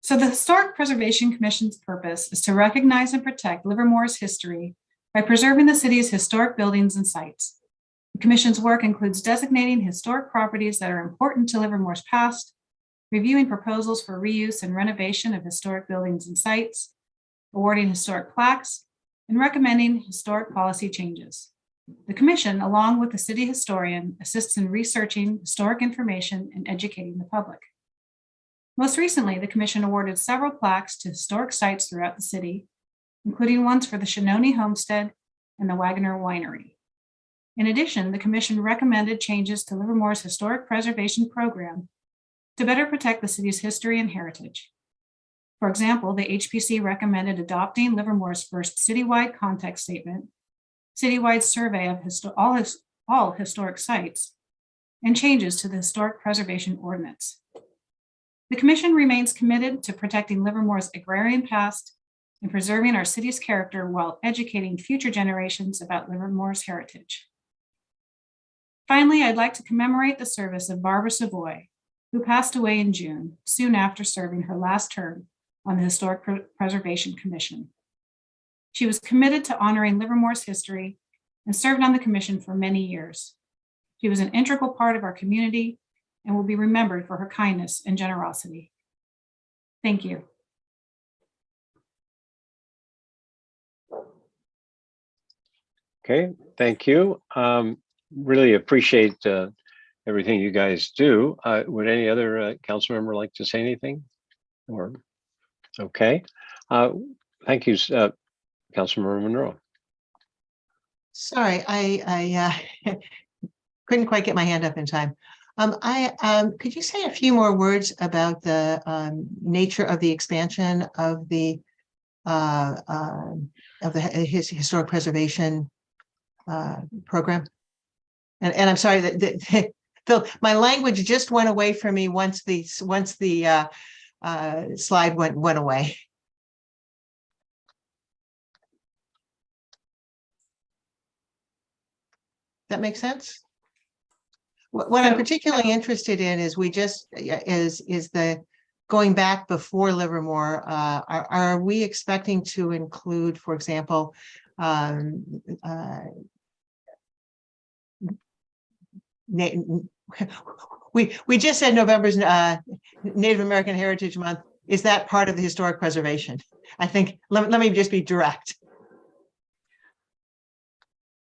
So the Historic Preservation Commission's purpose is to recognize and protect Livermore's history by preserving the city's historic buildings and sites. The Commission's work includes designating historic properties that are important to Livermore's past, reviewing proposals for reuse and renovation of historic buildings and sites, awarding historic plaques, and recommending historic policy changes. The Commission, along with the city historian, assists in researching historic information and educating the public. Most recently, the Commission awarded several plaques to historic sites throughout the city, including ones for the Shononee Homestead and the Wagner Winery. In addition, the Commission recommended changes to Livermore's historic preservation program to better protect the city's history and heritage. For example, the HPC recommended adopting Livermore's first citywide context statement, citywide survey of all historic sites, and changes to the Historic Preservation Ordinance. The Commission remains committed to protecting Livermore's agrarian past and preserving our city's character while educating future generations about Livermore's heritage. Finally, I'd like to commemorate the service of Barbara Savoy, who passed away in June, soon after serving her last term on the Historic Preservation Commission. She was committed to honoring Livermore's history and served on the commission for many years. She was an integral part of our community and will be remembered for her kindness and generosity. Thank you. Okay, thank you. Really appreciate everything you guys do. Would any other council member like to say anything? Or okay, thank you, Councilmember Monroe. Sorry, I couldn't quite get my hand up in time. Could you say a few more words about the nature of the expansion of the historic preservation program? And I'm sorry that Phil, my language just went away from me once the slide went away. That makes sense? What I'm particularly interested in is the going back before Livermore. Are we expecting to include, for example, we just said November's Native American Heritage Month. Is that part of the historic preservation? I think let me just be direct.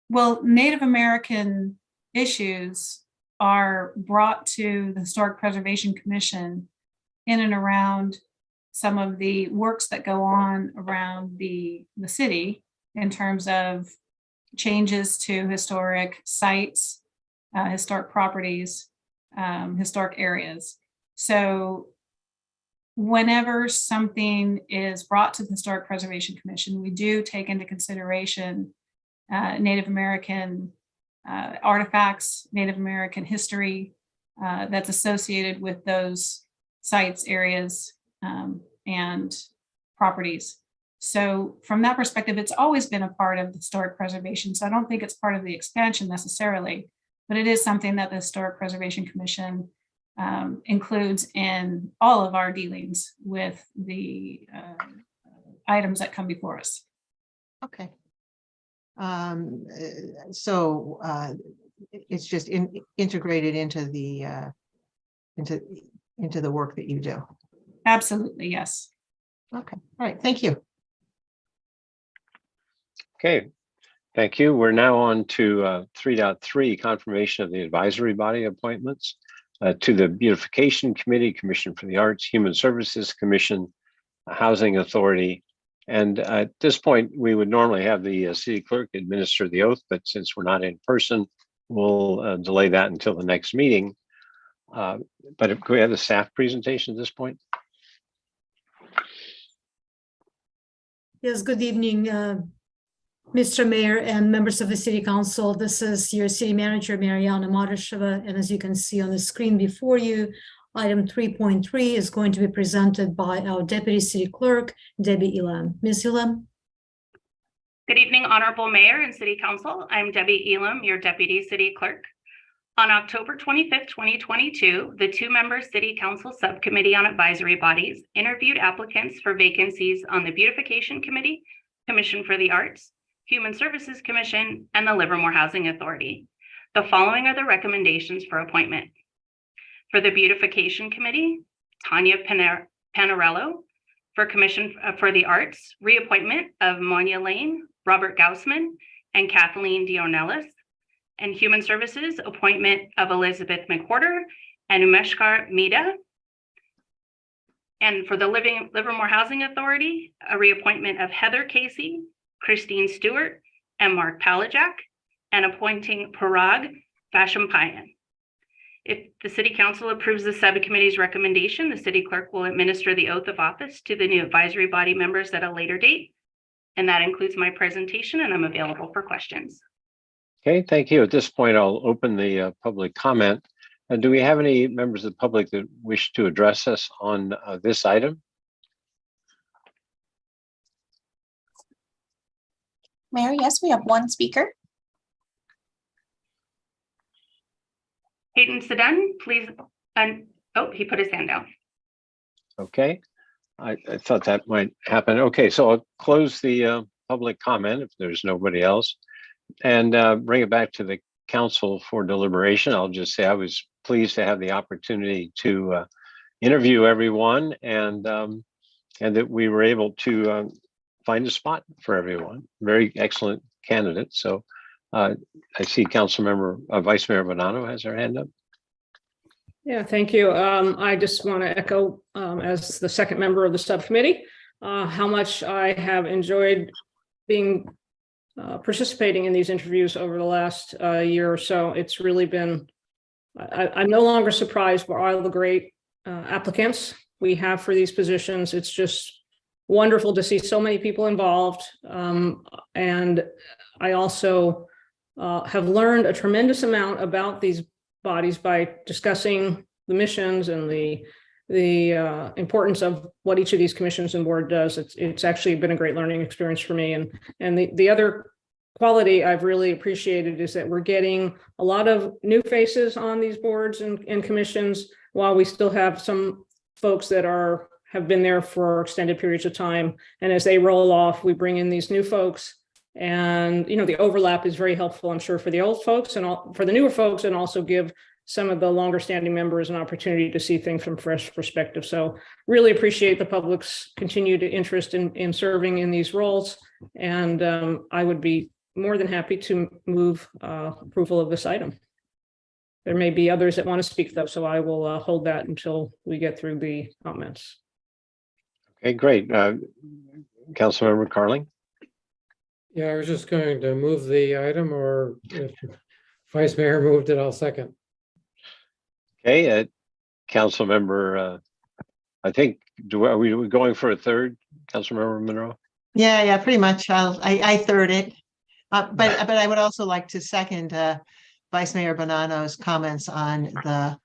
Well, Native American issues are brought to the Historic Preservation Commission in and around some of the works that go on around the city in terms of changes to historic sites, historic properties, historic areas. So whenever something is brought to the Historic Preservation Commission, we do take into consideration Native American artifacts, Native American history that's associated with those sites, areas, and properties. So from that perspective, it's always been a part of historic preservation. So I don't think it's part of the expansion necessarily, but it is something that the Historic Preservation Commission includes in all of our dealings with the items that come before us. Okay. So it's just integrated into the work that you do. Absolutely, yes. Okay, all right, thank you. Okay, thank you. We're now on to 3.3, confirmation of the advisory body appointments to the Beautification Committee, Commission for the Arts, Human Services Commission, Housing Authority. And at this point, we would normally have the city clerk administer the oath, but since we're not in person, we'll delay that until the next meeting. But can we have the staff presentation at this point? Yes, good evening, Mr. Mayor and members of the City Council. This is your City Manager, Mariana Marasheva, and as you can see on the screen before you, item 3.3 is going to be presented by our Deputy City Clerk, Debbie Elam. Ms. Elam. Good evening, Honorable Mayor and City Council. I'm Debbie Elam, your Deputy City Clerk. On October 25th, 2022, the two-member City Council Subcommittee on Advisory Bodies interviewed applicants for vacancies on the Beautification Committee, Commission for the Arts, Human Services Commission, and the Livermore Housing Authority. The following are the recommendations for appointment. For the Beautification Committee, Tanya Panarello. For Commission for the Arts, reappointment of Monia Lane, Robert Gaussman, and Kathleen Dionellis. And Human Services, appointment of Elizabeth McWhorter and Umeshkar Mida. And for the Livermore Housing Authority, a reappointment of Heather Casey, Christine Stewart, and Mark Palajak, and appointing Parag Vashampayan. If the City Council approves the subcommittee's recommendation, the City Clerk will administer the oath of office to the new advisory body members at a later date. And that includes my presentation, and I'm available for questions. Okay, thank you. At this point, I'll open the public comment. And do we have any members of the public that wish to address us on this item? Mayor, yes, we have one speaker. Hayden Sedan, please. Oh, he put his hand down. Okay, I thought that might happen. Okay, so I'll close the public comment if there's nobody else, and bring it back to the council for deliberation. I'll just say I was pleased to have the opportunity to interview everyone, and that we were able to find a spot for everyone. Very excellent candidates. So I see Councilmember Vice Mayor Bonanno has her hand up. Yeah, thank you. I just want to echo, as the second member of the subcommittee, how much I have enjoyed being participating in these interviews over the last year or so. It's really been, I'm no longer surprised by all the great applicants we have for these positions. It's just wonderful to see so many people involved. And I also have learned a tremendous amount about these bodies by discussing the missions and the importance of what each of these commissions and board does. It's actually been a great learning experience for me. And the other quality I've really appreciated is that we're getting a lot of new faces on these boards and commissions, while we still have some folks that have been there for extended periods of time. And as they roll off, we bring in these new folks. And, you know, the overlap is very helpful, I'm sure, for the old folks and for the newer folks, and also give some of the longer standing members an opportunity to see things from fresh perspective. So really appreciate the public's continued interest in serving in these roles. And I would be more than happy to move approval of this item. There may be others that want to speak though, so I will hold that until we get through the comments. Okay, great. Councilmember Carling. Yeah, I was just going to move the item, or if Vice Mayor moved it, I'll second. Okay, Councilmember, I think, are we going for a third, Councilmember Monroe? Yeah, pretty much. I third it. But I would also like to second Vice Mayor Bonanno's comments on the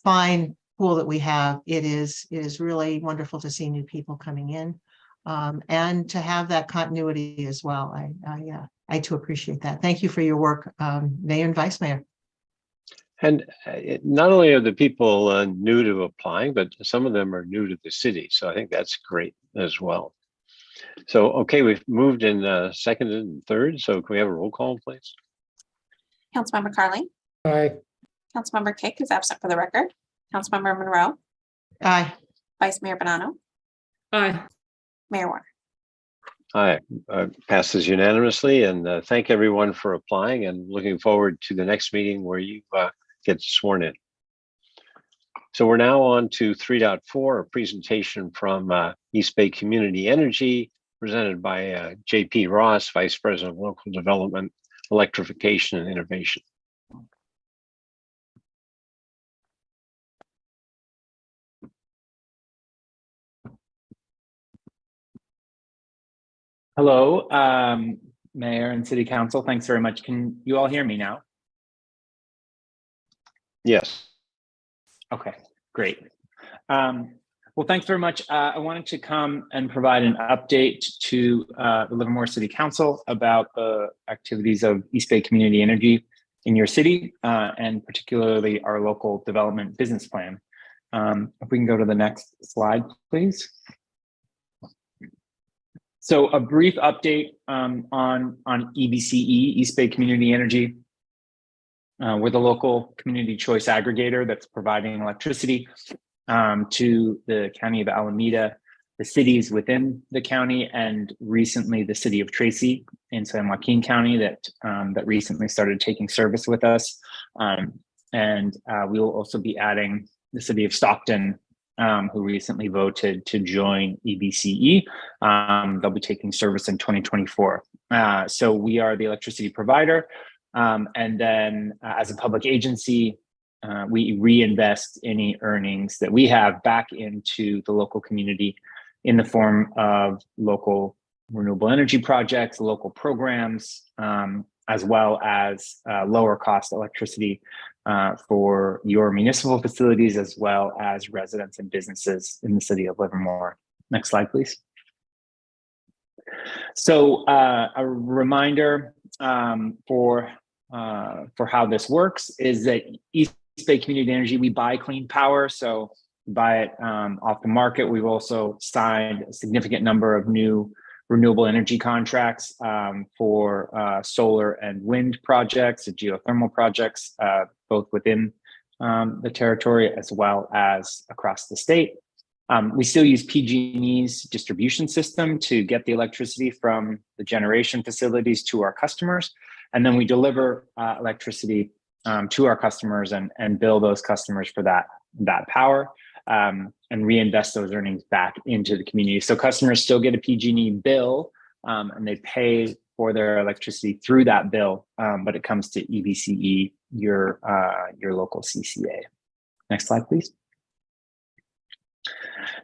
fine pool that we have. It is really wonderful to see new people coming in, and to have that continuity as well. I too appreciate that. Thank you for your work, Mayor and Vice Mayor. And not only are the people new to applying, but some of them are new to the city. So I think that's great as well. So, okay, we've moved in second and third. So can we have a roll call, please? Councilmember Carling. Aye. Councilmember Kick is absent for the record. Councilmember Monroe. Aye. Vice Mayor Bonanno. Aye. Mayor Warner. Aye, passes unanimously, and thank everyone for applying, and looking forward to the next meeting where you get sworn in. So we're now on to 3.4, a presentation from East Bay Community Energy, presented by JP Ross, Vice President of Local Development, Electrification and Innovation. Hello, Mayor and City Council. Thanks very much. Can you all hear me now? Yes. Okay, great. Well, thanks very much. I wanted to come and provide an update to the Livermore City Council about the activities of East Bay Community Energy. in your city, and particularly our local development business plan. If we can go to the next slide, please. So a brief update on EBCE, East Bay Community Energy. We're the local community choice aggregator that's providing electricity to the County of Alameda, the cities within the county, and recently the city of Tracy in San Joaquin County that recently started taking service with us. And we will also be adding the city of Stockton, who recently voted to join EBCE. They'll be taking service in 2024. So we are the electricity provider. And then as a public agency, we reinvest any earnings that we have back into the local community in the form of local renewable energy projects, local programs, as well as lower cost electricity for your municipal facilities, as well as residents and businesses in the city of Livermore. Next slide, please. So a reminder for how this works is that East Bay Community Energy, we buy clean power. So we buy it off the market. We've also signed a significant number of new renewable energy contracts for solar and wind projects, and geothermal projects, both within the territory as well as across the state. We still use PG&E's distribution system to get the electricity from the generation facilities to our customers. And then we deliver electricity to our customers and bill those customers for that power, and reinvest those earnings back into the community. So customers still get a PG&E bill, and they pay for their electricity through that bill, but it comes to EBCE, your local CCA. Next slide, please.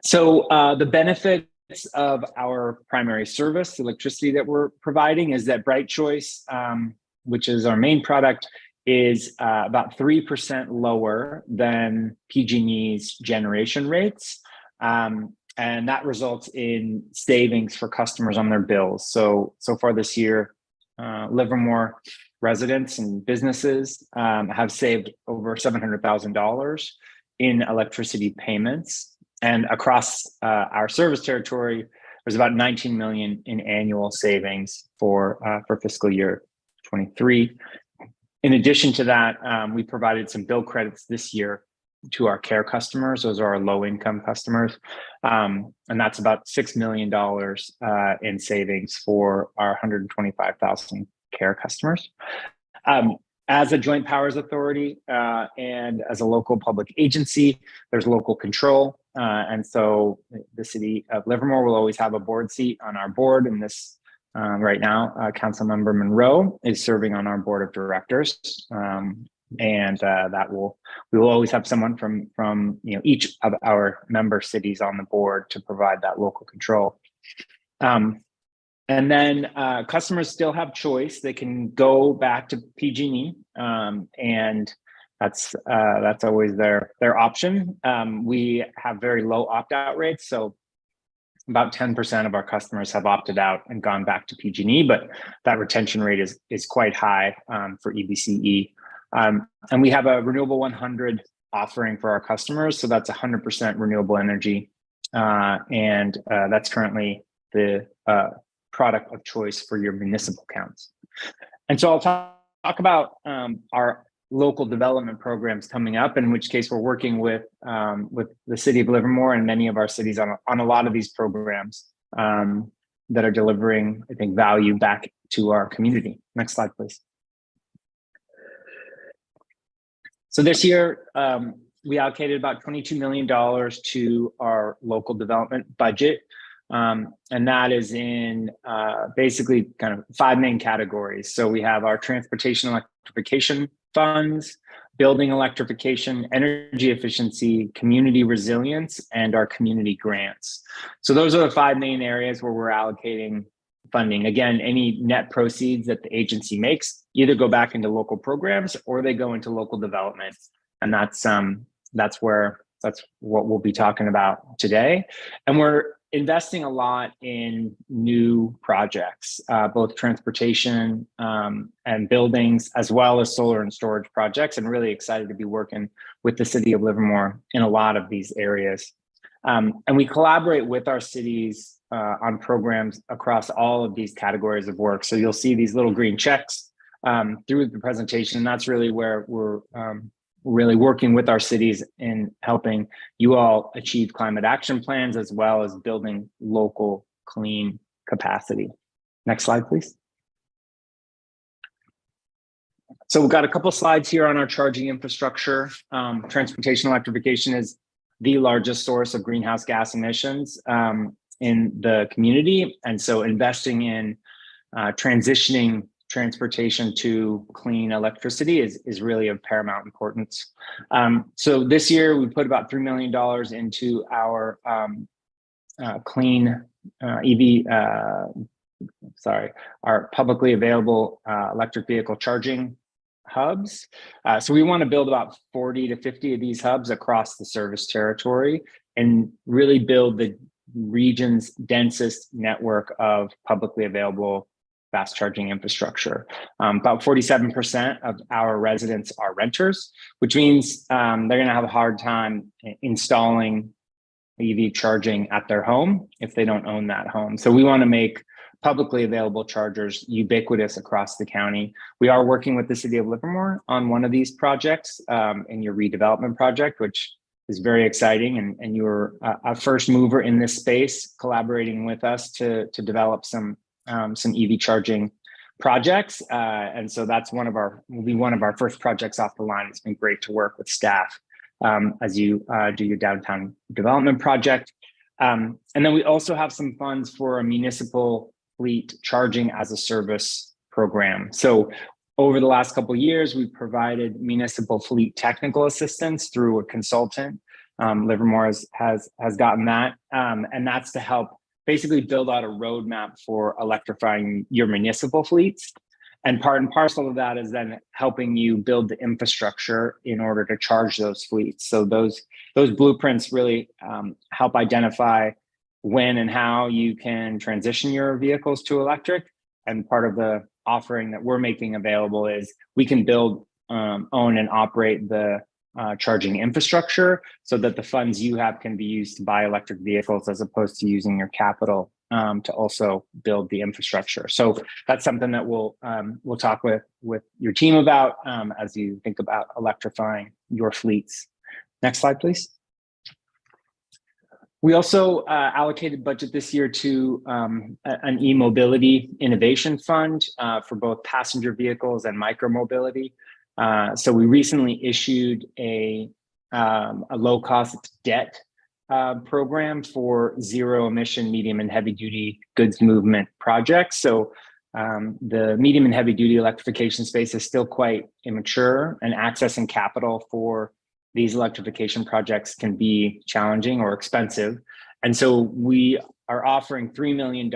So the benefits of our primary service, the electricity that we're providing, is that Bright Choice, which is our main product, is about 3% lower than PG&E's generation rates. And that results in savings for customers on their bills. So far this year, Livermore residents and businesses have saved over $700,000 in electricity payments. And across our service territory, there's about $19 million in annual savings for fiscal year 23. In addition to that, we provided some bill credits this year to our care customers. Those are our low-income customers. And that's about $6 million in savings for our 125,000 care customers. As a joint powers authority and as a local public agency, there's local control. And so the city of Livermore will always have a board seat on our board. And this right now, Councilmember Monroe is serving on our board of directors. And we will always have someone from each of our member cities on the board to provide that local control. And then customers still have choice. They can go back to PG&E, and that's always their option. We have very low opt-out rates, so about 10% of our customers have opted out and gone back to PG&E, but that retention rate is quite high for EBCE. And we have a Renewable 100 offering for our customers, so that's 100% renewable energy, and that's currently the product of choice for your municipal accounts. And so I'll talk about our local development programs coming up, in which case we're working with the city of Livermore and many of our cities on a lot of these programs that are delivering, I think, value back to our community. Next slide, please. So this year, we allocated about $22 million to our local development budget. And that is in basically kind of 5 main categories. So we have our transportation electrification funds, building electrification, energy efficiency, community resilience, and our community grants. So those are the 5 main areas where we're allocating funding. Again, any net proceeds that the agency makes either go back into local programs or they go into local development. And that's what we'll be talking about today. And we're investing a lot in new projects, both transportation and buildings, as well as solar and storage projects, and really excited to be working with the city of Livermore in a lot of these areas. And we collaborate with our cities on programs across all of these categories of work. So you'll see these little green checks through the presentation, and that's really where we're really working with our cities in helping you all achieve climate action plans, as well as building local clean capacity. Next slide, please. So we've got a couple slides here on our charging infrastructure. Transportation electrification is the largest source of greenhouse gas emissions in the community. And so investing in transitioning transportation to clean electricity is really of paramount importance. So this year we put about $3 million into our clean our publicly available electric vehicle charging hubs. So we want to build about 40 to 50 of these hubs across the service territory and really build the region's densest network of publicly available fast charging infrastructure. About 47% of our residents are renters, which means they're going to have a hard time installing EV charging at their home if they don't own that home. So we want to make publicly available chargers ubiquitous across the county. We are working with the city of Livermore on one of these projects in your redevelopment project, which is very exciting. And you were a first mover in this space, collaborating with us to develop some EV charging projects. And so that's will be one of our first projects off the line. It's been great to work with staff as you do your downtown development project. And then we also have some funds for a municipal fleet charging as a service program. So over the last couple of years, we've provided municipal fleet technical assistance through a consultant. Livermore has gotten that, and that's to help basically build out a roadmap for electrifying your municipal fleets. And part and parcel of that is then helping you build the infrastructure in order to charge those fleets. So those blueprints really help identify when and how you can transition your vehicles to electric. And part of the offering that we're making available is we can build, own, and operate the charging infrastructure so that the funds you have can be used to buy electric vehicles as opposed to using your capital to also build the infrastructure. So that's something that we'll talk with your team about as you think about electrifying your fleets. Next slide, please. We also allocated budget this year to an e-mobility innovation fund for both passenger vehicles and micromobility. So we recently issued a low-cost debt program for zero-emission medium and heavy-duty goods movement projects. So the medium and heavy-duty electrification space is still quite immature, and accessing capital for these electrification projects can be challenging or expensive. And so we are offering $3 million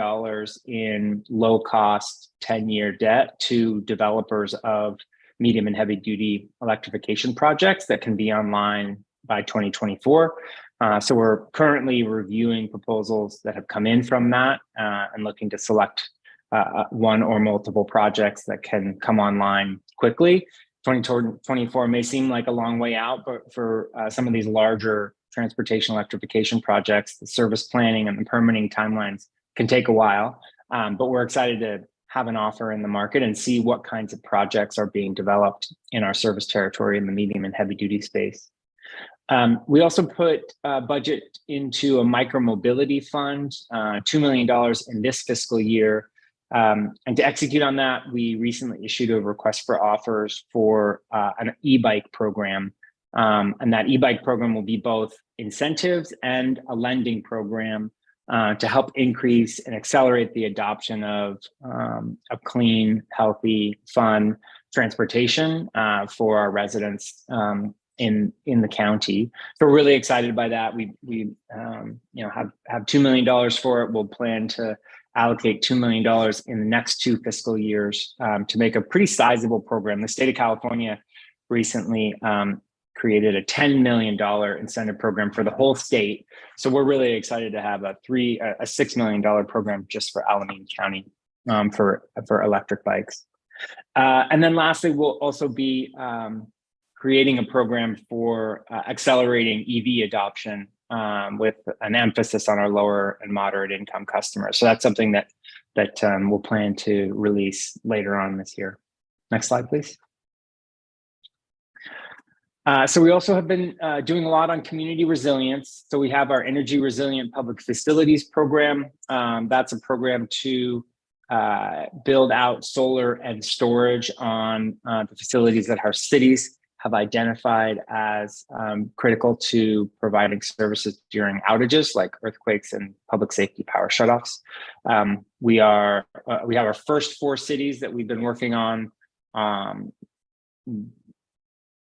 in low-cost 10-year debt to developers of medium and heavy duty electrification projects that can be online by 2024. So we're currently reviewing proposals that have come in from that and looking to select one or multiple projects that can come online quickly. 2024 may seem like a long way out, but for some of these larger transportation electrification projects, the service planning and the permitting timelines can take a while. But we're excited to have an offer in the market and see what kinds of projects are being developed in our service territory in the medium and heavy duty space. We also put budget into a micromobility fund, $2 million in this fiscal year. And to execute on that, we recently issued a request for offers for an e-bike program. And that e-bike program will be both incentives and a lending program to help increase and accelerate the adoption of clean, healthy, fun transportation for our residents in the county. So we're really excited by that. We have $2 million for it. We'll plan to allocate $2 million in the next 2 fiscal years to make a pretty sizable program. The state of California recently created a $10 million incentive program for the whole state. So we're really excited to have a $6 million program just for Alameda County for electric bikes. And then lastly, we'll also be creating a program for accelerating EV adoption with an emphasis on our lower and moderate income customers. So that's something that we'll plan to release later on this year. Next slide, please. So we also have been doing a lot on community resilience. So we have our Energy Resilient Public Facilities program. That's a program to build out solar and storage on the facilities that our cities have identified as critical to providing services during outages like earthquakes and public safety power shutoffs. We have our first 4 cities that we've been working on,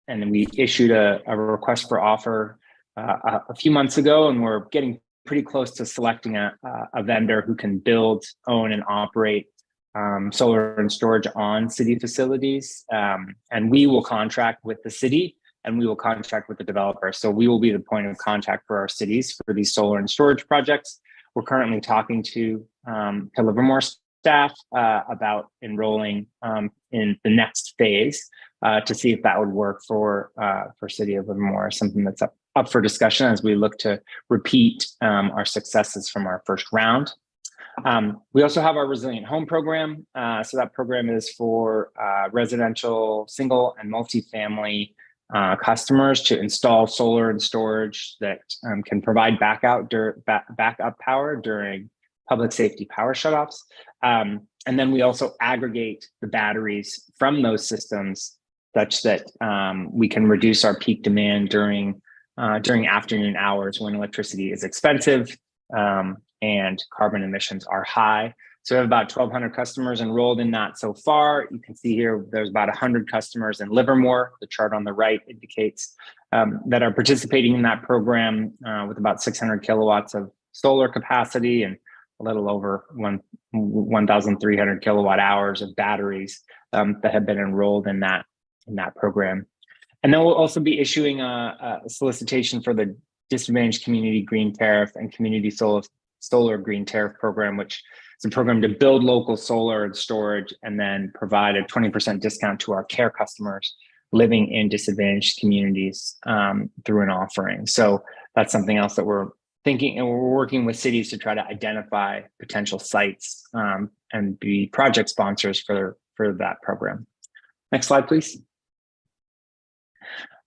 and then we issued a request for offer a few months ago, and we're getting pretty close to selecting a vendor who can build, own, and operate solar and storage on city facilities. And we will contract with the city, and we will contract with the developer. So we will be the point of contact for our cities for these solar and storage projects. We're currently talking to Livermore staff about enrolling in the next phase to see if that would work for City of Livermore, something that's up for discussion as we look to repeat our successes from our first round. We also have our Resilient Home program. So that program is for residential, single and multifamily customers to install solar and storage that can provide backup power during public safety power shutoffs. And then we also aggregate the batteries from those systems such that we can reduce our peak demand during afternoon hours when electricity is expensive and carbon emissions are high. So we have about 1,200 customers enrolled in that so far. You can see here there's about 100 customers in Livermore. The chart on the right indicates that are participating in that program with about 600 kilowatts of solar capacity and a little over 1,300 kilowatt hours of batteries that have been enrolled in that program. And then we'll also be issuing a solicitation for the Disadvantaged Community Green Tariff and Community Solar Green Tariff program, which is a program to build local solar and storage and then provide a 20% discount to our care customers living in disadvantaged communities through an offering. So that's something else that we're thinking, and we're working with cities to try to identify potential sites and be project sponsors for that program. Next slide, please.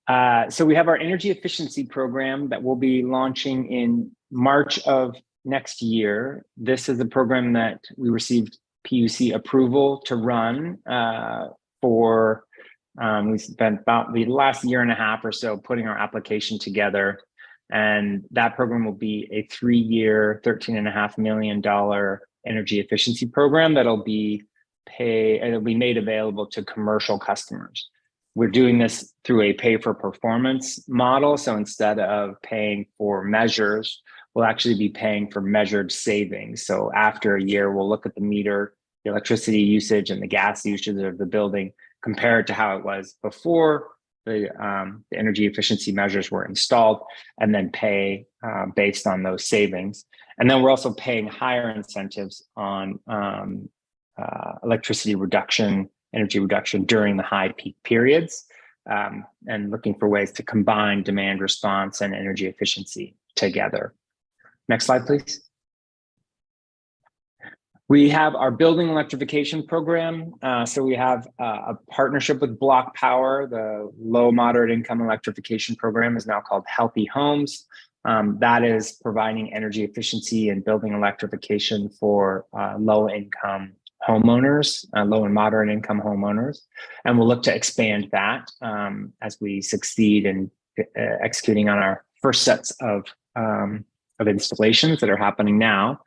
So we have our energy efficiency program that we'll be launching in March of next year. This is a program that we received PUC approval to run we spent about the last year and a half or so putting our application together. And that program will be a 3-year, $13.5 million energy efficiency program that'll be made available to commercial customers. We're doing this through a pay for performance model. So instead of paying for measures, we'll actually be paying for measured savings. So after a year, we'll look at the meter, the electricity usage and the gas usage of the building, compare it to how it was before the energy efficiency measures were installed, and then pay based on those savings. And then we're also paying higher incentives on electricity reduction, energy reduction during the high peak periods, and looking for ways to combine demand response and energy efficiency together. Next slide, please. We have our building electrification program. So we have a partnership with Block Power. The low moderate income electrification program is now called Healthy Homes. That is providing energy efficiency and building electrification for low income homeowners, low and moderate income homeowners. And we'll look to expand that as we succeed in executing on our first sets of installations that are happening now.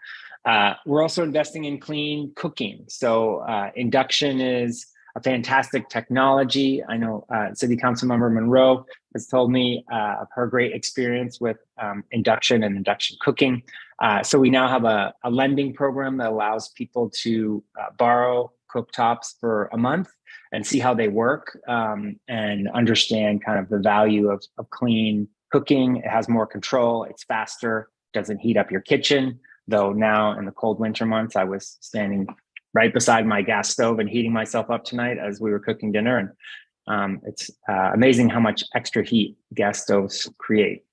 We're also investing in clean cooking. So induction is a fantastic technology. I know City Council Member Monroe has told me of her great experience with induction and induction cooking. So we now have a lending program that allows people to borrow cooktops for a month and see how they work, and understand kind of the value of clean cooking. It has more control, it's faster, doesn't heat up your kitchen. Though now in the cold winter months, I was standing right beside my gas stove and heating myself up tonight as we were cooking dinner. And it's amazing how much extra heat gas stoves create.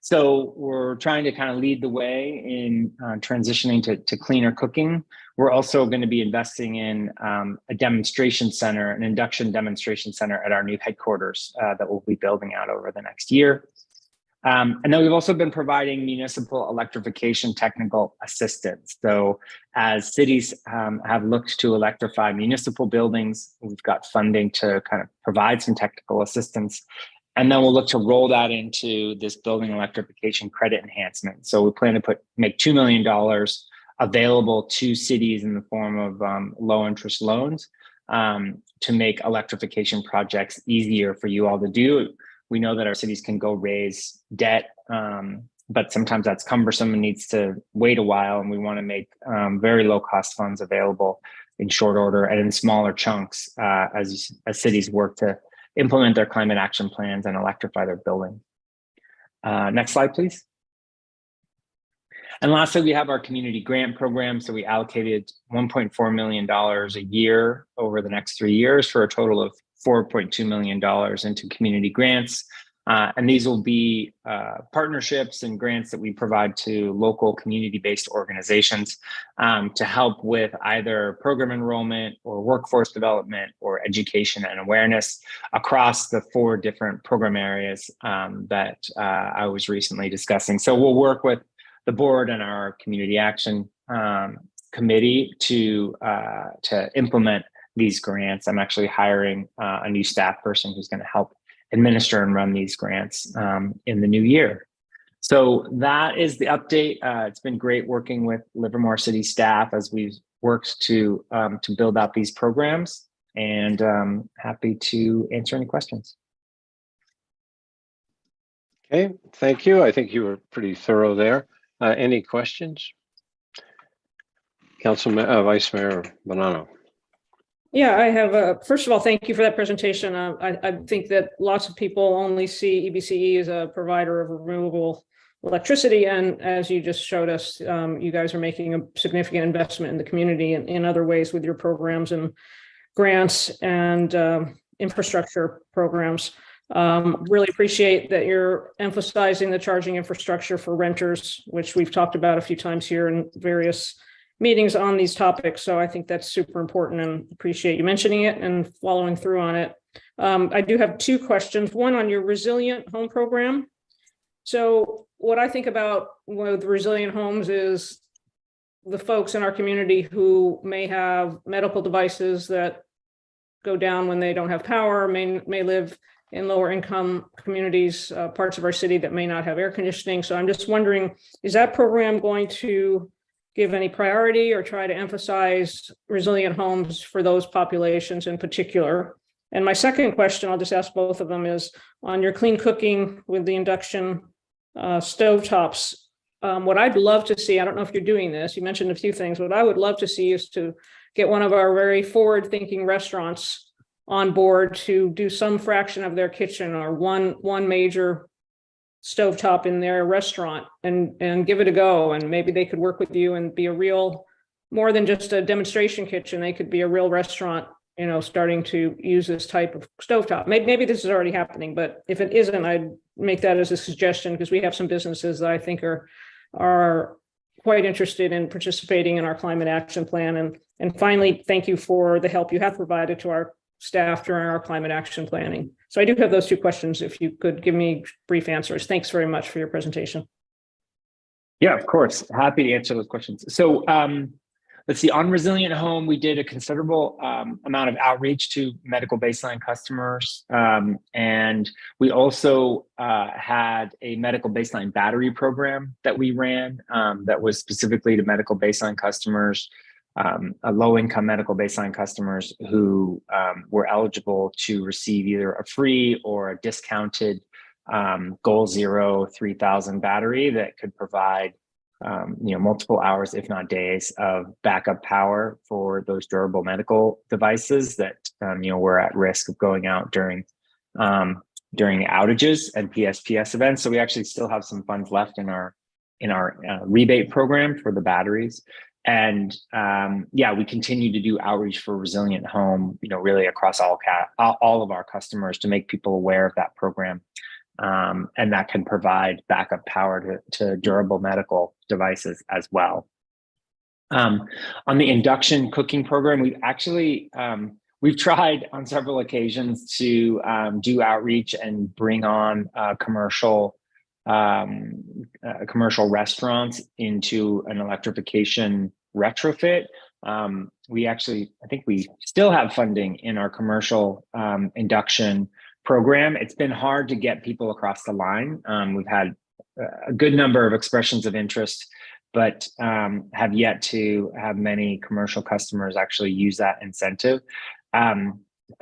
So we're trying to kind of lead the way in transitioning to cleaner cooking. We're also going to be investing in a demonstration center, an induction demonstration center at our new headquarters that we'll be building out over the next year. And then we've also been providing municipal electrification technical assistance. So as cities have looked to electrify municipal buildings, we've got funding to kind of provide some technical assistance. And then we'll look to roll that into this building electrification credit enhancement. So we plan to make $2 million available to cities in the form of low interest loans to make electrification projects easier for you all to do. We know that our cities can go raise debt, but sometimes that's cumbersome and needs to wait a while. And we want to make very low cost funds available in short order and in smaller chunks as cities work to implement their climate action plans and electrify their building. Next slide, please. And lastly, we have our community grant program. So we allocated $1.4 million a year over the next 3 years for a total of $4.2 million into community grants. And these will be partnerships and grants that we provide to local community-based organizations to help with either program enrollment or workforce development or education and awareness across the 4 different program areas that I was recently discussing. So we'll work with the board and our community action committee to implement these grants. I'm actually hiring a new staff person who's going to help administer and run these grants in the new year. So that is the update. It's been great working with Livermore City staff as we've worked to build out these programs, and happy to answer any questions. Okay, thank you. I think you were pretty thorough there. Any questions? Vice Mayor Bonanno. Yeah, I have. First of all, thank you for that presentation. I think that lots of people only see EBCE as a provider of renewable electricity, and as you just showed us, you guys are making a significant investment in the community and in other ways with your programs and grants and infrastructure programs. Really appreciate that you're emphasizing the charging infrastructure for renters, which we've talked about a few times here in various meetings on these topics. So I think that's super important and appreciate you mentioning it and following through on it. I do have 2 questions. One on your resilient home program. So what I think about with resilient homes is the folks in our community who may have medical devices that go down when they don't have power, may live in lower income communities, parts of our city that may not have air conditioning. So I'm just wondering, is that program going to give any priority or try to emphasize resilient homes for those populations in particular? And my second question, I'll just ask both of them, is on your clean cooking with the induction stovetops. What I'd love to see, I don't know if you're doing this, you mentioned a few things, what I would love to see is to get one of our very forward-thinking restaurants on board to do some fraction of their kitchen or one major stovetop in their restaurant and give it a go. And maybe they could work with you and be a real, more than just a demonstration kitchen, they could be a real restaurant, you know, starting to use this type of stovetop. Maybe this is already happening, but if it isn't, I'd make that as a suggestion because we have some businesses that I think are quite interested in participating in our climate action plan. And finally, thank you for the help you have provided to our staff during our climate action planning. So I do have those 2 questions. If you could give me brief answers. Thanks very much for your presentation. Yeah, of course. Happy to answer those questions. So let's see, on Resilient Home, we did a considerable amount of outreach to medical baseline customers. And we also had a medical baseline battery program that we ran that was specifically to medical baseline customers, low-income medical baseline customers who were eligible to receive either a free or a discounted Goal Zero 3000 battery that could provide multiple hours, if not days, of backup power for those durable medical devices that were at risk of going out during outages and PSPS events. So we actually still have some funds left in our rebate program for the batteries. And we continue to do outreach for Resilient Home, really across all of our customers to make people aware of that program. And that can provide backup power to durable medical devices as well. On the induction cooking program, we've tried on several occasions to do outreach and bring on commercial restaurants into an electrification retrofit. I think we still have funding in our commercial induction program. It's been hard to get people across the line. We've had a good number of expressions of interest, but have yet to have many commercial customers actually use that incentive.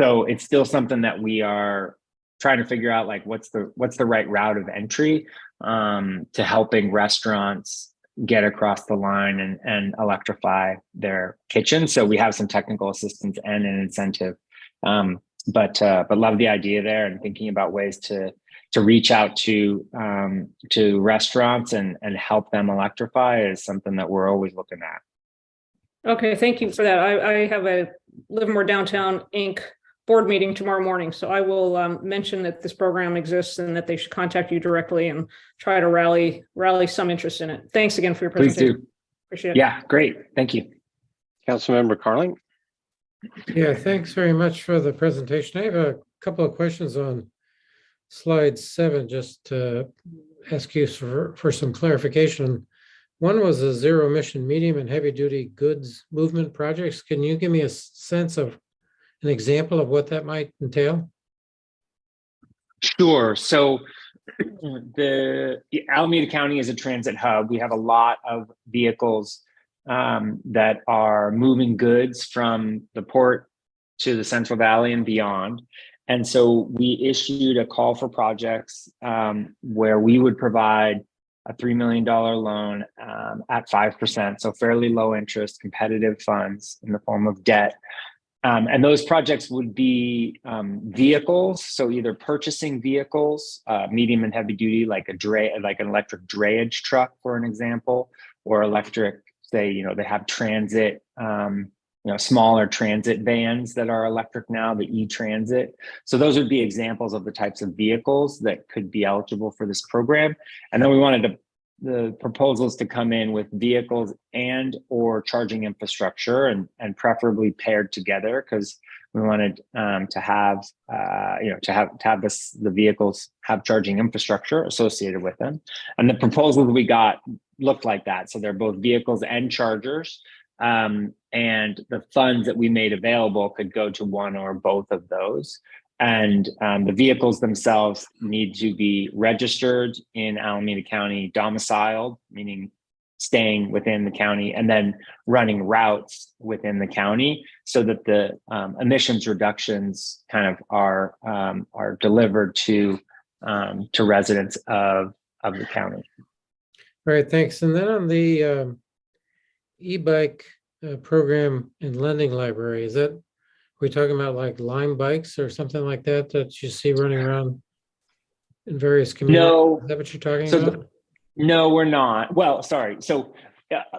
So it's still something that we are trying to figure out, like what's the right route of entry to helping restaurants get across the line and electrify their kitchen. So we have some technical assistance and an incentive. But love the idea there, and thinking about ways to reach out to restaurants and help them electrify is something that we're always looking at. Okay, thank you for that. I have a Livermore Downtown Inc. board meeting tomorrow morning, so I will mention that this program exists and that they should contact you directly and try to rally some interest in it. Thanks again for your presentation. Please do. Appreciate it. Yeah, great. Thank you. Councilmember Carling. Yeah, thanks very much for the presentation. I have a couple of questions on slide 7, just to ask you for some clarification. One was the zero emission medium and heavy duty goods movement projects. Can you give me a sense of an example of what that might entail? Sure. So the Alameda County is a transit hub. We have a lot of vehicles that are moving goods from the port to the Central Valley and beyond. And so we issued a call for projects where we would provide a $3 million loan at 5%, so fairly low interest, competitive funds in the form of debt. And those projects would be vehicles, so either purchasing vehicles, medium and heavy duty, like an electric drayage truck, for an example, or electric, say, they have transit, smaller transit vans that are electric now, the e-transit. So those would be examples of the types of vehicles that could be eligible for this program. And then we wanted the proposals to come in with vehicles and or charging infrastructure, and preferably paired together, because we wanted to have the vehicles have charging infrastructure associated with them. And the proposals we got looked like that. So they're both vehicles and chargers. And the funds that we made available could go to one or both of those. And the vehicles themselves need to be registered in Alameda County, domiciled, meaning staying within the county, and then running routes within the county, so that the emissions reductions kind of are delivered to residents of the county. All right, thanks. And then on the e-bike program and lending library, is that, we're talking about like Lime bikes or something like that you see running around in various communities? No. Is that what you're talking So about? No, we're not. Well, sorry. So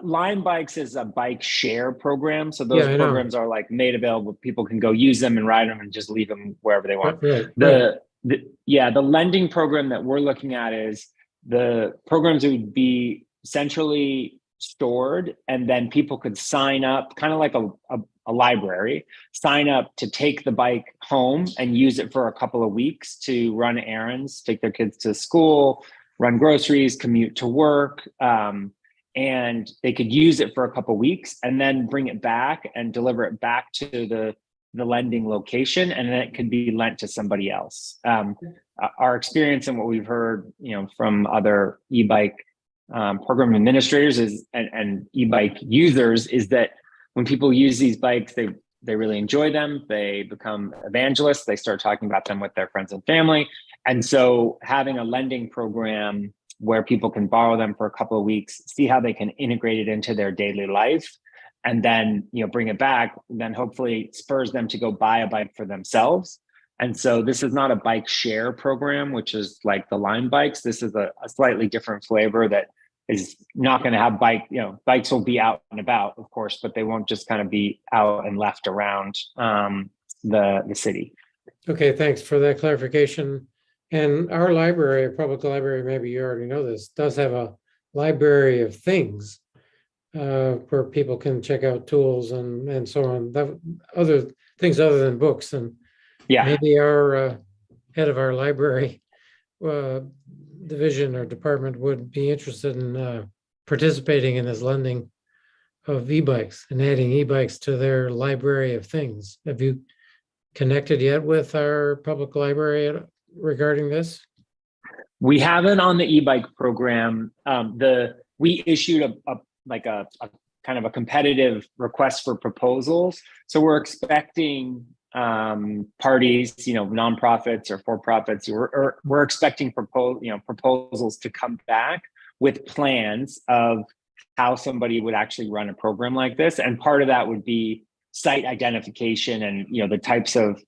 Lime Bikes is a bike share program. So those programs are like made available. People can go use them and ride them and just leave them wherever they want. Right. The lending program that we're looking at is the programs that would be centrally stored, and then people could sign up, kind of like a library, sign up to take the bike home and use it for a couple of weeks to run errands, take their kids to school, run groceries, commute to work. And they could use it for a couple of weeks and then bring it back and deliver it back to the lending location, and then it could be lent to somebody else. Our experience and what we've heard, from other e-bike program administrators and e-bike users is that when people use these bikes, they really enjoy them. They become evangelists. They start talking about them with their friends and family. And so having a lending program where people can borrow them for a couple of weeks, see how they can integrate it into their daily life, and then bring it back. Then hopefully spurs them to go buy a bike for themselves. And so this is not a bike share program, which is like the Lime bikes. This is a slightly different flavor that is not going to have bikes will be out and about, of course, but they won't just kind of be out and left around the city. Okay, thanks for that clarification. And our library, public library, maybe you already know this, does have a library of things where people can check out tools and so on, other things other than books. And yeah, maybe our head of our library division or department would be interested in participating in this lending of e-bikes and adding e-bikes to their library of things. Have you connected yet with our public library regarding this? We haven't on the e-bike program. We issued a kind of a competitive request for proposals. So we're expecting parties, nonprofits or for-profits, we're expecting proposals to come back with plans of how somebody would actually run a program like this. And part of that would be site identification and the types of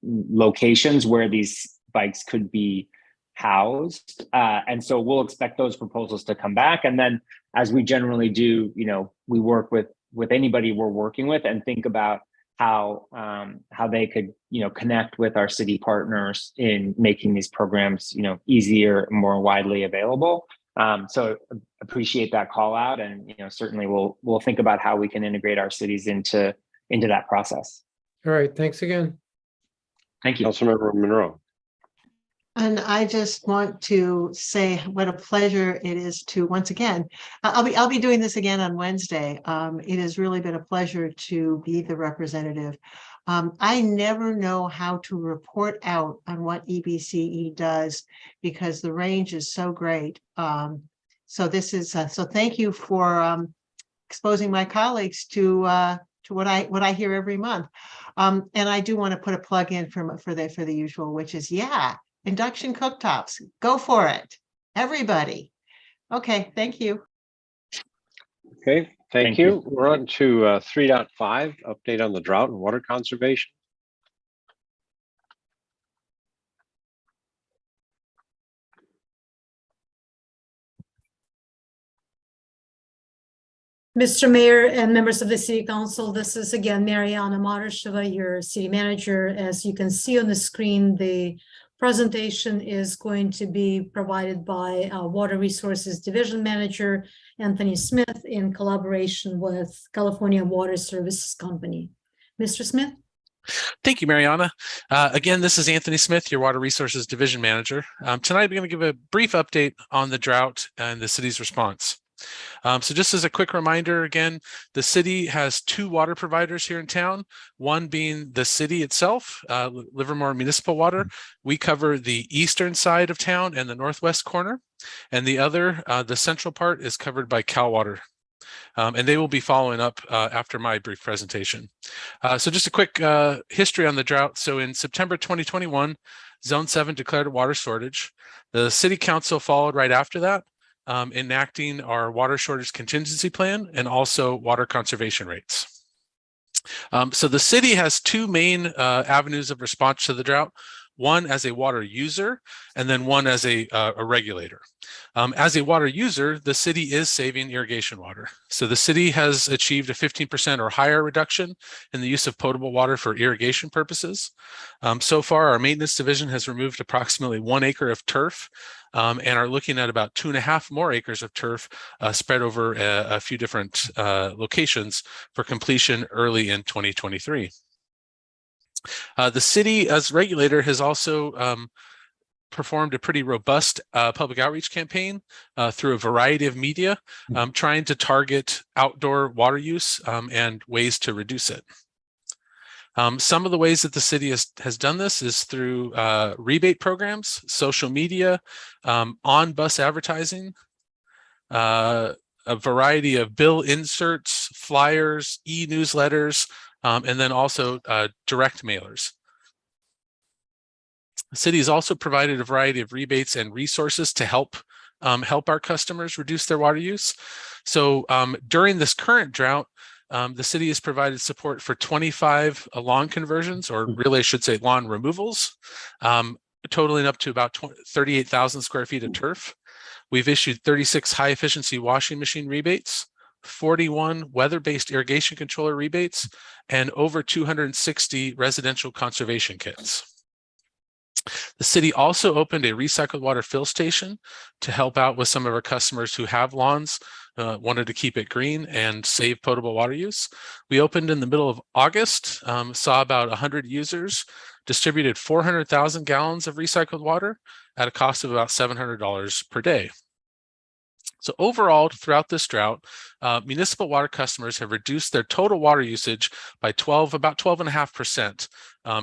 locations where these bikes could be housed. And so we'll expect those proposals to come back. And then as we generally do, we work with anybody we're working with and think about how they could, connect with our city partners in making these programs, easier, more widely available. So appreciate that call out, and certainly we'll think about how we can integrate our cities into that process. All right, thanks again. Thank you. Councilmember Monroe. And I just want to say what a pleasure it is to once again. I'll be doing this again on Wednesday. It has really been a pleasure to be the representative. I never know how to report out on what EBCE does because the range is so great. So this is so. Thank you for exposing my colleagues to what I hear every month. And I do want to put a plug in for the usual, which is induction cooktops. Go for it, everybody. Okay, thank you. Okay, thank you. We're on to 3.5, update on the drought and water conservation. Mr. Mayor and members of the City Council, this is again Mariana Marasheva, your city manager. As you can see on the screen, the presentation is going to be provided by Water Resources Division Manager Anthony Smith in collaboration with California Water Services Company. Mr. Smith? Thank you, Mariana. Again, this is Anthony Smith, your Water Resources Division Manager. Tonight, I'm going to give a brief update on the drought and the city's response. So just as a quick reminder, again, the city has two water providers here in town, one being the city itself, Livermore Municipal Water. We cover the eastern side of town and the northwest corner, and the other, the central part, is covered by Cal Water. And they will be following up after my brief presentation. So just a quick history on the drought. So in September 2021, Zone 7 declared a water shortage. The City Council followed right after that, enacting our water shortage contingency plan and also water conservation rates. So the city has two main avenues of response to the drought, one as a water user and then one as a regulator. As a water user, the city is saving irrigation water. So the city has achieved a 15% or higher reduction in the use of potable water for irrigation purposes. So far, our maintenance division has removed approximately 1 acre of turf and are looking at about 2.5 more acres of turf spread over a few different locations for completion early in 2023. The city, as regulator, has also performed a pretty robust public outreach campaign through a variety of media, trying to target outdoor water use and ways to reduce it. Some of the ways that the city has done this is through rebate programs, social media, on-bus advertising, a variety of bill inserts, flyers, e-newsletters, and then also direct mailers. The city has also provided a variety of rebates and resources to help our customers reduce their water use. So during this current drought, the city has provided support for 25 lawn conversions, or really I should say lawn removals, totaling up to about 38,000 square feet of turf. We've issued 36 high efficiency washing machine rebates, 41 weather-based irrigation controller rebates, and over 260 residential conservation kits. The city also opened a recycled water fill station to help out with some of our customers who have lawns, wanted to keep it green and save potable water use. We opened in the middle of August, saw about 100 users, distributed 400,000 gallons of recycled water at a cost of about $700 per day. So overall, throughout this drought, municipal water customers have reduced their total water usage by about 12.5%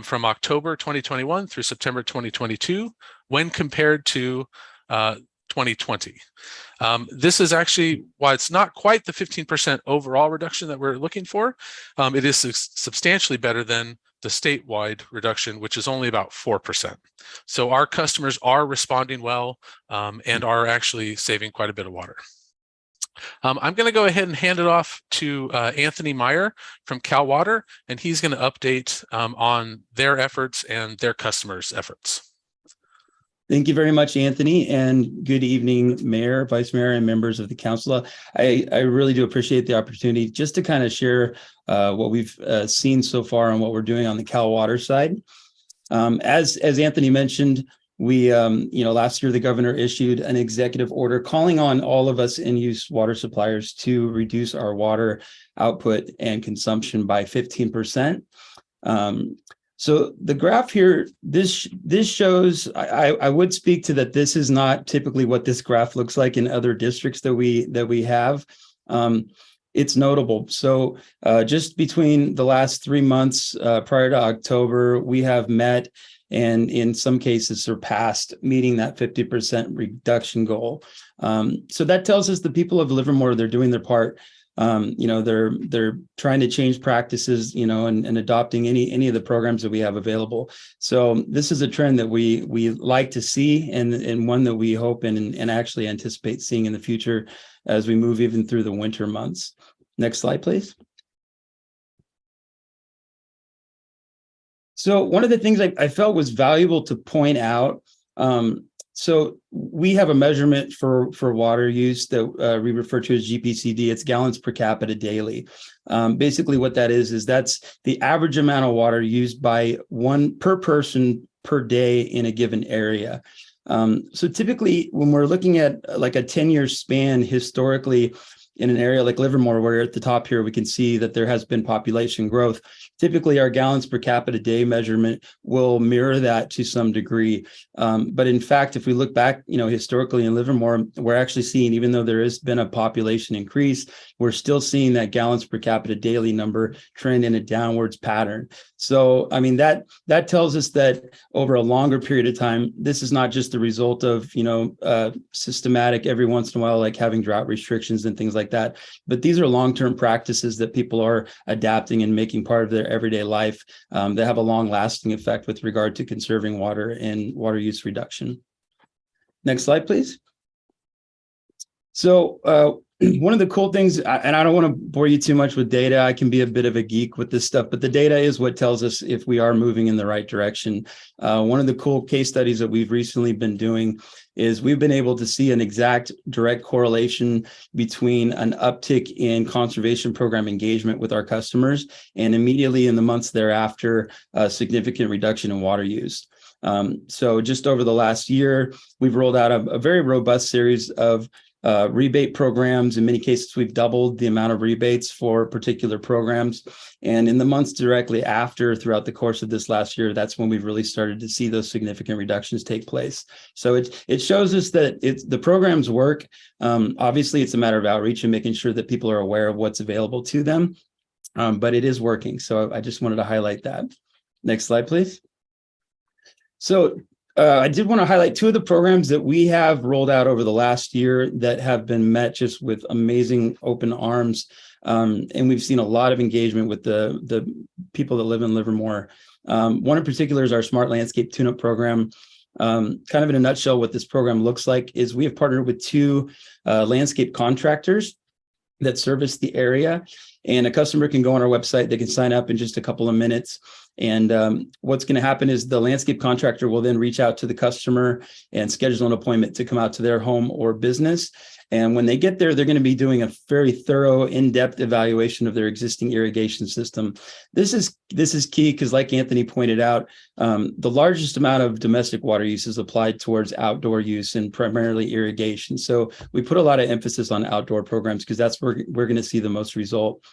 from October 2021 through September 2022 when compared to 2020. This is actually why it's not quite the 15% overall reduction that we're looking for. It is substantially better than the statewide reduction, which is only about 4%. So our customers are responding well and are actually saving quite a bit of water. I'm going to go ahead and hand it off to Anthony Meyer from Cal Water, and he's going to update on their efforts and their customers' efforts. Thank you very much, Anthony, and good evening, Mayor, Vice Mayor, and members of the council. I really do appreciate the opportunity just to kind of share what we've seen so far and what we're doing on the Cal Water side. As Anthony mentioned, we, last year the governor issued an executive order calling on all of us in-use water suppliers to reduce our water output and consumption by 15%. So the graph here, this shows, I would speak to that this is not typically what this graph looks like in other districts that we have. It's notable. So just between the last 3 months prior to October, we have met and in some cases surpassed meeting that 50% reduction goal. So that tells us the people of Livermore, they're doing their part. They're trying to change practices, and adopting any of the programs that we have available. So this is a trend that we like to see, and one that we hope and actually anticipate seeing in the future as we move even through the winter months. Next slide, please. So one of the things I felt was valuable to point out, so we have a measurement for water use that we refer to as GPCD. It's gallons per capita daily. Basically what that is that's the average amount of water used by one per person per day in a given area. So typically when we're looking at like a 10-year span historically in an area like Livermore, where at the top here we can see that there has been population growth, typically our gallons per capita day measurement will mirror that to some degree. But in fact, if we look back, historically in Livermore, we're actually seeing, even though there has been a population increase, we're still seeing that gallons per capita daily number trend in a downwards pattern. So, I mean, that tells us that over a longer period of time, this is not just the result of, systematic every once in a while, like having drought restrictions and things like that, but these are long-term practices that people are adapting and making part of their everyday life that have a long-lasting effect with regard to conserving water and water use reduction. Next slide, please. So one of the cool things, and I don't want to bore you too much with data, I can be a bit of a geek with this stuff, but the data is what tells us if we are moving in the right direction. One of the cool case studies that we've recently been doing is we've been able to see an exact direct correlation between an uptick in conservation program engagement with our customers and immediately in the months thereafter, a significant reduction in water use. So just over the last year, we've rolled out a very robust series of rebate programs. In many cases, we've doubled the amount of rebates for particular programs. And in the months directly after, throughout the course of this last year, that's when we've really started to see those significant reductions take place. So it shows us that the programs work. Obviously, it's a matter of outreach and making sure that people are aware of what's available to them, but it is working. So I just wanted to highlight that. Next slide, please. So I did want to highlight two of the programs that we have rolled out over the last year that have been met just with amazing open arms. And we've seen a lot of engagement with the people that live in Livermore. One in particular is our Smart Landscape Tune-Up program. Kind of in a nutshell, what this program looks like is we have partnered with two landscape contractors that service the area, and a customer can go on our website. They can sign up in just a couple of minutes. And what's going to happen is the landscape contractor will then reach out to the customer and schedule an appointment to come out to their home or business. And when they get there, they're going to be doing a very thorough, in-depth evaluation of their existing irrigation system. This is key because, like Anthony pointed out, the largest amount of domestic water use is applied towards outdoor use and primarily irrigation. So we put a lot of emphasis on outdoor programs because that's where we're going to see the most result.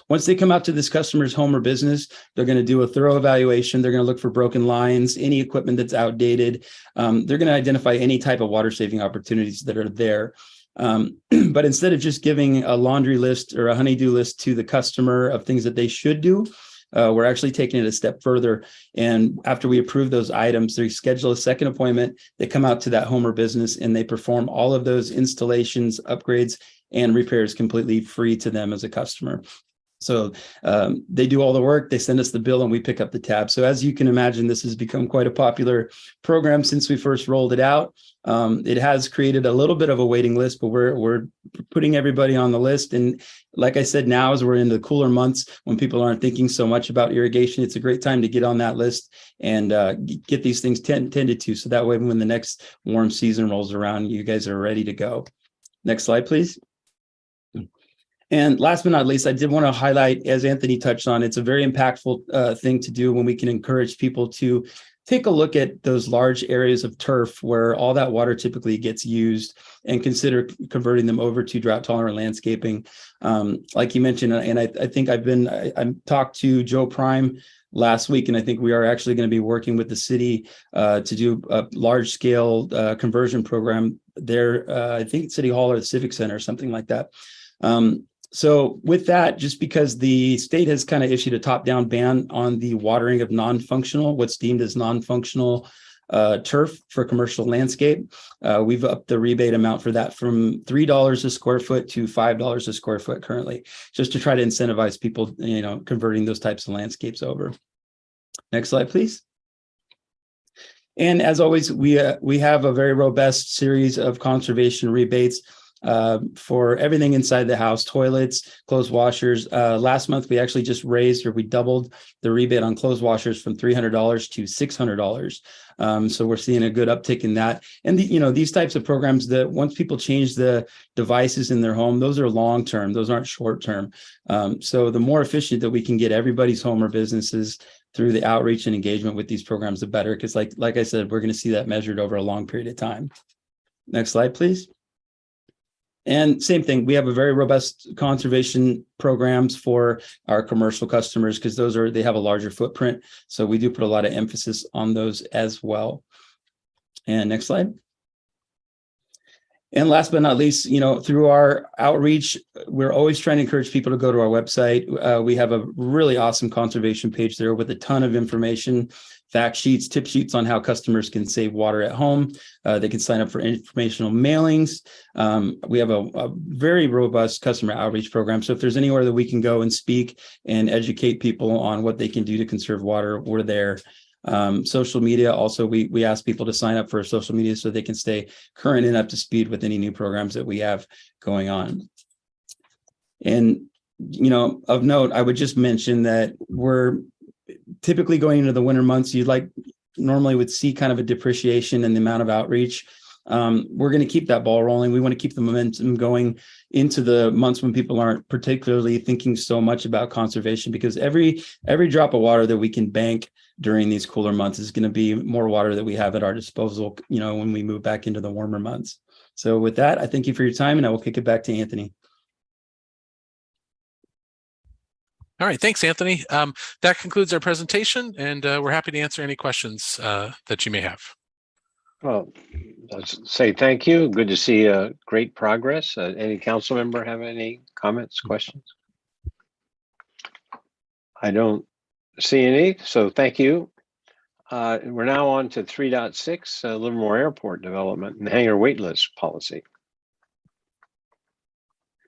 Once they come out to this customer's home or business, they're going to do a thorough evaluation. They're going to look for broken lines, any equipment that's outdated. They're going to identify any type of water saving opportunities that are there. But instead of just giving a laundry list or a honey-do list to the customer of things that they should do, we're actually taking it a step further. And after we approve those items, they schedule a second appointment. They come out to that home or business and they perform all of those installations, upgrades, and repairs completely free to them as a customer. So they do all the work, they send us the bill, and we pick up the tab. So as you can imagine, this has become quite a popular program since we first rolled it out. It has created a little bit of a waiting list, but we're putting everybody on the list. And like I said, now as we're in the cooler months when people aren't thinking so much about irrigation, it's a great time to get on that list and get these things tended to. So that way, when the next warm season rolls around, you guys are ready to go. Next slide, please. And last but not least, I did want to highlight, as Anthony touched on, it's a very impactful thing to do when we can encourage people to take a look at those large areas of turf where all that water typically gets used and consider converting them over to drought tolerant landscaping. Like you mentioned, and I think I talked to Joe Prime last week, and I think we are actually going to be working with the city to do a large scale conversion program there. I think City Hall or the Civic Center or something like that. So with that, just because the state has kind of issued a top-down ban on the watering of non-functional, what's deemed as non-functional turf for commercial landscape, we've upped the rebate amount for that from $3 a square foot to $5 a square foot currently, just to try to incentivize people, converting those types of landscapes over. Next slide, please. And as always, we have a very robust series of conservation rebates for everything inside the house: toilets, clothes washers. Last month, we actually just we doubled the rebate on clothes washers from $300 to $600. So we're seeing a good uptick in that. And these types of programs, that once people change the devices in their home, those are long term; those aren't short term. So the more efficient that we can get everybody's home or businesses through the outreach and engagement with these programs, the better. Because like I said, we're going to see that measured over a long period of time. Next slide, please. And same thing, we have a very robust conservation programs for our commercial customers because they have a larger footprint. So we do put a lot of emphasis on those as well. And next slide. And last but not least, through our outreach, we're always trying to encourage people to go to our website. We have a really awesome conservation page there with a ton of information, fact sheets, tip sheets on how customers can save water at home. They can sign up for informational mailings. We have a very robust customer outreach program. So if there's anywhere that we can go and speak and educate people on what they can do to conserve water, we're there. Social media, also, we ask people to sign up for social media so they can stay current and up to speed with any new programs that we have going on. And, of note, I would just mention that we're typically going into the winter months. Normally would see kind of a depreciation in the amount of outreach. We're going to keep that ball rolling. We want to keep the momentum going into the months when people aren't particularly thinking so much about conservation, because every drop of water that we can bank during these cooler months is going to be more water that we have at our disposal, when we move back into the warmer months. So with that, I thank you for your time, and I will kick it back to Anthony. All right, thanks, Anthony. That concludes our presentation, and we're happy to answer any questions that you may have. Well, let's say thank you. Good to see great progress. Any council member have any comments, questions? I don't see any, so thank you. We're now on to 3.6, Livermore Airport development and hangar waitlist policy.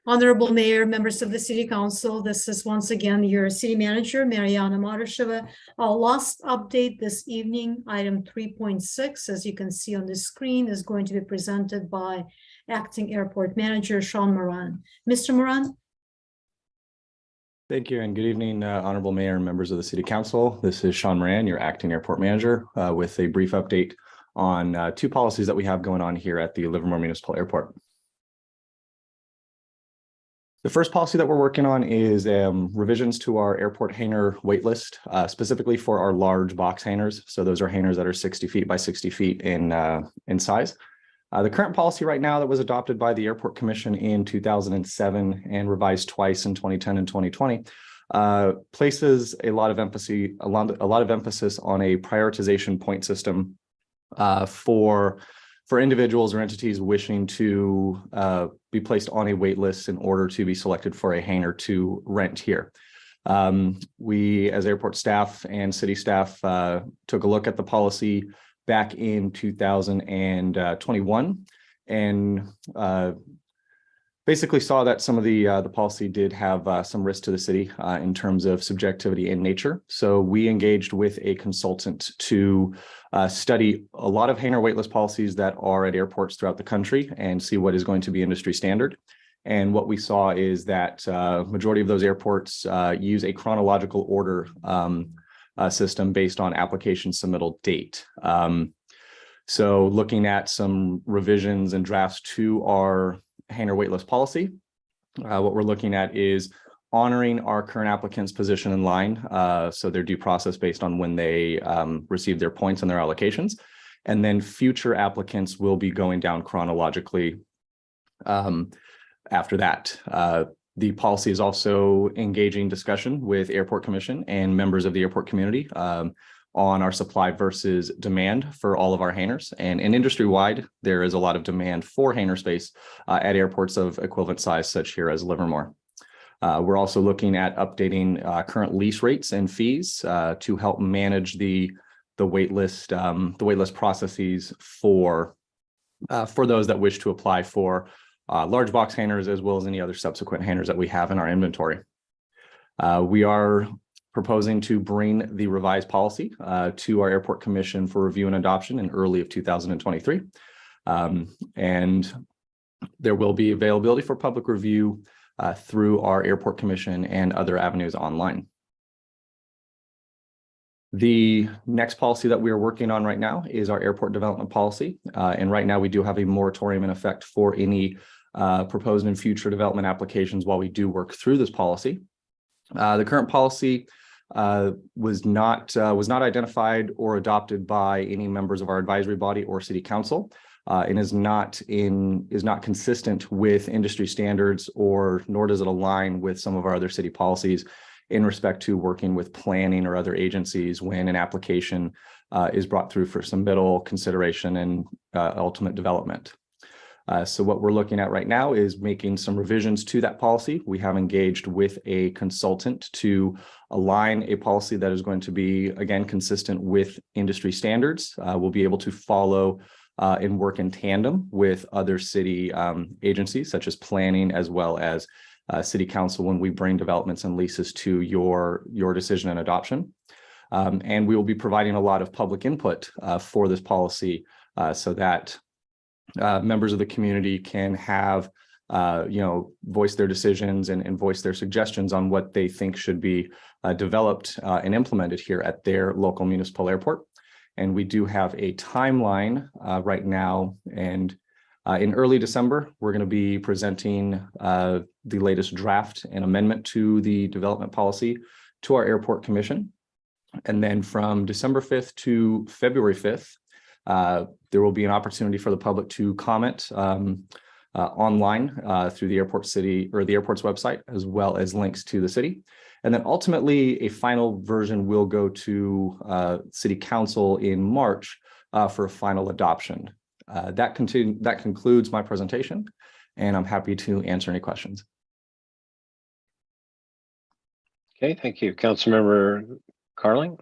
Honorable Mayor, members of the City Council, this is once again your City Manager, Mariana Marasheva. Our last update this evening, item 3.6, as you can see on the screen, is going to be presented by Acting Airport Manager Sean Moran. Mr. Moran? Thank you and good evening, Honorable Mayor and members of the City Council. This is Sean Moran, your Acting Airport Manager, with a brief update on two policies that we have going on here at the Livermore Municipal Airport. The first policy that we're working on is revisions to our airport hangar waitlist, specifically for our large box hangars. So those are hangars that are 60 feet by 60 feet in size. The current policy right now that was adopted by the Airport Commission in 2007 and revised twice in 2010 and 2020 places a lot of emphasis on a prioritization point system for individuals or entities wishing to be placed on a wait list in order to be selected for a hangar to rent here. We, as airport staff and city staff, took a look at the policy back in 2021 and basically saw that some of the policy did have some risk to the city in terms of subjectivity in nature. So we engaged with a consultant to study a lot of hangar waitlist policies that are at airports throughout the country and see what is going to be industry standard. And what we saw is that majority of those airports use a chronological order system based on application submittal date. So looking at some revisions and drafts to our hangar waitlist policy, what we're looking at is honoring our current applicants' position in line, so their due process based on when they receive their points and their allocations, and then future applicants will be going down chronologically after that. The policy is also engaging discussion with Airport Commission and members of the airport community on our supply versus demand for all of our hangars. And industry-wide, there is a lot of demand for hangar space at airports of equivalent size, such here as Livermore. We're also looking at updating current lease rates and fees to help manage the waitlist processes for those that wish to apply for large box hangars, as well as any other subsequent hangars that we have in our inventory. We are proposing to bring the revised policy to our Airport Commission for review and adoption in early of 2023. And there will be availability for public review through our Airport Commission and other avenues online. The next policy that we are working on right now is our airport development policy. And right now we do have a moratorium in effect for any proposed and future development applications while we do work through this policy. The current policy was not identified or adopted by any members of our advisory body or city council, and is not consistent with industry standards, nor does it align with some of our other city policies in respect to working with planning or other agencies when an application is brought through for submittal, consideration, and ultimate development. So what we're looking at right now is making some revisions to that policy. We have engaged with a consultant to align a policy that is going to be, again, consistent with industry standards. We'll be able to follow and work in tandem with other city agencies, such as planning, as well as city council, when we bring developments and leases to your decision and adoption. And we will be providing a lot of public input for this policy so that members of the community can have, voice their decisions and voice their suggestions on what they think should be developed and implemented here at their local municipal airport. And we do have a timeline right now. And in early December, we're going to be presenting the latest draft and amendment to the development policy to our Airport Commission. And then from December 5th to February 5th, there will be an opportunity for the public to comment online through the airport's website, as well as links to the city. And then ultimately, a final version will go to City Council in March for a final adoption. That concludes my presentation, and I'm happy to answer any questions. Okay, thank you. Councilmember Carling.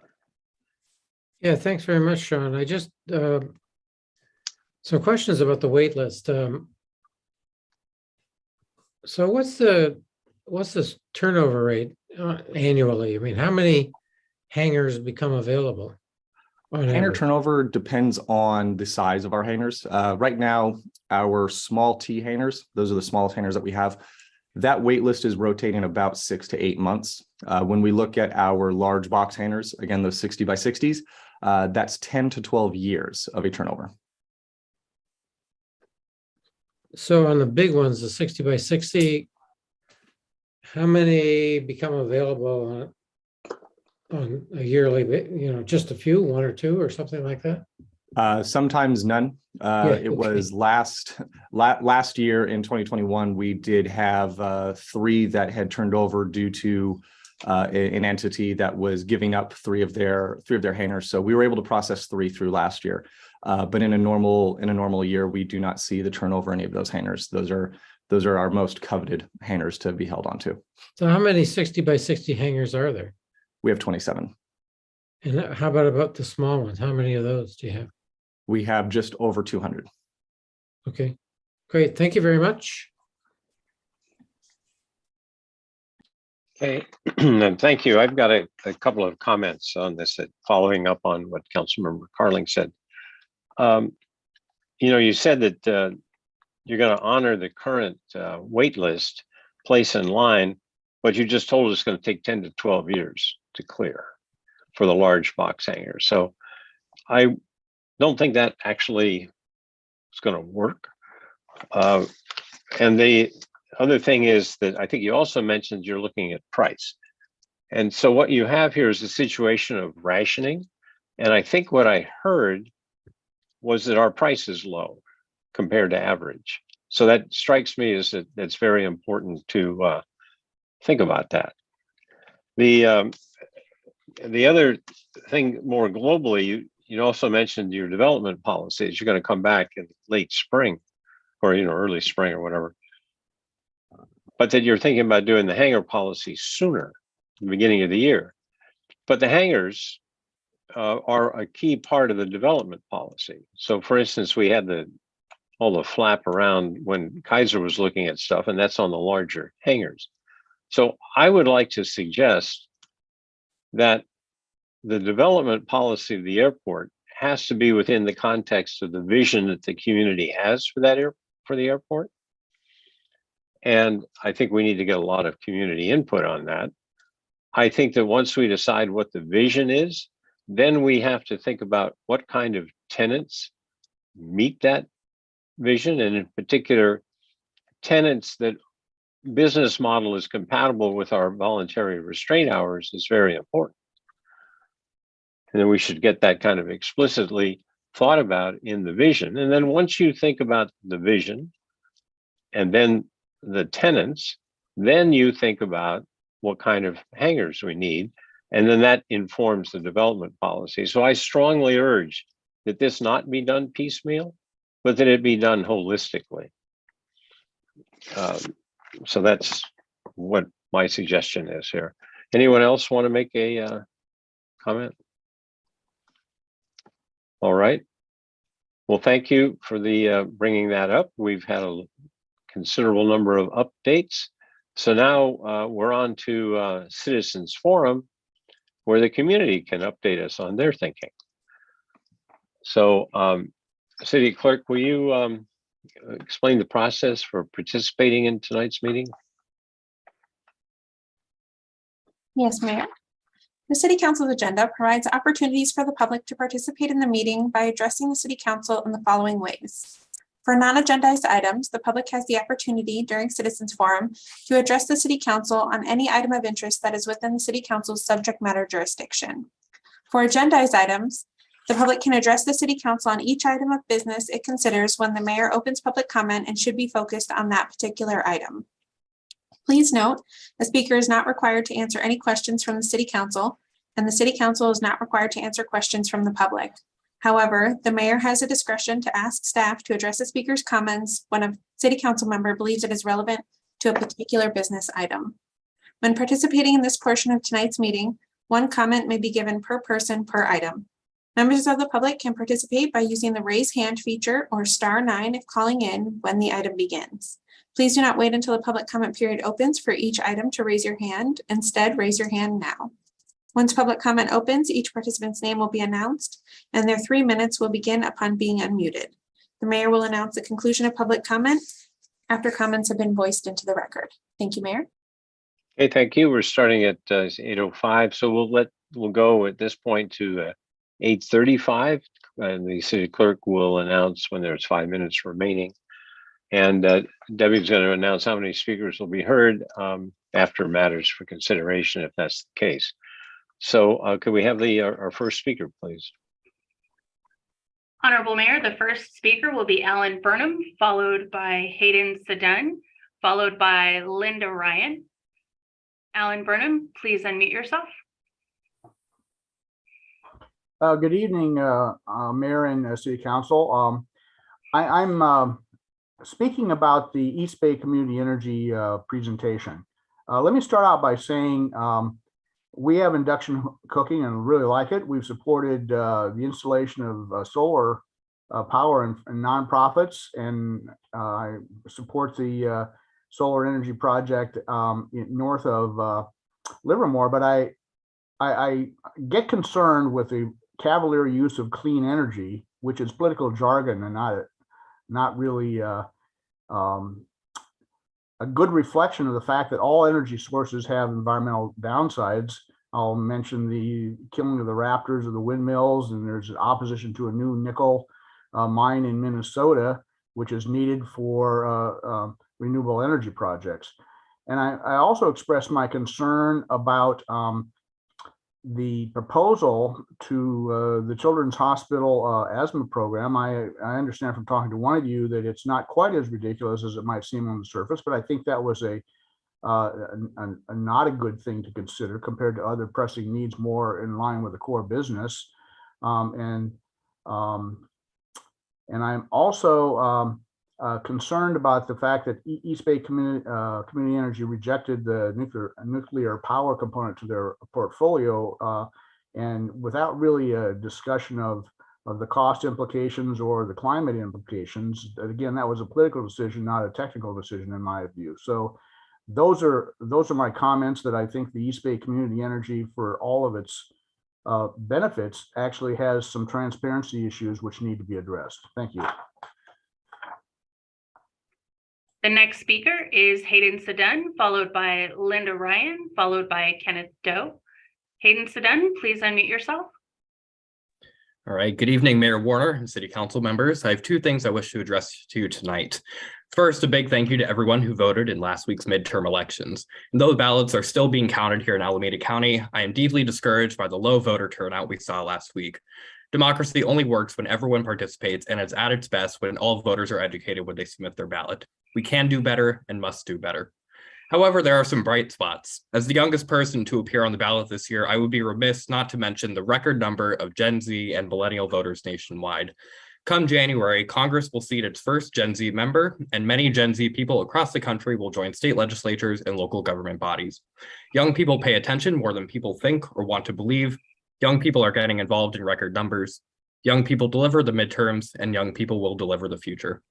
Yeah, thanks very much, Sean. I just some questions about the wait list. So what's this turnover rate annually? I mean, how many hangars become available? on Hanger average? turnover depends on the size of our hangars. Right now, our small T hangars, those are the smallest hangars that we have. That wait list is rotating about 6 to 8 months. When we look at our large box hangars, again, those 60 by 60s, that's 10 to 12 years of a turnover. So on the big ones, the 60 by 60, how many become available on a yearly, just a few, one or two or something like that? Sometimes none. It was last year in 2021, we did have 3 that had turned over due to an entity that was giving up 3 of their hangars. So we were able to process 3 through last year. But in a normal year, we do not see the turnover in any of those hangars. Those are our most coveted hangars to be held onto. So how many 60 by 60 hangars are there? We have 27. And how about the small ones? How many of those do you have? We have just over 200. Okay, great. Thank you very much. Okay, and thank you. I've got a couple of comments on this, following up on what Councilmember Carling said. You said that you're going to honor the current wait list, place in line, but you just told us it's going to take 10 to 12 years to clear for the large box hangars. So I don't think that actually is going to work. And the other thing is that I think you also mentioned you're looking at price. And so what you have here is a situation of rationing. And I think what I heard was that our price is low compared to average. So that strikes me as that's very important to think about that. The other thing more globally, you also mentioned your development policies. You're going to come back in late spring or early spring or whatever. But that you're thinking about doing the hangar policy sooner, the beginning of the year. But the hangars are a key part of the development policy. So for instance, we had all the flap around when Kaiser was looking at stuff, and that's on the larger hangars. So I would like to suggest that the development policy of the airport has to be within the context of the vision that the community has for the airport. And I think we need to get a lot of community input on that. I think that once we decide what the vision is, then we have to think about what kind of tenants meet that vision, and in particular, tenants that business model is compatible with our voluntary restraint hours is very important. And then we should get that kind of explicitly thought about in the vision. And then once you think about the vision and then the tenants, then you think about what kind of hangars we need. And then that informs the development policy. So I strongly urge that this not be done piecemeal, but that it be done holistically. So that's what my suggestion is here. Anyone else want to make a comment? All right. Well, thank you for the bringing that up. We've had a considerable number of updates. So now we're on to Citizens Forum, where the community can update us on their thinking. So City Clerk, will you explain the process for participating in tonight's meeting? Yes, Mayor. The City Council's agenda provides opportunities for the public to participate in the meeting by addressing the City Council in the following ways. For non-agendized items, the public has the opportunity during Citizens Forum to address the City Council on any item of interest that is within the City Council's subject matter jurisdiction. For agendized items, the public can address the City Council on each item of business it considers when the mayor opens public comment and should be focused on that particular item. Please note, the speaker is not required to answer any questions from the City Council, and the City Council is not required to answer questions from the public. However, the mayor has a discretion to ask staff to address the speaker's comments when a City Council member believes it is relevant to a particular business item. When participating in this portion of tonight's meeting, one comment may be given per person per item. Members of the public can participate by using the raise hand feature or *9 if calling in when the item begins. Please do not wait until the public comment period opens for each item to raise your hand. Instead, raise your hand now. Once public comment opens, each participant's name will be announced and their 3 minutes will begin upon being unmuted. The mayor will announce the conclusion of public comment after comments have been voiced into the record. Thank you, Mayor. Okay, thank you. We're starting at 8:05, so we'll go at this point to 8:35, and the city clerk will announce when there's 5 minutes remaining. And Debbie's going to announce how many speakers will be heard after matters for consideration, if that's the case. So could we have our first speaker, please? Honorable Mayor, the first speaker will be Alan Burnham, followed by Hayden Sedun, followed by Linda Ryan. Alan Burnham, please unmute yourself. Good evening, Mayor and City Council. I'm speaking about the East Bay Community Energy presentation. Let me start out by saying we have induction cooking and really like it. We've supported the installation of solar power and nonprofits, and I support the solar energy project north of Livermore. But I get concerned with the cavalier use of clean energy, which is political jargon and not really a good reflection of the fact that all energy sources have environmental downsides. I'll mention the killing of the raptors of the windmills, and there's opposition to a new nickel mine in Minnesota, which is needed for renewable energy projects. And I also expressed my concern about the proposal to the Children's Hospital asthma program. I understand from talking to one of you that it's not quite as ridiculous as it might seem on the surface, but I think that was a not a good thing to consider compared to other pressing needs more in line with the core business. And I'm also concerned about the fact that East Bay Community Energy rejected the nuclear power component to their portfolio, and without really a discussion of the cost implications or the climate implications. Again, that was a political decision, not a technical decision in my view. So those are my comments, that I think the East Bay Community Energy, for all of its benefits, actually has some transparency issues which need to be addressed. Thank you. The next speaker is Hayden Sedun, followed by Linda Ryan, followed by Kenneth Doe. Hayden Sedun, please unmute yourself. All right, good evening, Mayor Warner and City Council members. I have two things I wish to address to you tonight. First, a big thank you to everyone who voted in last week's midterm elections. And though ballots are still being counted here in Alameda County, I am deeply discouraged by the low voter turnout we saw last week. Democracy only works when everyone participates, and it's at its best when all voters are educated when they submit their ballot. We can do better and must do better. However, there are some bright spots. As the youngest person to appear on the ballot this year, I would be remiss not to mention the record number of Gen Z and millennial voters nationwide. Come January, Congress will seat its first Gen Z member, and many Gen Z people across the country will join state legislatures and local government bodies. Young people pay attention more than people think or want to believe. Young people are getting involved in record numbers. Young people deliver the midterms, and young people will deliver the future.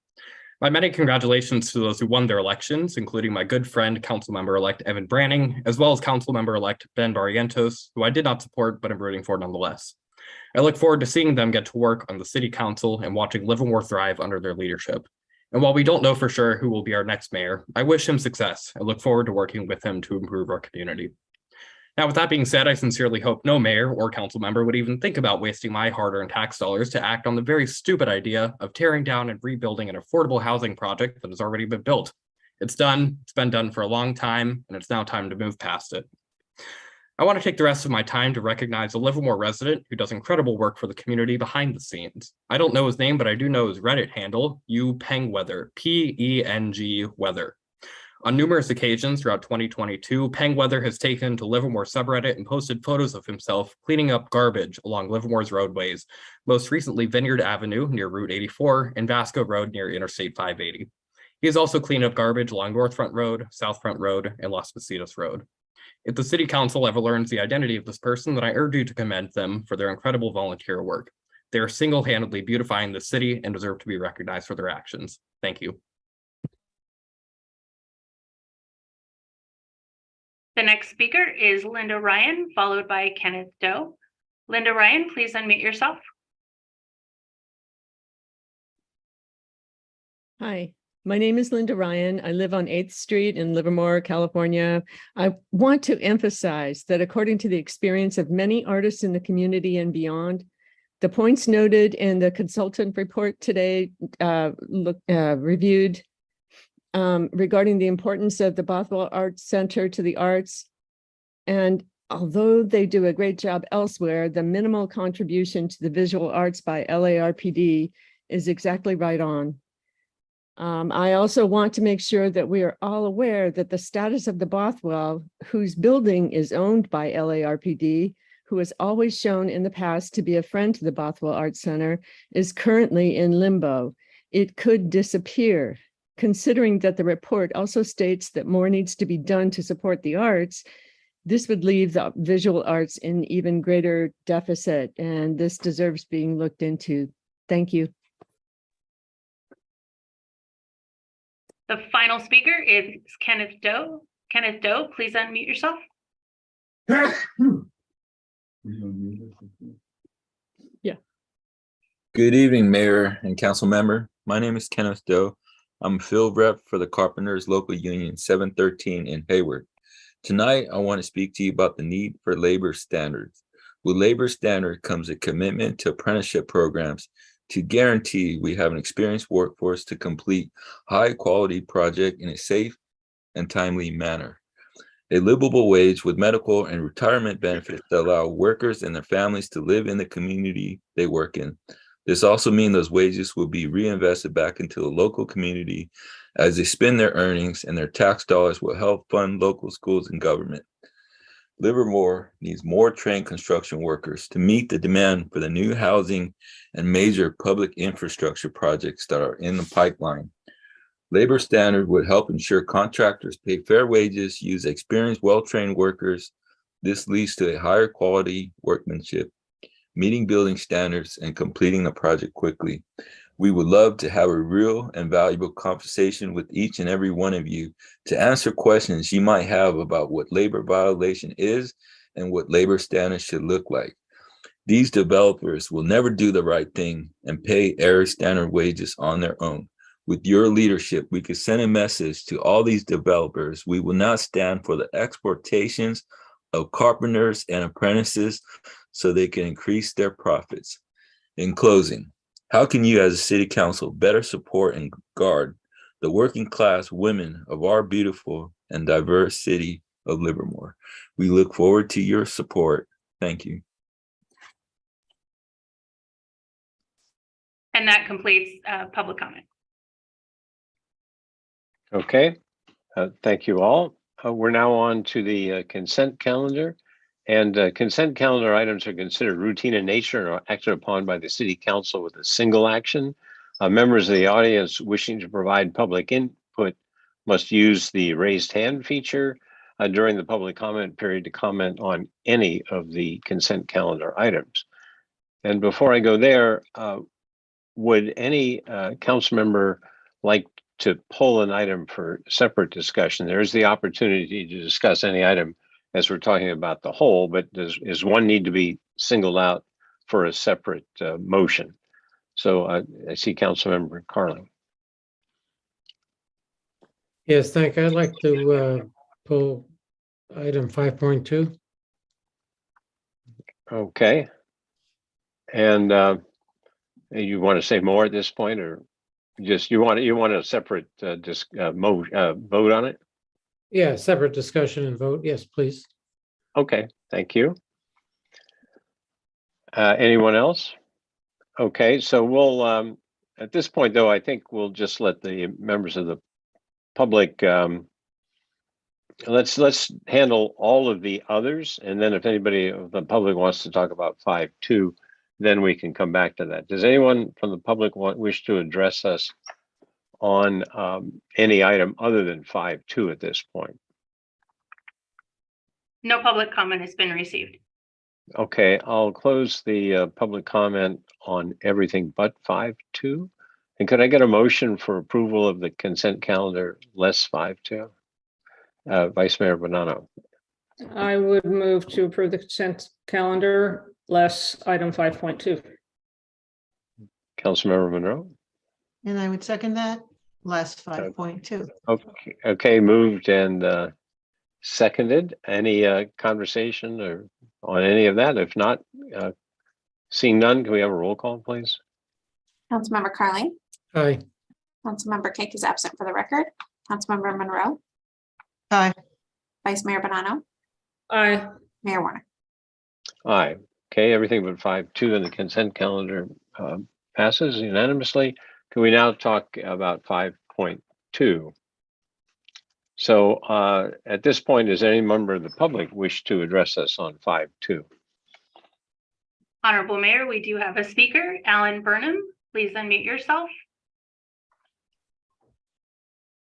My many congratulations to those who won their elections, including my good friend, Councilmember-elect Evan Branning, as well as Councilmember-elect Ben Barrientos, who I did not support, but am rooting for nonetheless. I look forward to seeing them get to work on the City Council and watching Livermore thrive under their leadership. And while we don't know for sure who will be our next mayor, I wish him success. I look forward to working with him to improve our community. Now, with that being said, I sincerely hope no mayor or council member would even think about wasting my hard-earned tax dollars to act on the very stupid idea of tearing down and rebuilding an affordable housing project that has already been built. It's done, it's been done for a long time, and it's now time to move past it. I want to take the rest of my time to recognize a Livermore resident who does incredible work for the community behind the scenes. I don't know his name, but I do know his Reddit handle, Pengweather, P-E-N-G Weather. On numerous occasions throughout 2022, Pengweather has taken to Livermore subreddit and posted photos of himself cleaning up garbage along Livermore's roadways, most recently Vineyard Avenue near Route 84 and Vasco Road near Interstate 580. He has also cleaned up garbage along North Front Road, South Front Road, and Las Positas Road. If the city council ever learns the identity of this person, then I urge you to commend them for their incredible volunteer work. They are single-handedly beautifying the city and deserve to be recognized for their actions. Thank you. The next speaker is Linda Ryan, followed by Kenneth Doe. Linda Ryan, please unmute yourself. Hi, my name is Linda Ryan. I live on 8th Street in Livermore, California. I want to emphasize that according to the experience of many artists in the community and beyond, the points noted in the consultant report today reviewed regarding the importance of the Bothwell Arts Center to the arts. And although they do a great job elsewhere, the minimal contribution to the visual arts by LARPD is exactly right on. I also want to make sure that we are all aware that the status of the Bothwell, whose building is owned by LARPD, who has always shown in the past to be a friend to the Bothwell Arts Center, is currently in limbo. It could disappear. Considering that the report also states that more needs to be done to support the arts, this would leave the visual arts in even greater deficit, and this deserves being looked into. Thank you. The final speaker is Kenneth Doe. Kenneth Doe, please unmute yourself. Yeah. Good evening, Mayor and Council Member. My name is Kenneth Doe. I'm a field rep for the Carpenters Local Union 713 in Hayward. Tonight, I want to speak to you about the need for labor standards. With labor standard comes a commitment to apprenticeship programs to guarantee we have an experienced workforce to complete high-quality project in a safe and timely manner. A livable wage with medical and retirement benefits that allow workers and their families to live in the community they work in. This also means those wages will be reinvested back into the local community as they spend their earnings, and their tax dollars will help fund local schools and government. Livermore needs more trained construction workers to meet the demand for the new housing and major public infrastructure projects that are in the pipeline. Labor standard would help ensure contractors pay fair wages, use experienced, well-trained workers. This leads to a higher quality workmanship, meeting building standards, and completing the project quickly. We would love to have a real and valuable conversation with each and every one of you to answer questions you might have about what labor violation is and what labor standards should look like. These developers will never do the right thing and pay air standard wages on their own. With your leadership, we could send a message to all these developers. We will not stand for the exploitations of carpenters and apprentices so they can increase their profits. In closing, how can you as a city council better support and guard the working class women of our beautiful and diverse city of Livermore? We look forward to your support. Thank you. And that completes public comment. Okay, thank you all. We're now on to the consent calendar. And consent calendar items are considered routine in nature and are acted upon by the city council with a single action. Members of the audience wishing to provide public input must use the raised hand feature during the public comment period to comment on any of the consent calendar items. And before I go there, would any council member like to pull an item for separate discussion? There is the opportunity to discuss any item as we're talking about the whole, but does one need to be singled out for a separate motion? So I see Councilmember Carling. Yes, thank you. I'd like to pull item 5.2. Okay. And you want to say more at this point, or just you want a separate vote on it? Yeah, separate discussion and vote. Yes, please. Okay, thank you. Anyone else? Okay, so we'll, at this point though, I think we'll just let the members of the public, let's handle all of the others. And then if anybody of the public wants to talk about 5.2, then we can come back to that. Does anyone from the public wish to address us on any item other than 5.2 at this point? No public comment has been received. Okay, I'll close the public comment on everything but 5.2. And could I get a motion for approval of the consent calendar less 5.2? Vice Mayor Bonanno. I would move to approve the consent calendar less item 5.2. Councilmember Monroe. And I would second that, last 5.2. Okay, moved and seconded. Any conversation or on any of that? If not, seeing none, can we have a roll call, please? Councilmember Carling, Aye. Councilmember Cake is absent for the record. Councilmember Monroe, Aye. Vice Mayor Bonanno, Aye. Mayor Warner. Aye. Okay, everything but 5.2 in the consent calendar passes unanimously. Can we now talk about 5.2? So at this point, does any member of the public wish to address us on 5.2? Honorable Mayor, we do have a speaker, Alan Burnham. Please unmute yourself.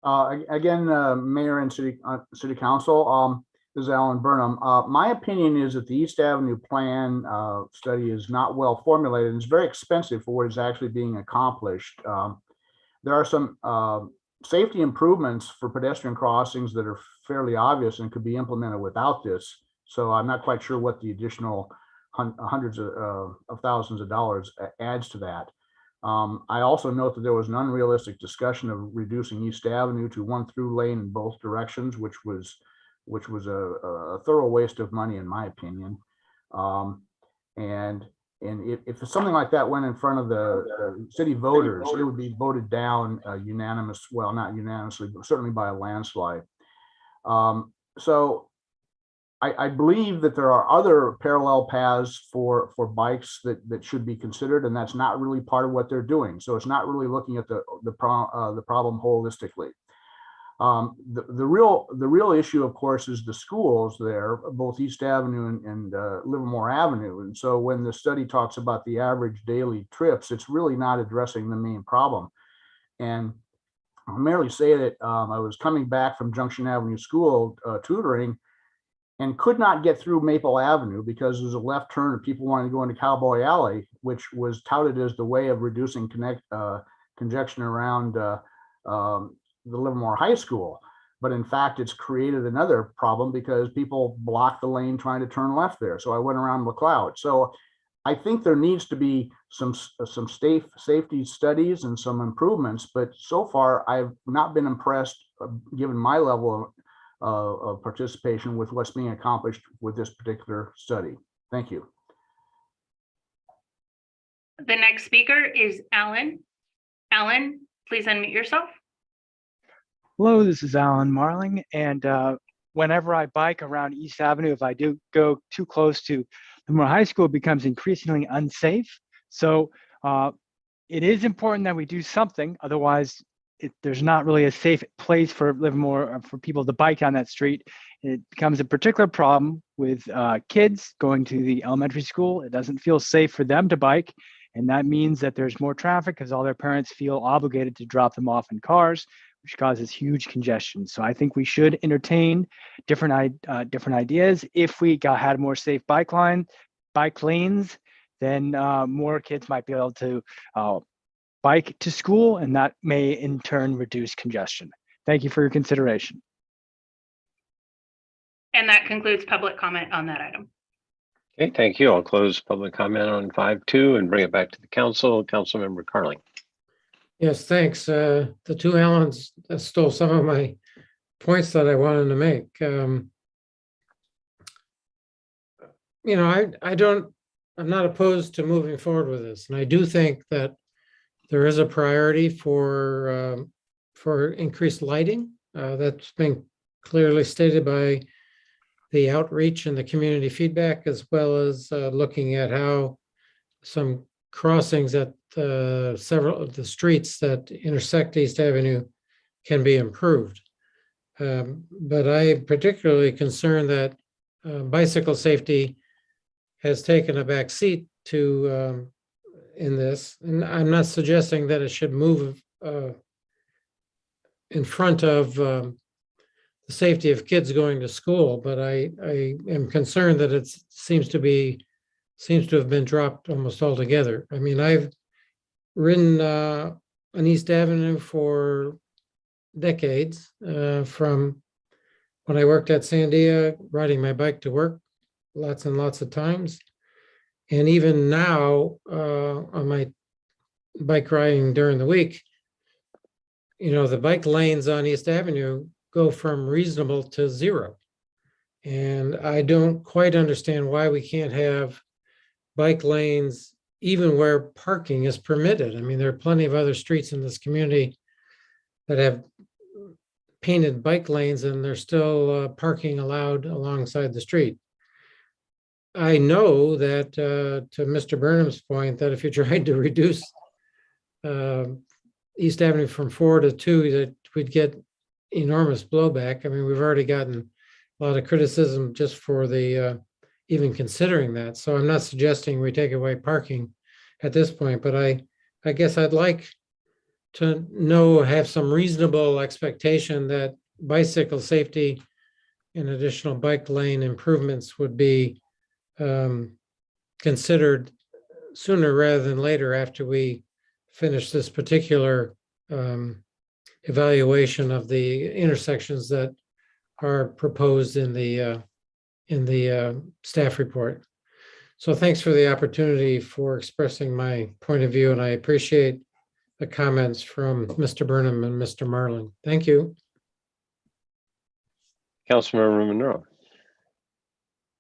Again, Mayor and City Council, this is Alan Burnham. My opinion is that the East Avenue Plan study is not well formulated and it's very expensive for what is actually being accomplished. There are some safety improvements for pedestrian crossings that are fairly obvious and could be implemented without this. So I'm not quite sure what the additional hundreds of thousands of dollars adds to that. I also note that there was an unrealistic discussion of reducing East Avenue to one through lane in both directions, which was a thorough waste of money, in my opinion. And if something like that went in front of the city voters, it would be voted down unanimous, well, not unanimously, but certainly by a landslide. So I believe that there are other parallel paths for bikes that should be considered, and that's not really part of what they're doing. So it's not really looking at the problem holistically. The real issue, of course, is the schools there, both East Avenue and Livermore Avenue. And so when the study talks about the average daily trips, it's really not addressing the main problem. And I'll merely say that I was coming back from Junction Avenue School tutoring and could not get through Maple Avenue because there's a left turn and people wanted to go into Cowboy Alley, which was touted as the way of reducing congestion around the Livermore High School. But in fact, it's created another problem because people block the lane trying to turn left there. So I went around McLeod. So I think there needs to be some safety studies and some improvements, but so far I've not been impressed, given my level of participation, with what's being accomplished with this particular study. Thank you. The next speaker is Alan. Alan, please unmute yourself. Hello, this is Alan Marling, and whenever I bike around East Avenue, if I do go too close to Livermore High School, it becomes increasingly unsafe. So it is important that we do something, otherwise there's not really a safe place for Livermore, for people to bike on that street. It becomes a particular problem with kids going to the elementary school. It doesn't feel safe for them to bike, and that means that there's more traffic because all their parents feel obligated to drop them off in cars, which causes huge congestion. So I think we should entertain different ideas. If we had more safe bike lanes, then more kids might be able to bike to school, and that may in turn reduce congestion. Thank you for your consideration. And that concludes public comment on that item. Okay, thank you. I'll close public comment on 5.2 and bring it back to the council. Councilmember Carling. Yes, thanks. The two Allens stole some of my points that I wanted to make. I'm not opposed to moving forward with this, and I do think that there is a priority for increased lighting. That's been clearly stated by the outreach and the community feedback, as well as looking at how some crossings at several of the streets that intersect East Avenue can be improved. But I'm particularly concerned that bicycle safety has taken a back seat to in this. And I'm not suggesting that it should move in front of the the safety of kids going to school, but I am concerned that it seems to have been dropped almost altogether. I mean, I've ridden on East Avenue for decades, from when I worked at Sandia, riding my bike to work lots and lots of times. And even now, on my bike riding during the week, the bike lanes on East Avenue go from reasonable to zero. And I don't quite understand why we can't have bike lanes even where parking is permitted. I mean, there are plenty of other streets in this community that have painted bike lanes and there's still parking allowed alongside the street. I know that, to Mr. Burnham's point, that if you tried to reduce East Avenue from 4 to 2, that we'd get enormous blowback. I mean, we've already gotten a lot of criticism just for the even considering that. So I'm not suggesting we take away parking at this point, but I guess I'd like to have some reasonable expectation that bicycle safety and additional bike lane improvements would be considered sooner rather than later after we finish this particular evaluation of the intersections that are proposed in the staff report. So thanks for the opportunity for expressing my point of view, and I appreciate the comments from Mr. Burnham and Mr. Marling. Thank you. Councilmember Monroe.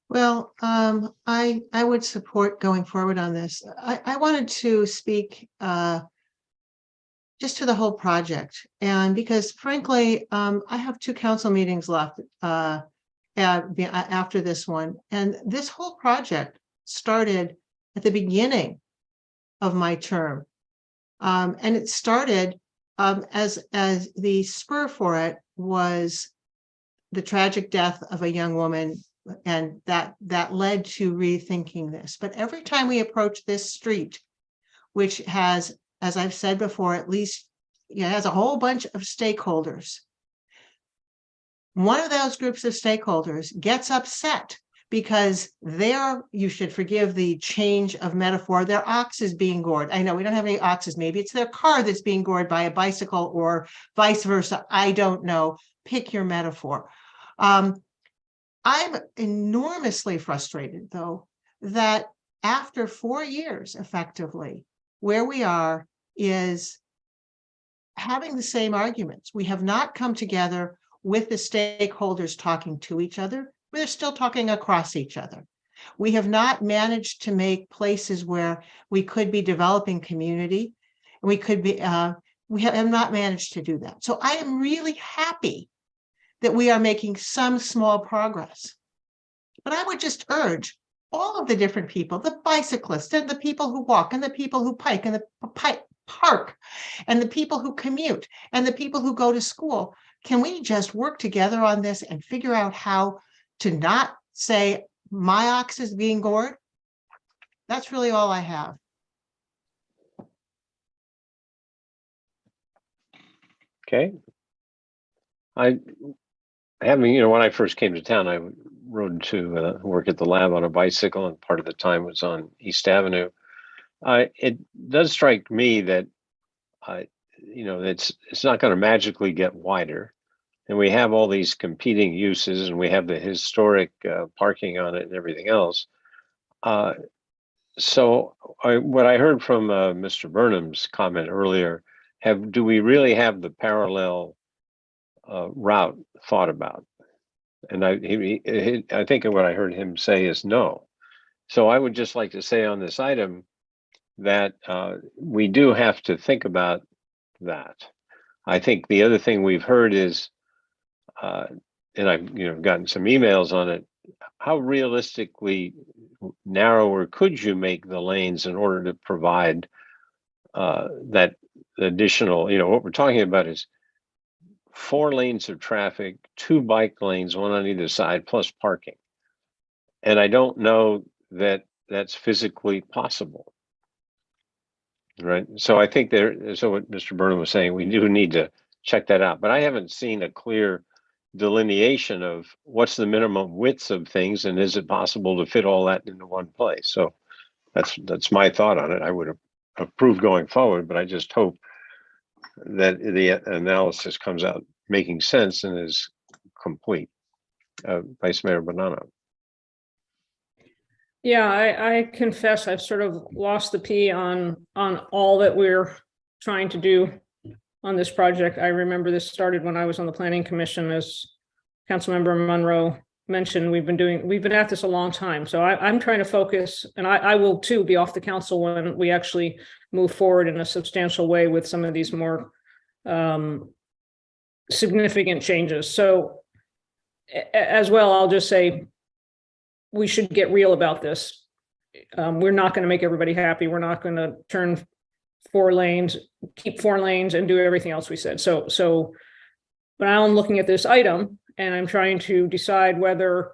Well, I would support going forward on this. I wanted to speak just to the whole project, and because frankly, I have 2 council meetings left after this one, and this whole project started at the beginning of my term, and it started as the spur for it was the tragic death of a young woman. And that led to rethinking this. But every time we approach this street, which has, as I've said before, at least has a whole bunch of stakeholders, one of those groups of stakeholders gets upset because you should forgive the change of metaphor, their ox is being gored. I know we don't have any oxes. Maybe it's their car that's being gored by a bicycle or vice versa. I don't know. Pick your metaphor. I'm enormously frustrated, though, that after 4 years, effectively, where we are is having the same arguments. We have not come together with the stakeholders talking to each other. We're still talking across each other. We have not managed to make places where we could be developing community. We could be, we have not managed to do that. So I am really happy that we are making some small progress. But I would just urge all of the different people, the bicyclists and the people who walk and the people who bike and the park and the people who commute and the people who go to school. Can we just work together on this and figure out how to not say my ox is being gored? That's really all I have. Okay. When I first came to town, I rode to work at the lab on a bicycle, and part of the time was on East Avenue. It does strike me that, it's not going to magically get wider, and we have all these competing uses, and we have the historic parking on it and everything else. So what I heard from Mr. Burnham's comment earlier, do we really have the parallel route thought about? And I think what I heard him say is no. So I would just like to say on this item that we do have to think about that. I think the other thing we've heard is, and I've gotten some emails on it, how realistically narrower could you make the lanes in order to provide that additional, what we're talking about is 4 lanes of traffic, 2 bike lanes, 1 on either side, plus parking. And I don't know that that's physically possible. Right. So I think so what Mr. Burnham was saying, we do need to check that out, but I haven't seen a clear delineation of what's the minimum widths of things and is it possible to fit all that into one place. So that's my thought on it. I would approve going forward, but I just hope that the analysis comes out making sense and is complete. Vice Mayor Bonanno. Yeah, I confess I've sort of lost the P on all that we're trying to do on this project. I remember this started when I was on the Planning Commission, as Councilmember Monroe mentioned. We've been at this a long time. So I'm trying to focus, and I will too be off the council when we actually move forward in a substantial way with some of these more significant changes. So as well, I'll just say we should get real about this. We're not going to make everybody happy. We're not going to turn 4 lanes, keep 4 lanes and do everything else we said. So but now I'm looking at this item and I'm trying to decide whether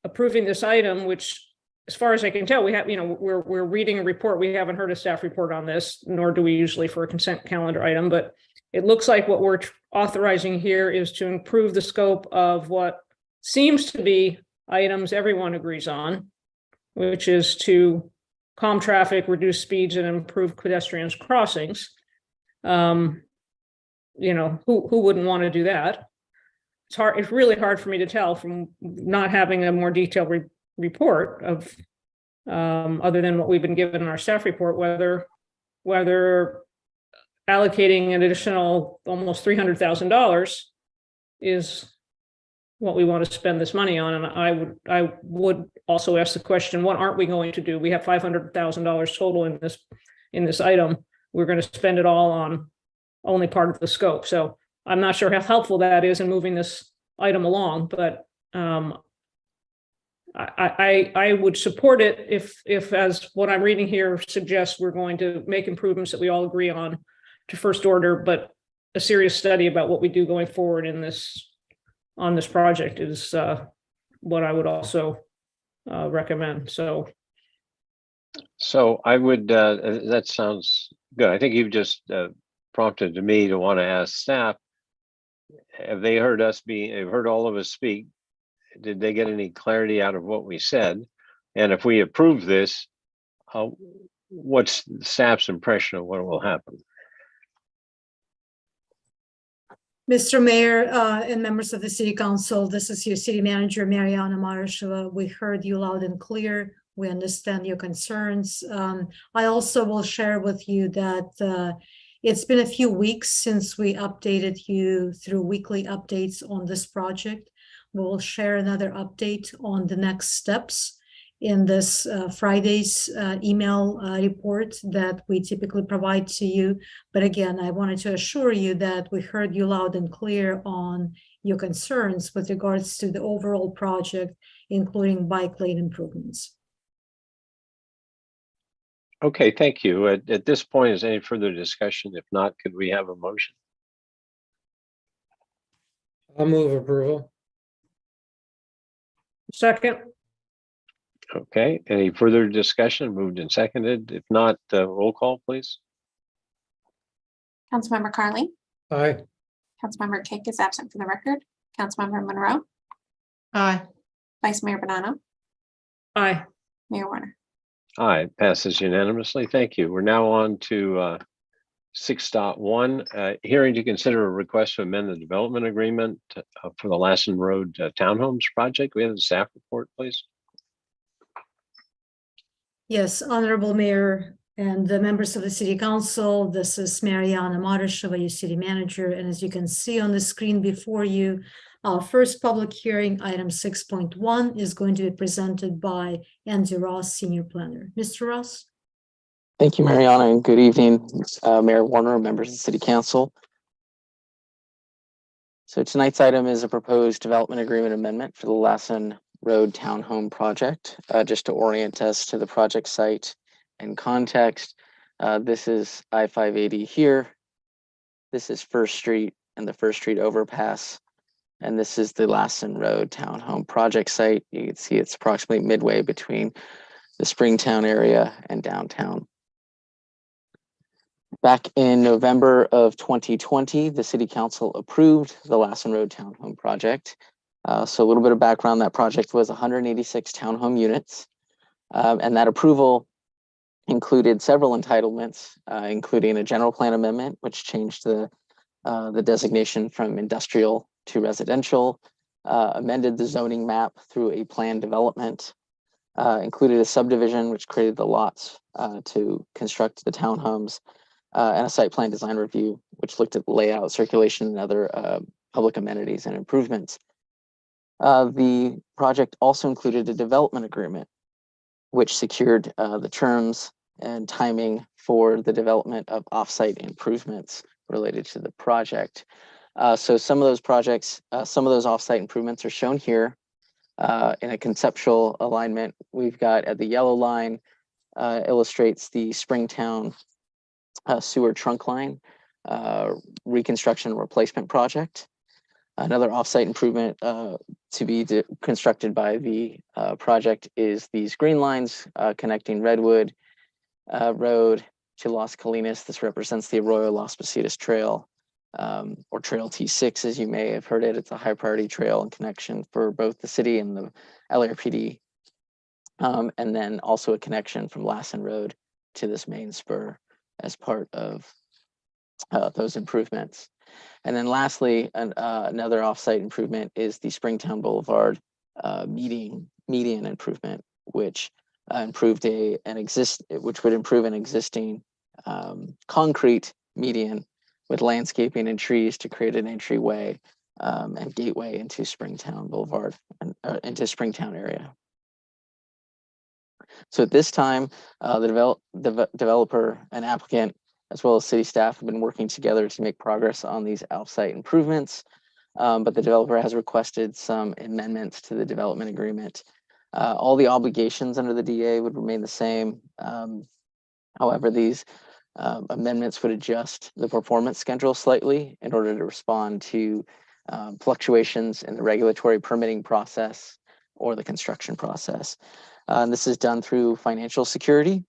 approving this item, which as far as I can tell, we have, we're reading a report. We haven't heard a staff report on this, nor do we usually for a consent calendar item, but it looks like what we're authorizing here is to improve the scope of what seems to be items everyone agrees on, which is to calm traffic, reduce speeds, and improve pedestrians crossings. Who wouldn't want to do that? It's hard. It's really hard for me to tell from not having a more detailed report of other than what we've been given in our staff report, whether allocating an additional almost $300,000 is what we want to spend this money on. And I would also ask the question, what aren't we going to do? We have $500,000 total in this item. We're going to spend it all on only part of the scope. So I'm not sure how helpful that is in moving this item along, but I would support it if, as what I'm reading here suggests, we're going to make improvements that we all agree on to first order, but a serious study about what we do going forward on this project is what I would also recommend. So I would, that sounds good. I think you've just prompted me to want to ask staff, have they heard all of us speak? Did they get any clarity out of what we said? And if we approve this, what's staff's impression of what will happen? Mr. Mayor and members of the City Council, this is your City Manager, Mariana Marasheva. We heard you loud and clear. We understand your concerns. I also will share with you that it's been a few weeks since we updated you through weekly updates on this project. We will share another update on the next steps in this Friday's email report that we typically provide to you. But again, I wanted to assure you that we heard you loud and clear on your concerns with regards to the overall project, including bike lane improvements. Okay, thank you. At this point, is there any further discussion? If not, could we have a motion? I'll move approval. second, Okay, any further discussion? Moved and seconded. If not, roll call, please. Councilmember Carney, Aye. Councilmember Cake is absent for the record. Councilmember Monroe, Aye. Vice Mayor Bonanno, aye. Mayor Warner. Aye, passes unanimously. Thank you. We're now on to 6.1, hearing to consider a request to amend the development agreement for the Lassen Road Townhomes project. We have the staff report, please. Yes, Honorable Mayor and the members of the City Council, this is Mariana Marasheva, your City Manager. And as you can see on the screen before you, our first public hearing, item 6.1, is going to be presented by Andy Ross, Senior Planner. Mr. Ross? Thank you, Mariana, and good evening, Mayor Warner, members of the City Council. So tonight's item is a proposed development agreement amendment for the Lassen Road Townhome project. Just to orient us to the project site and context, this is I-580 here. This is First Street and the First Street overpass. And this is the Lassen Road Townhome project site. You can see it's approximately midway between the Springtown area and downtown. Back in November of 2020, the City Council approved the Lassen Road Townhome project. So a little bit of background, that project was 186 townhome units. And that approval included several entitlements, including a general plan amendment, which changed the designation from industrial to residential, amended the zoning map through a plan development, included a subdivision, which created the lots to construct the townhomes, and a site plan design review, which looked at layout, circulation, and other public amenities and improvements. The project also included a development agreement, which secured the terms and timing for the development of offsite improvements related to the project. So some of those projects, some of those offsite improvements are shown here in a conceptual alignment. We've got at the yellow line illustrates the Springtown sewer trunk line reconstruction and replacement project. Another offsite improvement to be constructed by the project is these green lines connecting Redwood Road to Las Colinas. This represents the Arroyo Las Positas Trail, or Trail T6, as you may have heard it. It's a high priority trail and connection for both the city and the LAPD. And then also a connection from Lassen Road to this main spur as part of those improvements. And then lastly, another offsite improvement is the Springtown Boulevard median improvement, which would improve an existing concrete median with landscaping and trees to create an entryway and gateway into Springtown Boulevard and into Springtown area. So at this time, the developer and applicant, as well as city staff, have been working together to make progress on these offsite improvements. But the developer has requested some amendments to the development agreement. All the obligations under the DA would remain the same. However, these amendments would adjust the performance schedule slightly in order to respond to fluctuations in the regulatory permitting process or the construction process. And this is done through financial security,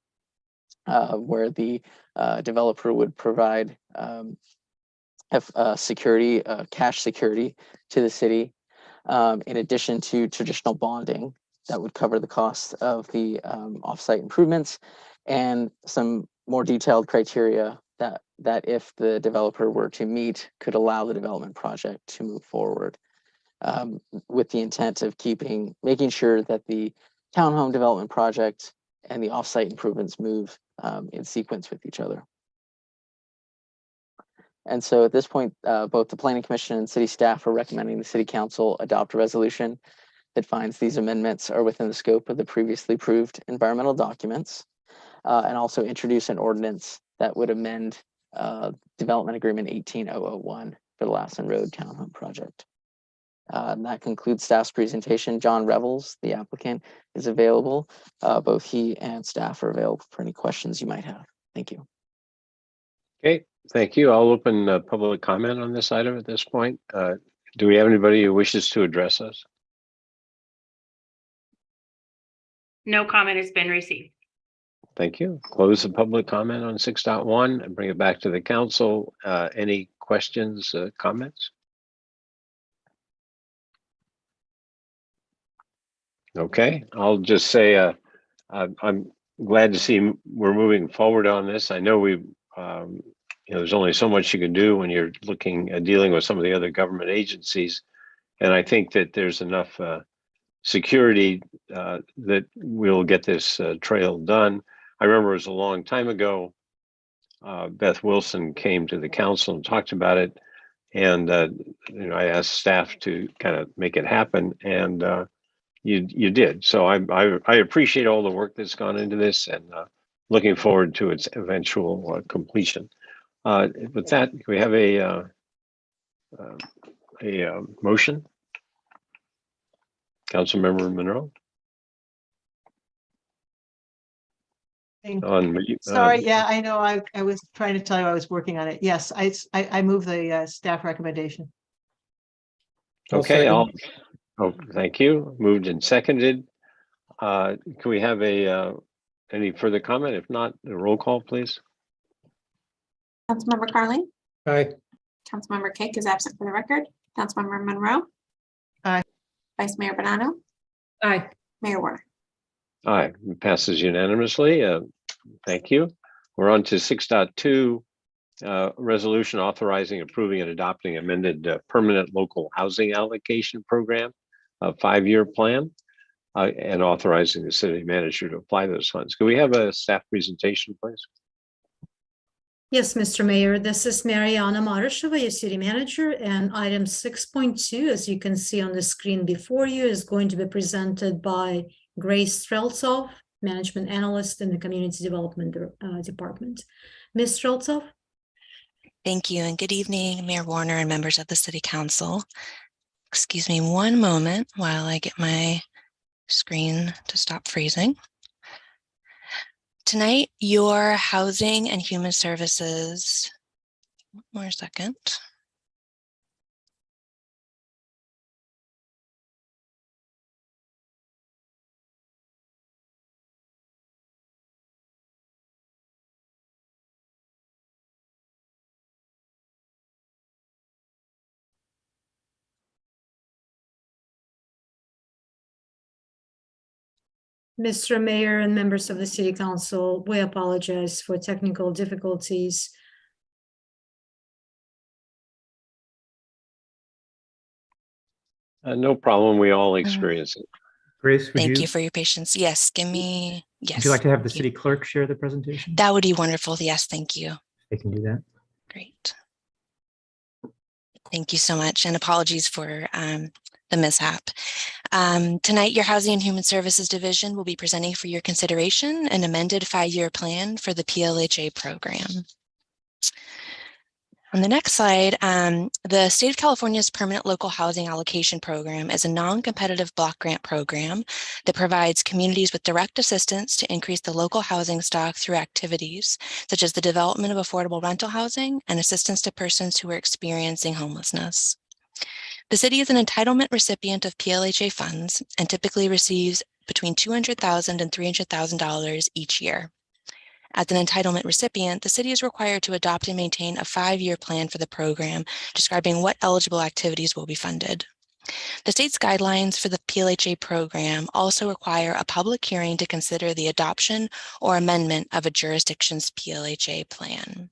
where the developer would provide security, cash security to the city, in addition to traditional bonding that would cover the costs of the offsite improvements, and some more detailed criteria that if the developer were to meet, could allow the development project to move forward, with the intent of making sure that the townhome development project and the offsite improvements move in sequence with each other. And so at this point, both the Planning Commission and city staff are recommending the City Council adopt a resolution that finds these amendments are within the scope of the previously approved environmental documents, and also introduce an ordinance that would amend Development Agreement 18001 for the Lassen Road Townhome project. And that concludes staff's presentation. John Revels, the applicant, is available. Both he and staff are available for any questions you might have. Thank you. Okay, thank you. I'll open public comment on this item at this point. Do we have anybody who wishes to address us? No comment has been received. Thank you. Close the public comment on 6.1 and bring it back to the council. Any questions, comments? Okay, I'll just say I'm glad to see we're moving forward on this. I know there's only so much you can do when you're dealing with some of the other government agencies, and I think that there's enough security that we'll get this trail done. I remember it was a long time ago. Beth Wilson came to the council and talked about it, and I asked staff to kind of make it happen, and you did. So I appreciate all the work that's gone into this, and looking forward to its eventual completion. With that, can we have a motion? Councilmember Monroe. Sorry, yeah, I know. I was trying to tell you I was working on it. Yes, I move the staff recommendation. Okay, thank you. Moved and seconded. Can we have any further comment? If not, a roll call, please. Councilmember Carling, Aye. Councilmember Kick is absent for the record. Councilmember Monroe. Aye. Vice Mayor Bonanno. Aye. Mayor Warner. Aye, passes unanimously. Thank you. We're on to 6.2, resolution authorizing, approving, and adopting amended permanent local housing allocation program, a 5-year plan, and authorizing the city manager to apply those funds. Can we have a staff presentation, please? Yes, Mr. Mayor, this is Mariana Marashova, your city manager, and item 6.2, as you can see on the screen before you, is going to be presented by Grace Streltsov, management analyst in the Community Development Department. Ms. Streltsov? Thank you, and good evening, Mayor Warner and members of the City Council. Excuse me one moment while I get my screen to stop freezing. Tonight, your Housing and Human Services, one more second. Mr. Mayor and members of the City Council, we apologize for technical difficulties. No problem. We all experience it. Grace, Thank you for your patience. Yes, give me, yes. Would you like to have the thank you. city clerk share the presentation? That would be wonderful. Yes, thank you. They can do that. Great. Thank you so much, and apologies for the mishap. Tonight, your Housing and Human Services Division will be presenting for your consideration an amended 5-year plan for the PLHA program. On the next slide, the State of California's Permanent Local Housing Allocation Program is a non-competitive block grant program that provides communities with direct assistance to increase the local housing stock through activities such as the development of affordable rental housing and assistance to persons who are experiencing homelessness. The city is an entitlement recipient of PLHA funds and typically receives between $200,000 and $300,000 each year. As an entitlement recipient, the city is required to adopt and maintain a 5-year plan for the program, describing what eligible activities will be funded. The state's guidelines for the PLHA program also require a public hearing to consider the adoption or amendment of a jurisdiction's PLHA plan.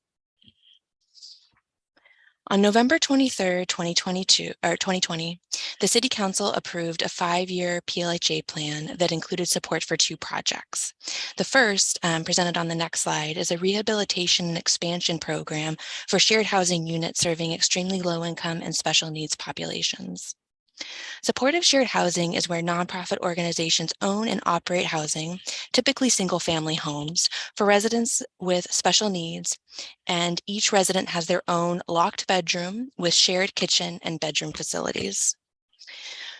On November 23rd, 2020, the City Council approved a 5-year PLHA plan that included support for 2 projects. The first, presented on the next slide, is a rehabilitation and expansion program for shared housing units serving extremely low-income and special needs populations. Supportive shared housing is where nonprofit organizations own and operate housing, typically single-family homes, for residents with special needs, and each resident has their own locked bedroom with shared kitchen and bedroom facilities.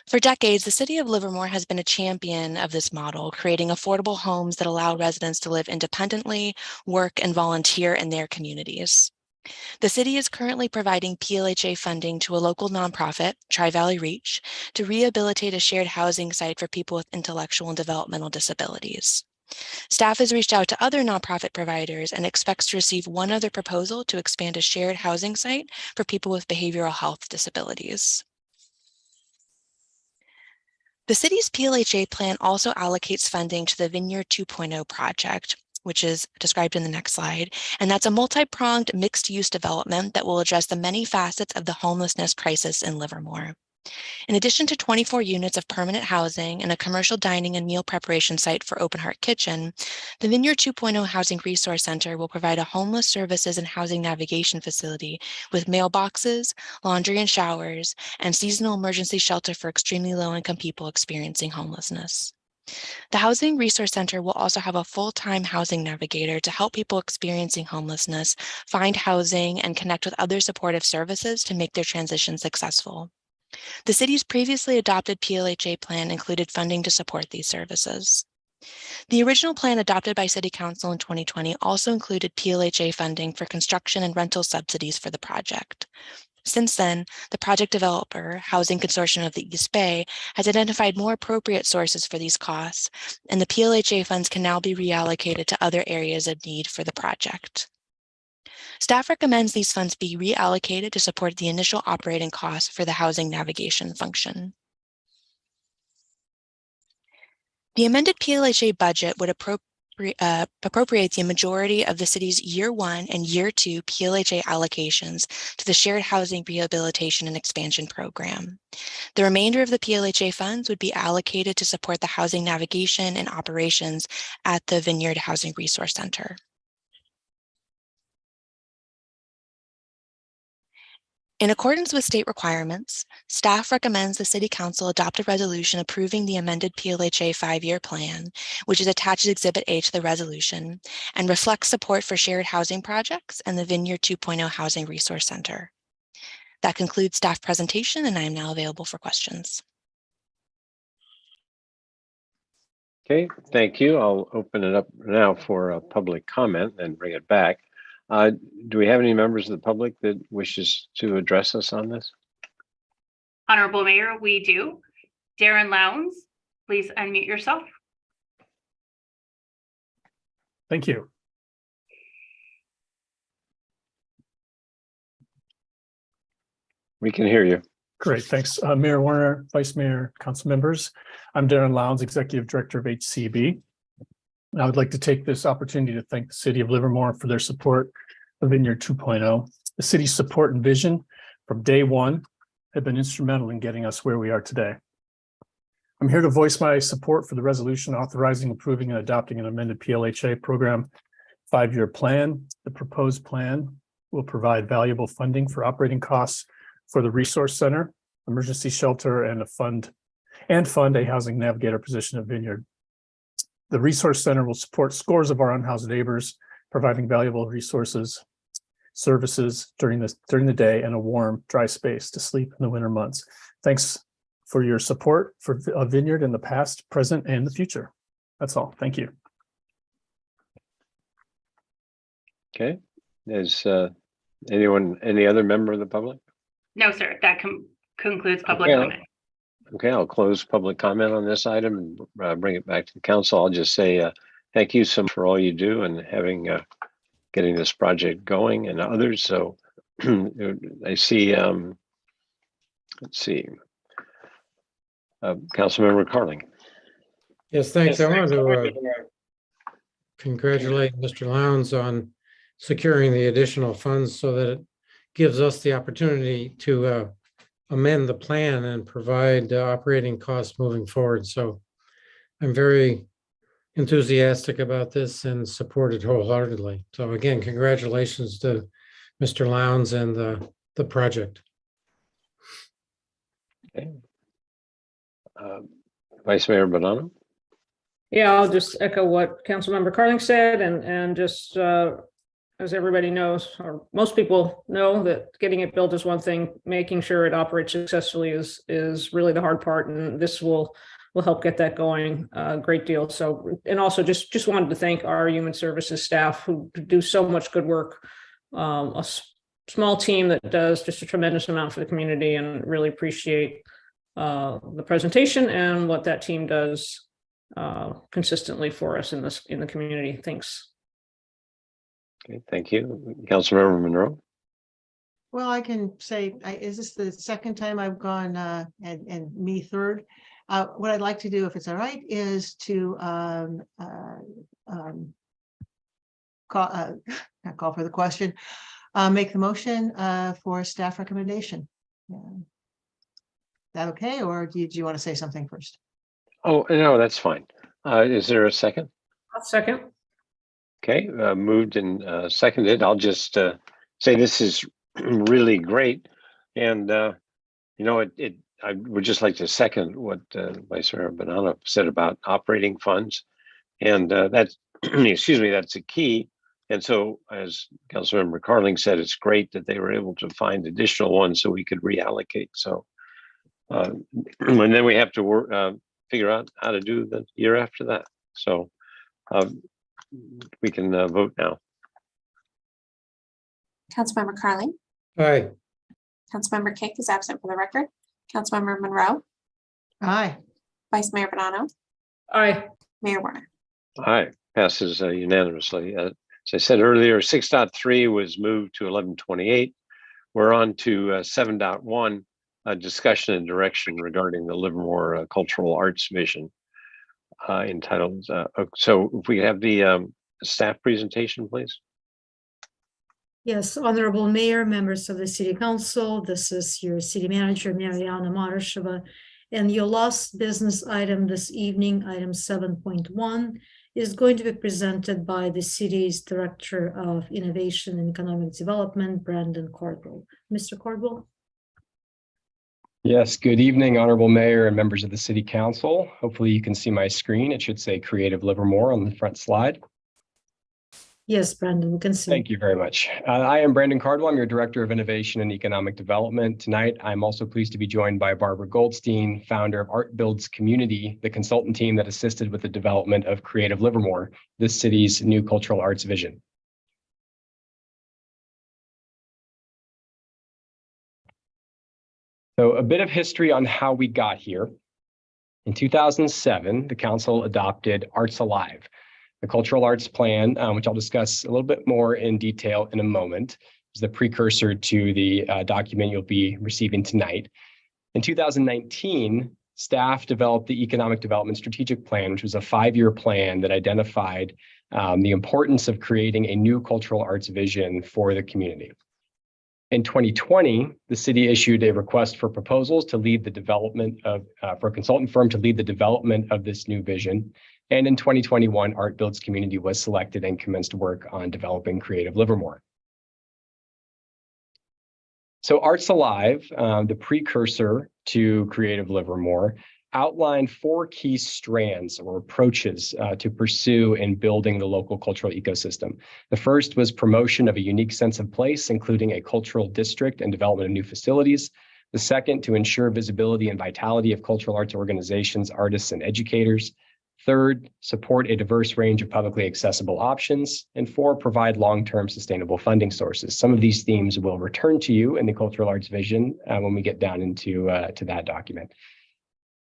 For decades, the city of Livermore has been a champion of this model, creating affordable homes that allow residents to live independently, work, and volunteer in their communities. The city is currently providing PLHA funding to a local nonprofit, Tri-Valley Reach, to rehabilitate a shared housing site for people with intellectual and developmental disabilities. Staff has reached out to other nonprofit providers and expects to receive one other proposal to expand a shared housing site for people with behavioral health disabilities. The city's PLHA plan also allocates funding to the Vineyard 2.0 project, which is described in the next slide. And that's a multi-pronged mixed-use development that will address the many facets of the homelessness crisis in Livermore. In addition to 24 units of permanent housing and a commercial dining and meal preparation site for Open Heart Kitchen, the Vineyard 2.0 Housing Resource Center will provide a homeless services and housing navigation facility with mailboxes, laundry and showers, and seasonal emergency shelter for extremely low-income people experiencing homelessness. The Housing Resource Center will also have a full-time housing navigator to help people experiencing homelessness find housing and connect with other supportive services to make their transition successful. The city's previously adopted PLHA plan included funding to support these services. The original plan adopted by City Council in 2020 also included PLHA funding for construction and rental subsidies for the project. Since then, the project developer, Housing Consortium of the East Bay, has identified more appropriate sources for these costs, and the PLHA funds can now be reallocated to other areas of need for the project. Staff recommends these funds be reallocated to support the initial operating costs for the housing navigation function. The amended PLHA budget would appropriate the majority of the city's year 1 and year 2 PLHA allocations to the Shared Housing Rehabilitation and Expansion Program. The remainder of the PLHA funds would be allocated to support the housing navigation and operations at the Vineyard Housing Resource Center. In accordance with state requirements, staff recommends the City Council adopt a resolution approving the amended PLHA 5-year plan, which is attached as Exhibit A to the resolution, and reflects support for shared housing projects and the Vineyard 2.0 Housing Resource Center. That concludes staff presentation, and I am now available for questions. Okay, thank you. I'll open it up now for a public comment and bring it back. Do we have any members of the public that wishes to address us on this? Honorable Mayor, we do. Darren Lowndes, please unmute yourself. Thank you. We can hear you. Great, thanks. Mayor Warner, Vice Mayor, Council members. I'm Darren Lowndes, Executive Director of HCB. I would like to take this opportunity to thank the City of Livermore for their support of Vineyard 2.0. The city's support and vision from day one have been instrumental in getting us where we are today. I'm here to voice my support for the resolution authorizing, approving, and adopting an amended PLHA program 5-year plan. The proposed plan will provide valuable funding for operating costs for the Resource Center, emergency shelter, and fund a housing navigator position at Vineyard. The Resource Center will support scores of our unhoused neighbors, providing valuable resources, services during the day, and a warm, dry space to sleep in the winter months. Thanks for your support for Vineyard in the past, present, and the future. That's all. Thank you. Okay. Is any other member of the public? No, sir. That concludes public Okay. comment. Okay, I'll close public comment on this item and bring it back to the council. I'll just say thank you so much for all you do and getting this project going, and others. So I see, let's see, Councilmember Carling. Yes, thanks. I wanted to congratulate Mr. Lowndes on securing the additional funds so that it gives us the opportunity to amend the plan and provide operating costs moving forward. So I'm very enthusiastic about this and support it wholeheartedly. So again, congratulations to Mr. Lowndes and the project. Okay. Vice Mayor Bonanno. Yeah, I'll just echo what Councilmember Carling said, and just as everybody knows, or most people know, that getting it built is one thing, making sure it operates successfully is really the hard part, and this will help get that going a great deal. So, and also just wanted to thank our human services staff who do so much good work. A small team that does just a tremendous amount for the community, and really appreciate the presentation and what that team does consistently for us in the community. Thanks. Okay, thank you. Councilmember Monroe. Well, I can say, is this the second time I've gone and me third? What I'd like to do, if it's all right, is to not call for the question, make the motion for staff recommendation. Is that okay, or do you want to say something first? Oh, no, that's fine. Is there a second? I'll second. Okay, moved and seconded. I'll just say this is really great. And, you know, I would just like to second what Vice Mayor Bonanno said about operating funds. And that's, excuse me, that's a key. And so, as Councilmember Carling said, it's great that they were able to find additional ones so we could reallocate. So, and then we have to figure out how to do the year after that. So we can vote now. Councilmember Carling. Aye. Councilmember Kick is absent for the record. Councilmember Monroe. Aye. Vice Mayor Bonanno. Aye. Mayor Warner. Aye, passes unanimously. As I said earlier, 6.3 was moved to 1128. We're on to 7.1, discussion and direction regarding the Livermore Cultural Arts Vision entitled. So if we have the staff presentation, please. Yes, Honorable Mayor, members of the City Council, this is your City Manager, Mariana Marasheva. And your last business item this evening, item 7.1, is going to be presented by the city's Director of Innovation and Economic Development, Brandon Cordwell. Mr. Cordwell? Yes, good evening, Honorable Mayor and members of the City Council. Hopefully you can see my screen. It should say Creative Livermore on the front slide. Yes, Brandon, we can see. Thank you very much. I am Brandon Cardwell. I'm your Director of Innovation and Economic Development. Tonight, I'm also pleased to be joined by Barbara Goldstein, founder of Art Builds Community, the consultant team that assisted with the development of Creative Livermore, this city's new cultural arts vision. So a bit of history on how we got here. In 2007, the council adopted Arts Alive, the cultural arts plan, which I'll discuss a little bit more in detail in a moment, is the precursor to the document you'll be receiving tonight. In 2019, staff developed the Economic Development Strategic Plan, which was a 5-year plan that identified the importance of creating a new cultural arts vision for the community. In 2020, the city issued a request for proposals to lead the development of, for a consultant firm to lead the development of this new vision. And in 2021, Art Builds Community was selected and commenced work on developing Creative Livermore. So Arts Alive, the precursor to Creative Livermore, outlined 4 key strands or approaches to pursue in building the local cultural ecosystem. The first was promotion of a unique sense of place, including a cultural district and development of new facilities. The second, to ensure visibility and vitality of cultural arts organizations, artists, and educators. Third, support a diverse range of publicly accessible options. And 4, provide long-term sustainable funding sources. Some of these themes will return to you in the cultural arts vision when we get down into to that document.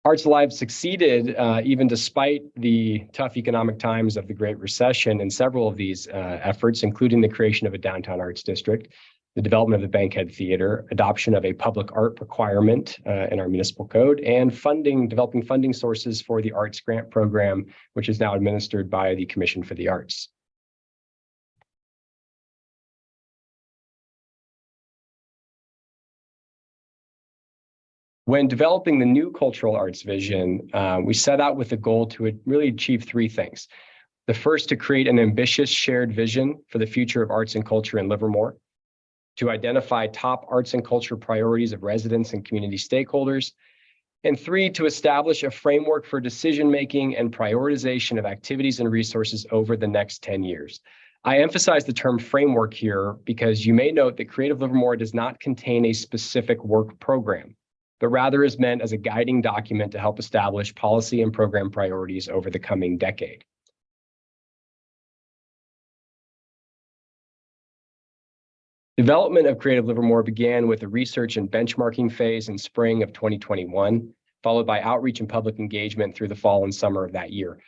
Arts Alive succeeded even despite the tough economic times of the Great Recession in several of these efforts, including the creation of a downtown arts district, the development of the Bankhead Theater, adoption of a public art requirement in our municipal code, and developing funding sources for the Arts Grant Program, which is now administered by the Commission for the Arts. When developing the new cultural arts vision, we set out with the goal to really achieve 3 things. The first, to create an ambitious shared vision for the future of arts and culture in Livermore, to identify top arts and culture priorities of residents and community stakeholders, and 3, to establish a framework for decision-making and prioritization of activities and resources over the next 10 years. I emphasize the term framework here because you may note that Creative Livermore does not contain a specific work program, but rather is meant as a guiding document to help establish policy and program priorities over the coming decade. Development of Creative Livermore began with a research and benchmarking phase in spring of 2021, followed by outreach and public engagement through the fall and summer of that year.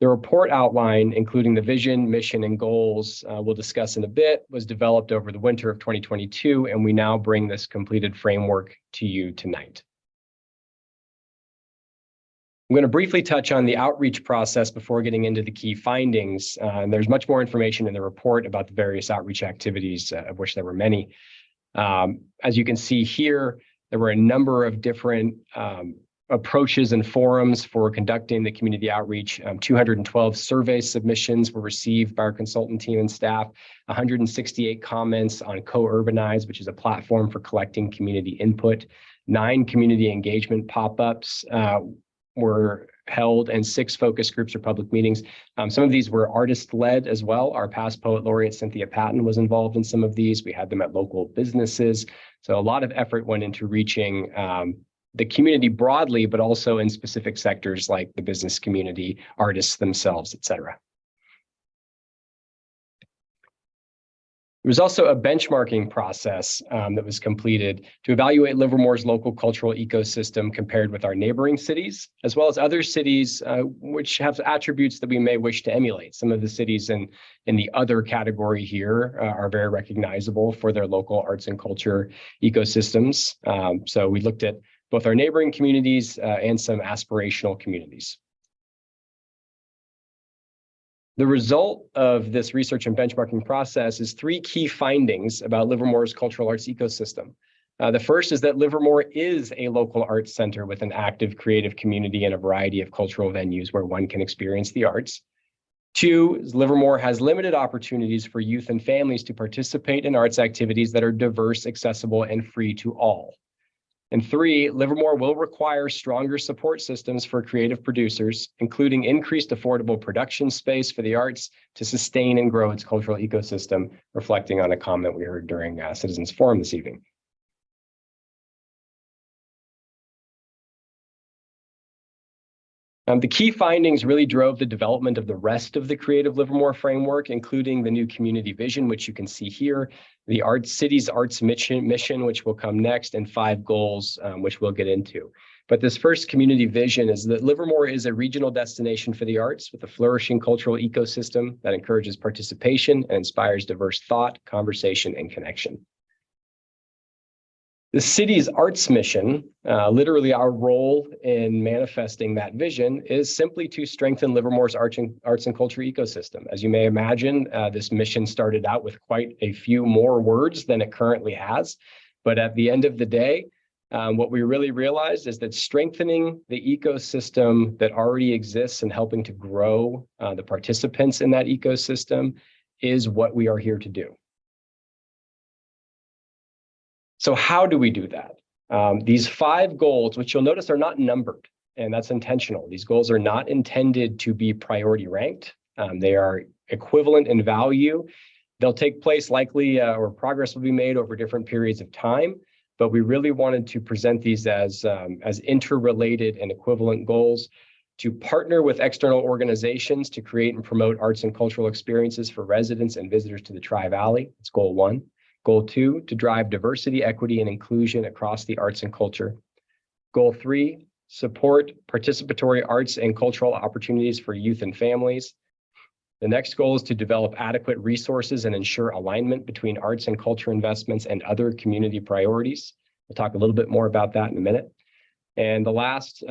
The report outline, including the vision, mission, and goals we'll discuss in a bit, was developed over the winter of 2022, and we now bring this completed framework to you tonight. I'm going to briefly touch on the outreach process before getting into the key findings. And there's much more information in the report about the various outreach activities, of which there were many. As you can see here, there were a number of different approaches and forums for conducting the community outreach. 212 survey submissions were received by our consultant team and staff, 168 comments on Co-Urbanize, which is a platform for collecting community input. 9 community engagement pop-ups were held, and 6 focus groups or public meetings. Some of these were artist-led as well. Our past poet laureate, Cynthia Patton, was involved in some of these. We had them at local businesses. So a lot of effort went into reaching the community broadly, but also in specific sectors like the business community, artists themselves, et cetera. There was also a benchmarking process that was completed to evaluate Livermore's local cultural ecosystem compared with our neighboring cities, as well as other cities which have attributes that we may wish to emulate. Some of the cities in the other category here are very recognizable for their local arts and culture ecosystems. So we looked at both our neighboring communities and some aspirational communities. The result of this research and benchmarking process is 3 key findings about Livermore's cultural arts ecosystem. The first is that Livermore is a local arts center with an active creative community and a variety of cultural venues where one can experience the arts. 2 is Livermore has limited opportunities for youth and families to participate in arts activities that are diverse, accessible, and free to all. And 3, Livermore will require stronger support systems for creative producers, including increased affordable production space for the arts to sustain and grow its cultural ecosystem, reflecting on a comment we heard during Citizens Forum this evening. The key findings really drove the development of the rest of the Creative Livermore framework, including the new community vision, which you can see here, the city's arts mission, which will come next, and 5 goals, which we'll get into. But this first community vision is that Livermore is a regional destination for the arts with a flourishing cultural ecosystem that encourages participation and inspires diverse thought, conversation, and connection. The city's arts mission, literally our role in manifesting that vision, is simply to strengthen Livermore's arts and culture ecosystem. As you may imagine, this mission started out with quite a few more words than it currently has. But at the end of the day, what we really realized is that strengthening the ecosystem that already exists and helping to grow the participants in that ecosystem is what we are here to do. So how do we do that? These 5 goals, which you'll notice are not numbered, and that's intentional. These goals are not intended to be priority ranked. They are equivalent in value. They'll take place likely, or progress will be made over different periods of time, but we really wanted to present these as interrelated and equivalent goals to partner with external organizations to create and promote arts and cultural experiences for residents and visitors to the Tri-Valley. That's goal 1. Goal 2, to drive diversity, equity, and inclusion across the arts and culture. Goal 3, support participatory arts and cultural opportunities for youth and families. The next goal is to develop adequate resources and ensure alignment between arts and culture investments and other community priorities. We'll talk a little bit more about that in a minute. And the last,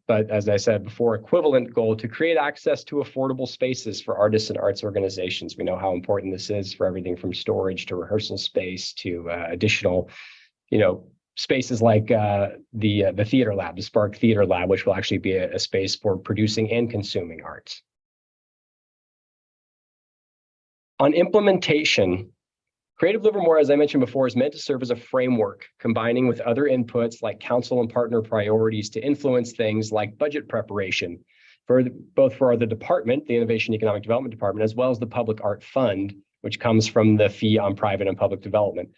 but as I said before, equivalent goal, to create access to affordable spaces for artists and arts organizations. We know how important this is for everything from storage to rehearsal space to additional, spaces like the Theater Lab, the Spark Theater Lab, which will actually be a space for producing and consuming arts. On implementation, Creative Livermore, as I mentioned before, is meant to serve as a framework, combining with other inputs like council and partner priorities to influence things like budget preparation, both for the department, the Innovation Economic Development Department, as well as the Public Art Fund, which comes from the fee on private and public development,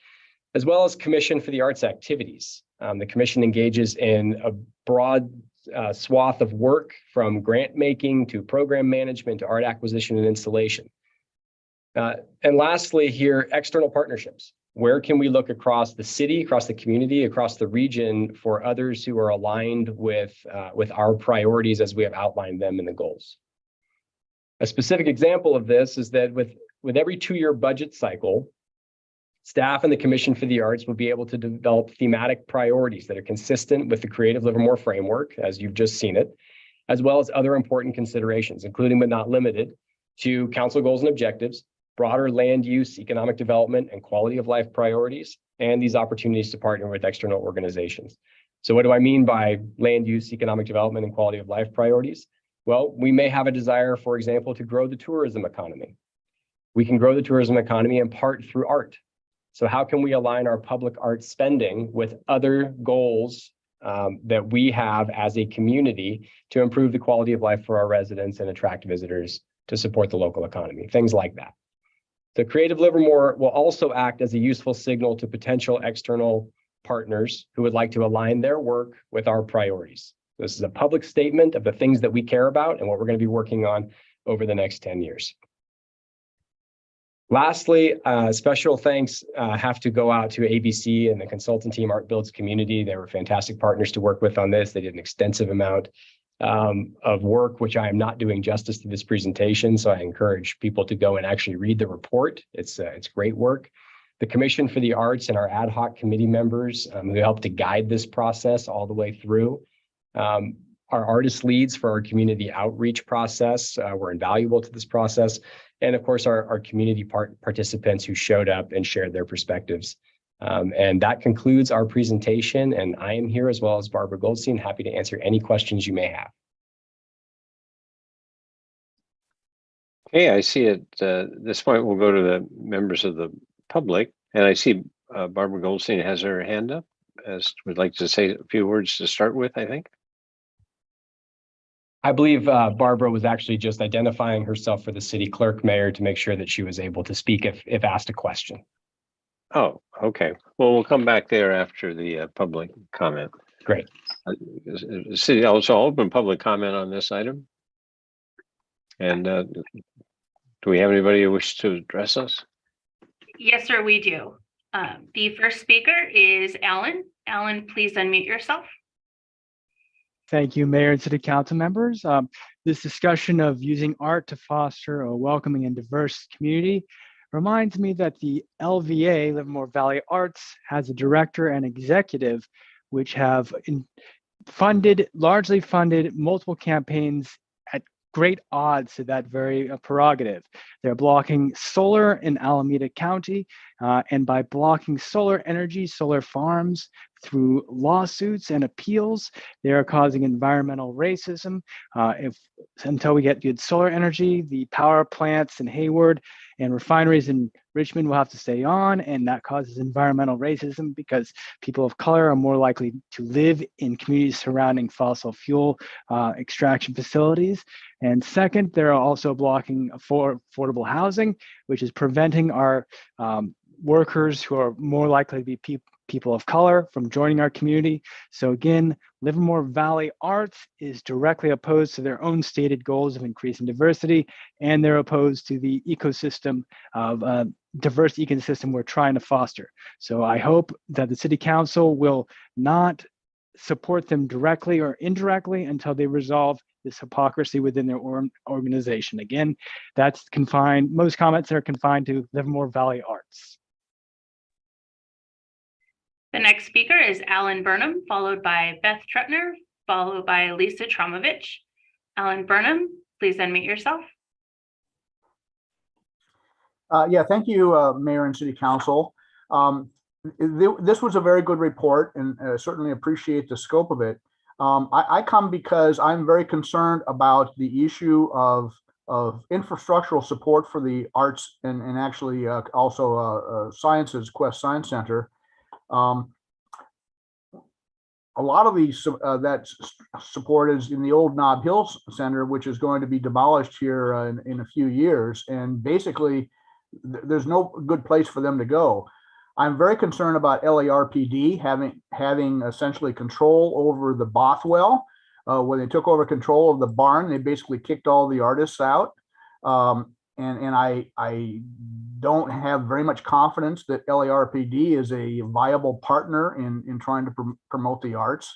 as well as Commission for the Arts activities. The Commission engages in a broad swath of work, from grant making to program management to art acquisition and installation. And lastly here, external partnerships. Where can we look across the city, across the community, across the region for others who are aligned with our priorities as we have outlined them in the goals? A specific example of this is that with every 2-year budget cycle, staff and the Commission for the Arts will be able to develop thematic priorities that are consistent with the Creative Livermore framework, as you've just seen it, as well as other important considerations, including but not limited to council goals and objectives, broader land use, economic development, and quality of life priorities, and these opportunities to partner with external organizations. So what do I mean by land use, economic development, and quality of life priorities? Well, we may have a desire, for example, to grow the tourism economy. We can grow the tourism economy in part through art. So how can we align our public art spending with other goals that we have as a community to improve the quality of life for our residents and attract visitors to support the local economy, things like that. The Creative Livermore will also act as a useful signal to potential external partners who would like to align their work with our priorities. This is a public statement of the things that we care about and what we're going to be working on over the next 10 years. Lastly, special thanks have to go out to ABC and the consultant team, Art Builds Community. They were fantastic partners to work with on this. They did an extensive amount of work, which I am not doing justice to this presentation. So I encourage people to go and actually read the report. It's great work. The Commission for the Arts and our ad hoc committee members who helped to guide this process all the way through. Our artist leads for our community outreach process were invaluable to this process. And of course, our community participants who showed up and shared their perspectives. And that concludes our presentation. And I am here as well as Barbara Goldstein, happy to answer any questions you may have. Okay, I see at this point, we'll go to the members of the public. And I see Barbara Goldstein has her hand up, as would like to say a few words to start with, I think. I believe Barbara was actually just identifying herself for the city clerk, Mayor, to make sure that she was able to speak if asked a question. Oh, okay. Well, we'll come back there after the public comment. Great. City also open public comment on this item. And do we have anybody who wishes to address us? Yes, sir, we do. The first speaker is Alan. Alan, please unmute yourself. Thank you, Mayor and City Council members. This discussion of using art to foster a welcoming and diverse community reminds me that the LVA, Livermore Valley Arts, has a director and executive which have largely funded multiple campaigns at great odds to that very prerogative. They're blocking solar in Alameda County, and by blocking solar energy, solar farms, through lawsuits and appeals, they are causing environmental racism. Until we get good solar energy, the power plants in Hayward and refineries in Richmond will have to stay on, and that causes environmental racism because people of color are more likely to live in communities surrounding fossil fuel extraction facilities. And second, they're also blocking affordable housing, which is preventing our workers who are more likely to be people of color from joining our community. So again, Livermore Valley Arts is directly opposed to their own stated goals of increasing diversity, and they're opposed to the ecosystem of diverse ecosystem we're trying to foster. So I hope that the City Council will not support them directly or indirectly until they resolve this hypocrisy within their organization. Again, that's confined, most comments are confined to Livermore Valley Arts. The next speaker is Alan Burnham, followed by Beth Trepner, followed by Lisa Tromovich. Alan Burnham, please unmute yourself. Yeah, thank you, Mayor and City Council. This was a very good report, and certainly appreciate the scope of it. I come because I'm very concerned about the issue of infrastructural support for the arts and actually also sciences, Quest Science Center. A lot of these that support is in the old Nob Hills Center, which is going to be demolished here in a few years, and basically there's no good place for them to go. I'm very concerned about LARPD having essentially control over the Bothwell. When they took over control of the barn, they basically kicked all the artists out. And I don't have very much confidence that LARPD is a viable partner in trying to promote the arts.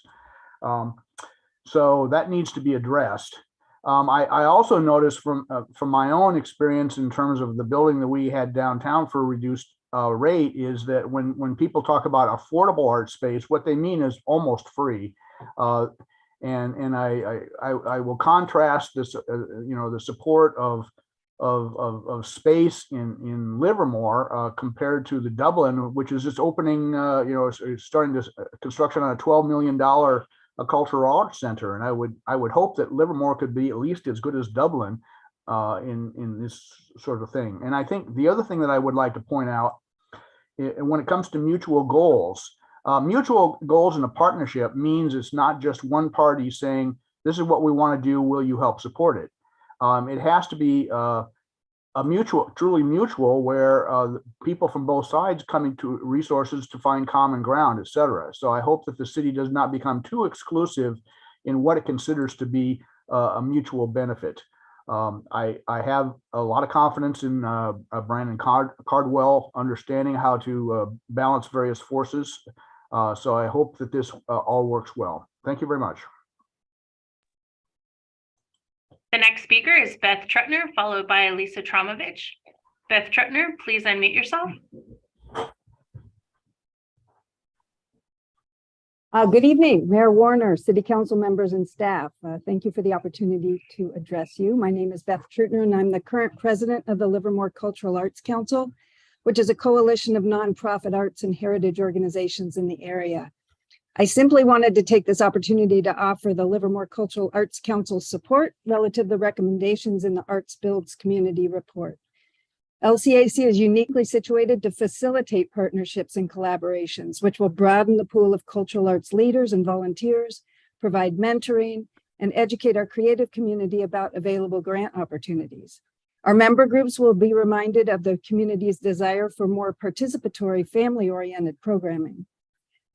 So that needs to be addressed. I also noticed from my own experience in terms of the building that we had downtown for a reduced rate is that when people talk about affordable art space, what they mean is almost free. And I will contrast this, the support of space in Livermore compared to the Dublin, which is just opening, starting this construction on a $12 million cultural arts center. And I would hope that Livermore could be at least as good as Dublin in this sort of thing. And I think the other thing that I would like to point out, when it comes to mutual goals in a partnership means it's not just one party saying, this is what we want to do, will you help support it? It has to be a truly mutual, where people from both sides coming to resources to find common ground, et cetera. So I hope that the city does not become too exclusive in what it considers to be a mutual benefit. I have a lot of confidence in Brandon Cardwell understanding how to balance various forces. So I hope that this all works well. Thank you very much. The next speaker is Beth Trutner, followed by Lisa Tromovich. Beth Trutner, please unmute yourself. Good evening, Mayor Warner, City Council members and staff. Thank you for the opportunity to address you. My name is Beth Trutner and I'm the current president of the Livermore Cultural Arts Council, which is a coalition of nonprofit arts and heritage organizations in the area. I simply wanted to take this opportunity to offer the Livermore Cultural Arts Council support relative to the recommendations in the Arts Builds Community Report. LCAC is uniquely situated to facilitate partnerships and collaborations, which will broaden the pool of cultural arts leaders and volunteers, provide mentoring, and educate our creative community about available grant opportunities. Our member groups will be reminded of the community's desire for more participatory, family-oriented programming.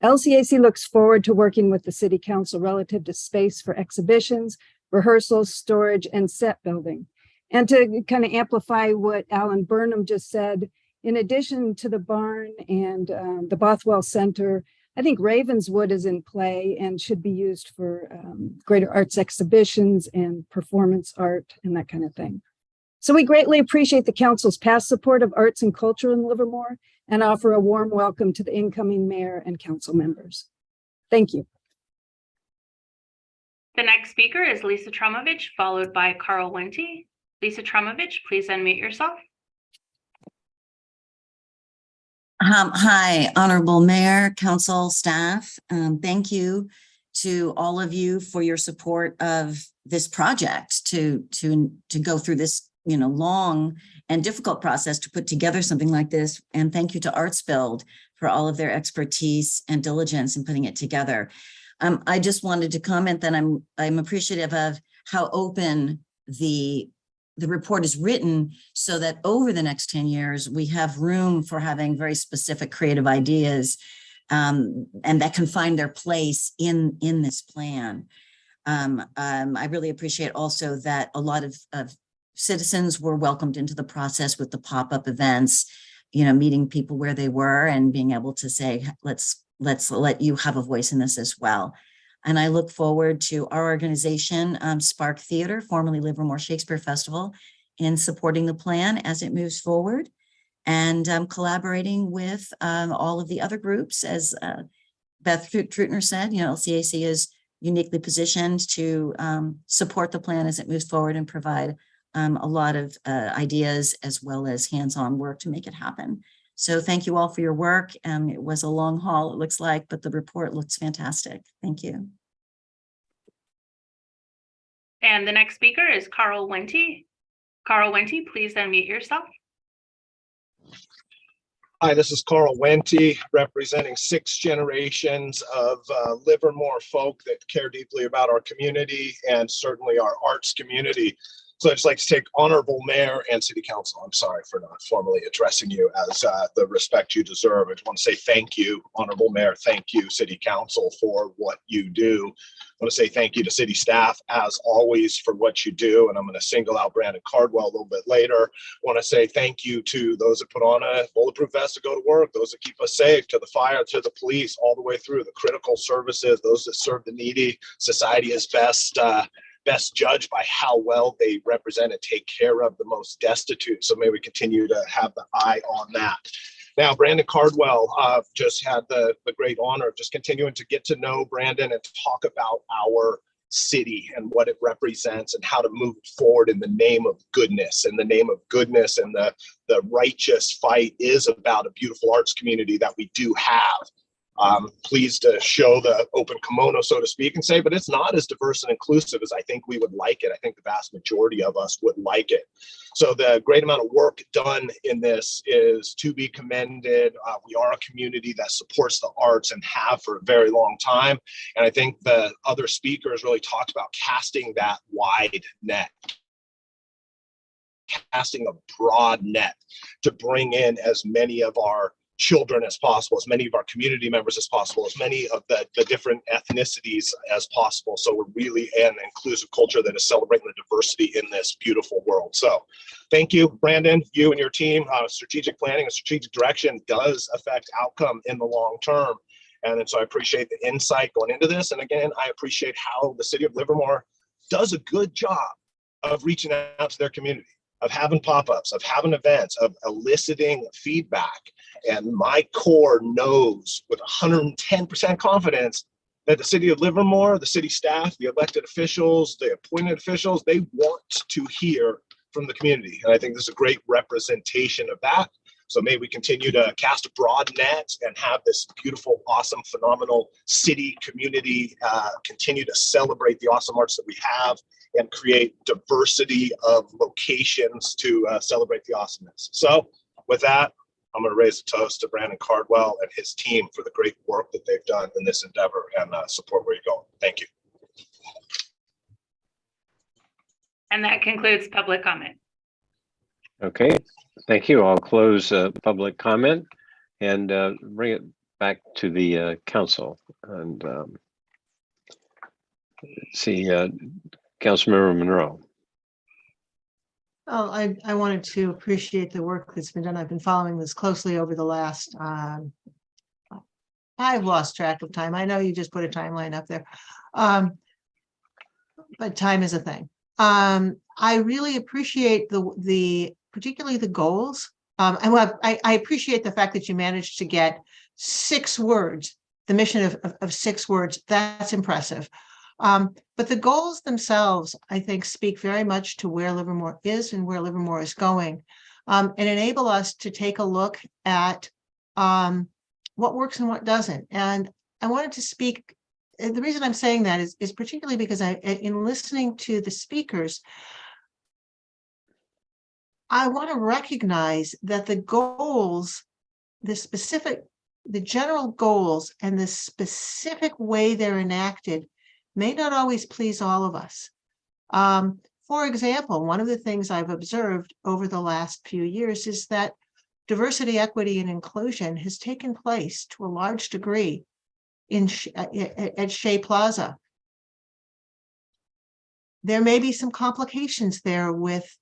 LCAC looks forward to working with the City Council relative to space for exhibitions, rehearsals, storage, and set building. And to kind of amplify what Alan Burnham just said, in addition to the barn and the Bothwell Center, I think Ravenswood is in play and should be used for greater arts exhibitions and performance art and that kind of thing. So we greatly appreciate the council's past support of arts and culture in Livermore and offer a warm welcome to the incoming mayor and council members. Thank you. The next speaker is Lisa Tromovich, followed by Carl Wente. Lisa Tromovich, please unmute yourself. Hi, Honorable Mayor, Council, staff. Thank you to all of you for your support of this project to go through this long and difficult process to put together something like this. And thank you to ArtsBuild for all of their expertise and diligence in putting it together. I just wanted to comment that I'm appreciative of how open the report is written so that over the next 10 years, we have room for having very specific creative ideas and that can find their place in this plan. I really appreciate also that a lot of citizens were welcomed into the process with the pop-up events, meeting people where they were and being able to say, let's let you have a voice in this as well. And I look forward to our organization, Spark Theater, formerly Livermore Shakespeare Festival, in supporting the plan as it moves forward and collaborating with all of the other groups. As Beth Trutner said, LCAC is uniquely positioned to support the plan as it moves forward and provide a lot of ideas as well as hands-on work to make it happen. So thank you all for your work. It was a long haul, it looks like, but the report looks fantastic. Thank you. And the next speaker is Carl Wente. Carl Wente, please unmute yourself. Hi, this is Carl Wente, representing 6 generations of Livermore folk that care deeply about our community and certainly our arts community. So I'd just like to take Honorable Mayor and City Council. I'm sorry for not formally addressing you as the respect you deserve. I just want to say thank you, Honorable Mayor. Thank you, City Council, for what you do. I want to say thank you to city staff, as always, for what you do. And I'm going to single out Brandon Cardwell a little bit later. I want to say thank you to those that put on a bulletproof vest to go to work, those that keep us safe, to the fire, to the police, all the way through the critical services, those that serve the needy. Society is best judged by how well they represent and take care of the most destitute. So may we continue to have the eye on that. Now, Brandon Cardwell just had the great honor of just continuing to get to know Brandon and to talk about our city and what it represents and how to move forward in the name of goodness. And the name of goodness and the righteous fight is about a beautiful arts community that we do have. Pleased to show the open kimono, so to speak, and say, but it's not as diverse and inclusive as I think we would like it. I think the vast majority of us would like it. So the great amount of work done in this is to be commended. We are a community that supports the arts and have for a very long time. And I think the other speakers really talked about casting that wide net, casting a broad net to bring in as many of our children as possible, as many of our community members as possible, as many of the different ethnicities as possible. So we're really an inclusive culture that is celebrating the diversity in this beautiful world. So thank you, Brandon, you and your team. Strategic planning and strategic direction does affect outcome in the long term. And so I appreciate the insight going into this. And again, I appreciate how the city of Livermore does a good job of reaching out to their community, of having pop-ups, of having events, of eliciting feedback. And my core knows with 110% confidence that the city of Livermore, the city staff, the elected officials, the appointed officials, they want to hear from the community. And I think this is a great representation of that. So may we continue to cast a broad net and have this beautiful, awesome, phenomenal city community continue to celebrate the awesome arts that we have and create diversity of locations to celebrate the awesomeness. So with that, I'm going to raise a toast to Brandon Cardwell and his team for the great work that they've done in this endeavor and support where you're going. Thank you. And that concludes public comment. Okay, thank you. I'll close public comment and bring it back to the council. And see, Councilmember Monroe. Oh, I wanted to appreciate the work that's been done. I've been following this closely over the last, I've lost track of time. I know you just put a timeline up there. But time is a thing. I really appreciate particularly the goals. And I appreciate the fact that you managed to get 6 words, the mission of 6 words. That's impressive. But the goals themselves, I think, speak very much to where Livermore is and where Livermore is going, and enable us to take a look at what works and what doesn't. And I wanted to speak, the reason I'm saying that is particularly because in listening to the speakers, I want to recognize that the goals, the general goals and the specific way they're enacted may not always please all of us. For example, one of the things I've observed over the last few years is that diversity, equity, and inclusion has taken place to a large degree at Shea Plaza. There may be some complications there with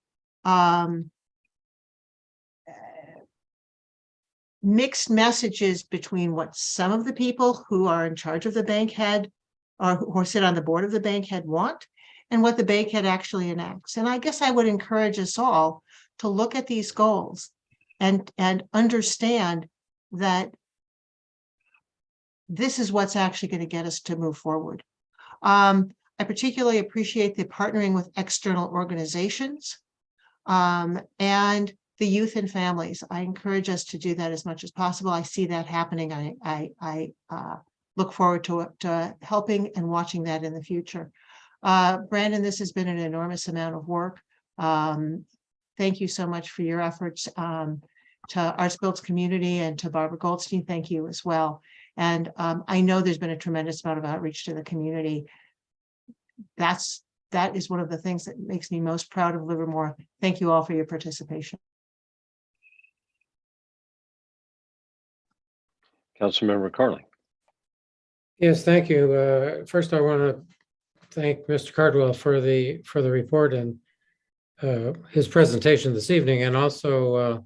mixed messages between what some of the people who are in charge of the bankhead or who sit on the board of the bankhead want and what the bankhead actually enacts. And I guess I would encourage us all to look at these goals and understand that this is what's actually going to get us to move forward. I particularly appreciate the partnering with external organizations and the youth and families. I encourage us to do that as much as possible. I see that happening. I look forward to helping and watching that in the future. Brandon, this has been an enormous amount of work. Thank you so much for your efforts. To Arts Builds community and to Barbara Goldstein, thank you as well. And I know there's been a tremendous amount of outreach to the community. That is one of the things that makes me most proud of Livermore. Thank you all for your participation. Councilmember Carling. Yes, thank you. First, I want to thank Mr. Cardwell for the report and his presentation this evening, and also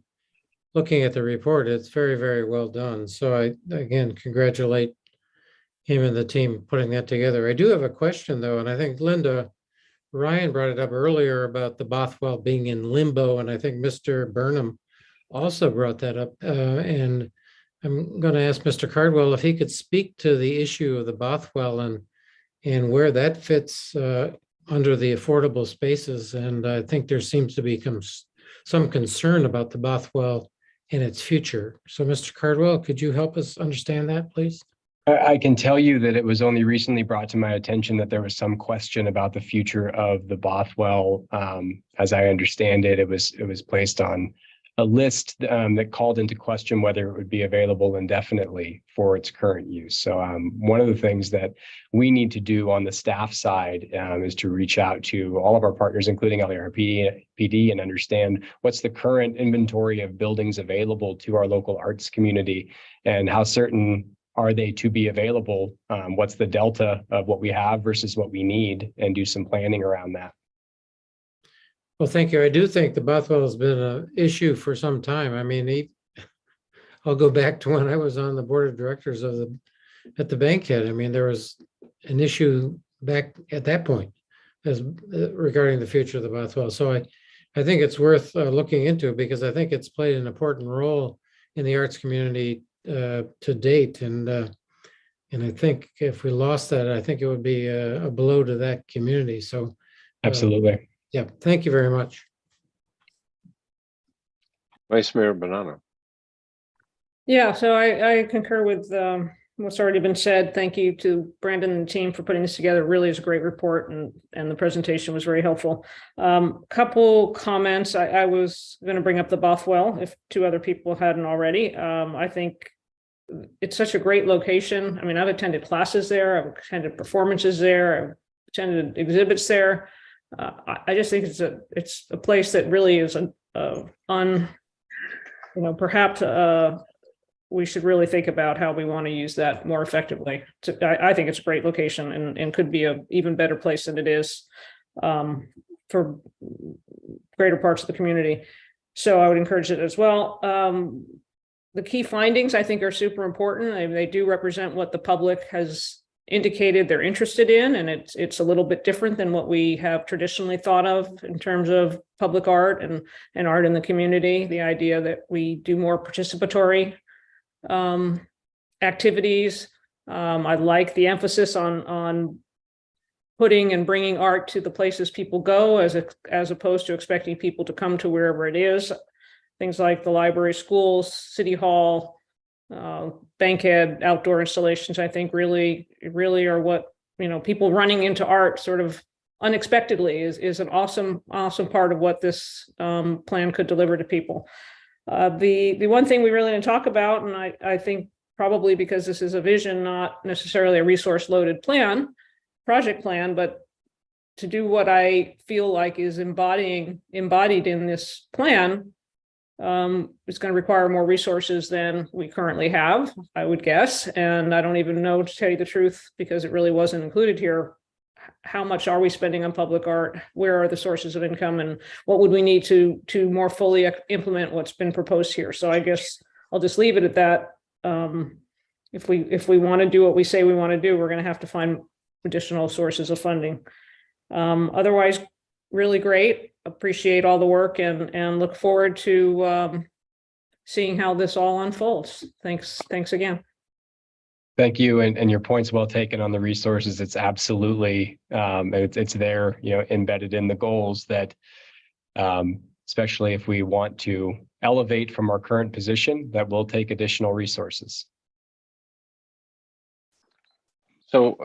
looking at the report, it's very, very well done. So I, again, congratulate him and the team putting that together. I do have a question though, and I think Linda Ryan brought it up earlier about the Bothwell being in limbo, and I think Mr. Burnham also brought that up. And I'm going to ask Mr. Cardwell if he could speak to the issue of the Bothwell and where that fits under the affordable spaces. And I think there seems to be some concern about the Bothwell and its future. So Mr. Cardwell, could you help us understand that, please? I can tell you that it was only recently brought to my attention that there was some question about the future of the Bothwell. As I understand it, it was placed on list that called into question whether it would be available indefinitely for its current use. So one of the things that we need to do on the staff side is to reach out to all of our partners, including LARPD, and understand what's the current inventory of buildings available to our local arts community and how certain are they to be available? What's the delta of what we have versus what we need, and do some planning around that. Well, thank you. I do think the Bothwell has been an issue for some time. I mean, I'll go back to when I was on the board of directors at the Bankhead. I mean, there was an issue back at that point as regarding the future of the Bothwell. So I think it's worth looking into, because I think it's played an important role in the arts community to date. And I think if we lost that, I think it would be a blow to that community. So absolutely. Yeah, thank you very much. Vice Mayor Bonanno. Yeah, so I concur with what's already been said. Thank you to Brandon and the team for putting this together. It really is a great report, and the presentation was very helpful. Couple comments. I was going to bring up the Bothwell if two other people hadn't already. I think it's such a great location. I mean, I've attended classes there, I've attended performances there, I've attended exhibits there. I just think it's a place that really is perhaps we should really think about how we want to use that more effectively. I think it's a great location and could be an even better place than it is for greater parts of the community. So I would encourage it as well. The key findings, I think, are super important. They do represent what the public has indicated they're interested in, and it's a little bit different than what we have traditionally thought of in terms of public art and art in the community. The idea that we do more participatory activities. I like the emphasis on putting and bringing art to the places people go, as opposed to expecting people to come to wherever it is. Things like the library, schools, city hall, Bankhead, outdoor installations, I think really are what, people running into art sort of unexpectedly is an awesome part of what this plan could deliver to people. The one thing we really didn't talk about, and I think probably because this is a vision, not necessarily a resource loaded project plan, but to do what I feel like is embodied in this plan, it's going to require more resources than we currently have, I would guess. And I don't even know, to tell you the truth, because it really wasn't included here, how much are we spending on public art? Where are the sources of income, and what would we need to more fully implement what's been proposed here? So I guess I'll just leave it at that. If we want to do what we say we want to do, we're going to have to find additional sources of funding. Otherwise, really great. Appreciate all the work and look forward to seeing how this all unfolds. Thanks again. Thank you, and your point's well taken on the resources. It's absolutely it's there, embedded in the goals that, especially if we want to elevate from our current position, that will take additional resources. So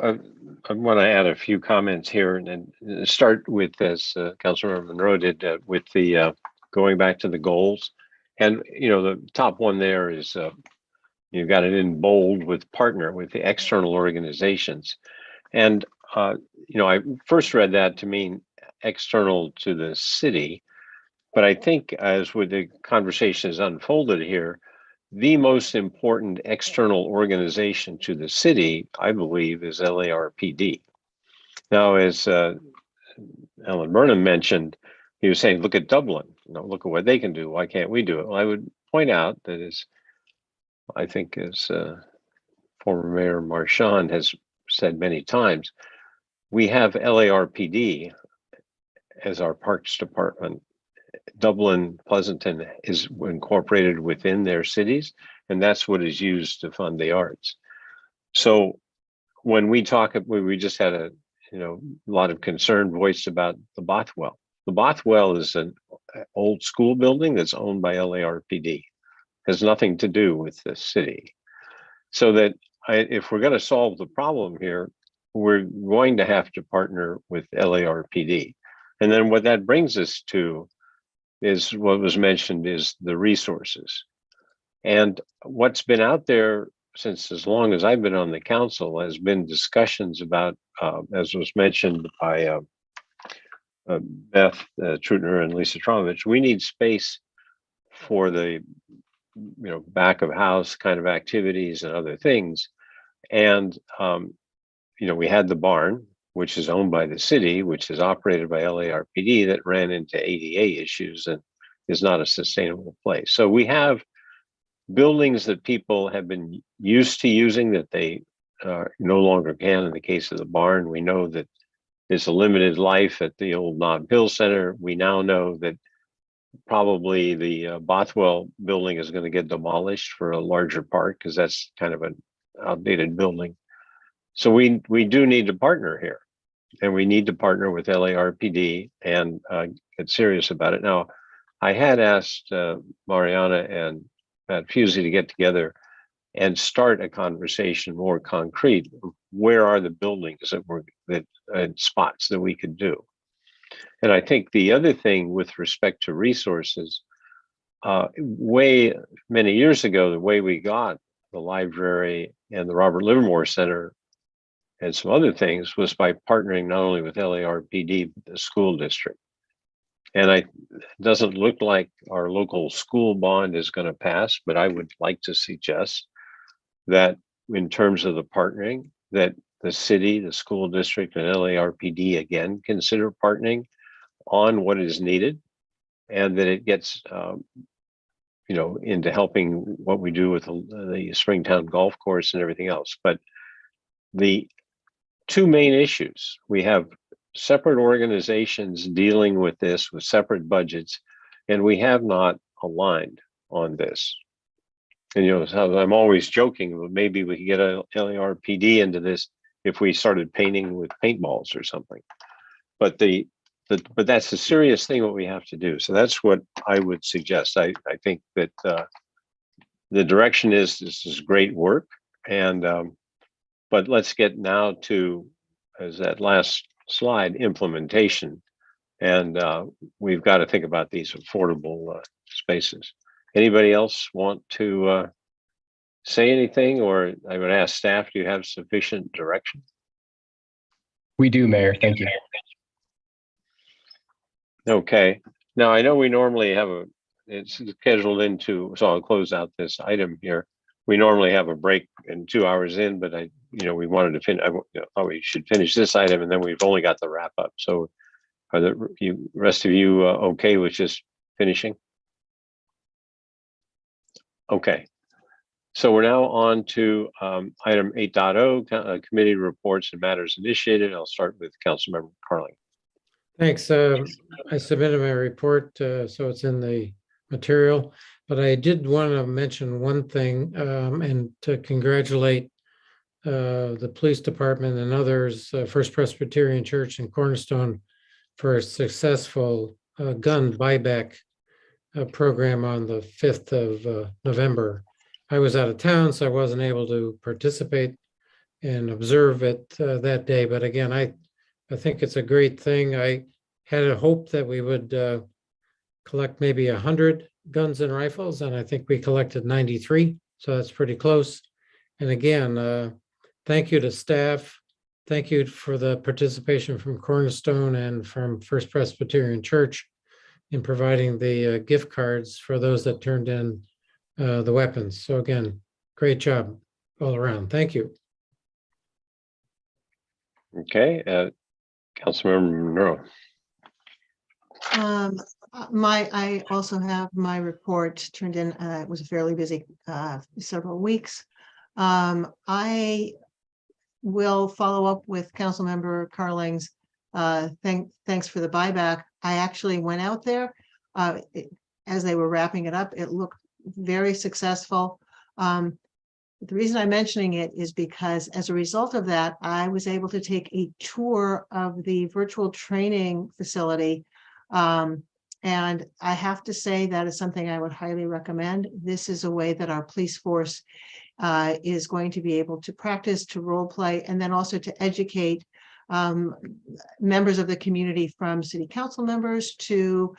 I want to add a few comments here, and then start with, as Councilmember Monroe did, with the going back to the goals. And the top one there is you've got it in bold with partner with the external organizations. And I first read that to mean external to the city, but I think as with the conversation has unfolded here, the most important external organization to the city, I believe, is LARPD. Now, as Alan Burnham mentioned, he was saying, look at Dublin, look at what they can do. Why can't we do it? Well, I would point out that as former Mayor Marchand has said many times, we have LARPD as our Parks Department. Dublin, Pleasanton is incorporated within their cities, and that's what is used to fund the arts. So when we just had a lot of concern voiced about the Bothwell. The Bothwell is an old school building that's owned by LARPD. Has nothing to do with the city. So that if we're going to solve the problem here, we're going to have to partner with LARPD. And then what that brings us to is what was mentioned is the resources. And what's been out there since as long as I've been on the council has been discussions about, as was mentioned by Beth Trutner and Lisa Tromovich, we need space for the back of house kind of activities and other things. And we had the barn, which is owned by the city, which is operated by LARPD, that ran into ADA issues and is not a sustainable place. So we have buildings that people have been used to using that they no longer can. In the case of the barn, we know that there's a limited life at the old Nob Hill Center. We now know that probably the Bothwell building is going to get demolished for a larger park because that's kind of an outdated building. So we do need to partner here, and we need to partner with LARPD and get serious about it. Now, I had asked Mariana and Pat Fusey to get together and start a conversation more concrete. Where are the buildings that spots that we could do? And I think the other thing with respect to resources, way many years ago, the way we got the library and the Robert Livermore Center and some other things was by partnering not only with LARPD, but the school district. And it doesn't look like our local school bond is going to pass, but I would like to suggest that in terms of the partnering, that the city, the school district, and LARPD again consider partnering on what is needed, and that it gets into helping what we do with the Springtown golf course and everything else. But the two main issues, we have separate organizations dealing with this with separate budgets, and we have not aligned on this. And I'm always joking, but maybe we could get a LARPD into this if we started painting with paintballs or something. But but that's a serious thing what we have to do. So that's what I would suggest. I think that the direction is this is great work, and but let's get now to, as that last slide, implementation, and we've got to think about these affordable spaces. Anybody else want to say anything, or I would ask staff, do you have sufficient direction? We do, Mayor. Thank you. Okay. Now I know we normally have it's scheduled into, so I'll close out this item here. We normally have a break in 2 hours in, but we wanted to finish. I thought we should finish this item, and then we've only got the wrap up. So are the rest of you okay with just finishing? Okay. So we're now on to item 8.0, committee reports and matters initiated. I'll start with Councilmember Carling. Thanks. I submitted my report, so it's in the material, but I did want to mention one thing and to congratulate the police department and others, First Presbyterian Church in Cornerstone, for a successful gun buyback program on the 5th of November. I was out of town, so I wasn't able to participate and observe it that day. But again, I think it's a great thing. I had a hope that we would collect maybe 100 guns and rifles, and I think we collected 93. So that's pretty close. And again, thank you to staff. Thank you for the participation from Cornerstone and from First Presbyterian Church in providing the gift cards for those that turned in the weapons. So again, great job all around. Thank you. Okay, Councilmember Monroe. I also have my report turned in. It was a fairly busy several weeks. I will follow up with Councilmember Carling's thanks for the buyback. I actually went out there as they were wrapping it up. It looked very successful. The reason I'm mentioning it is because as a result of that, I was able to take a tour of the virtual training facility. And I have to say that is something I would highly recommend. This is a way that our police force is going to be able to practice, to role play, and then also to educate members of the community, from city council members to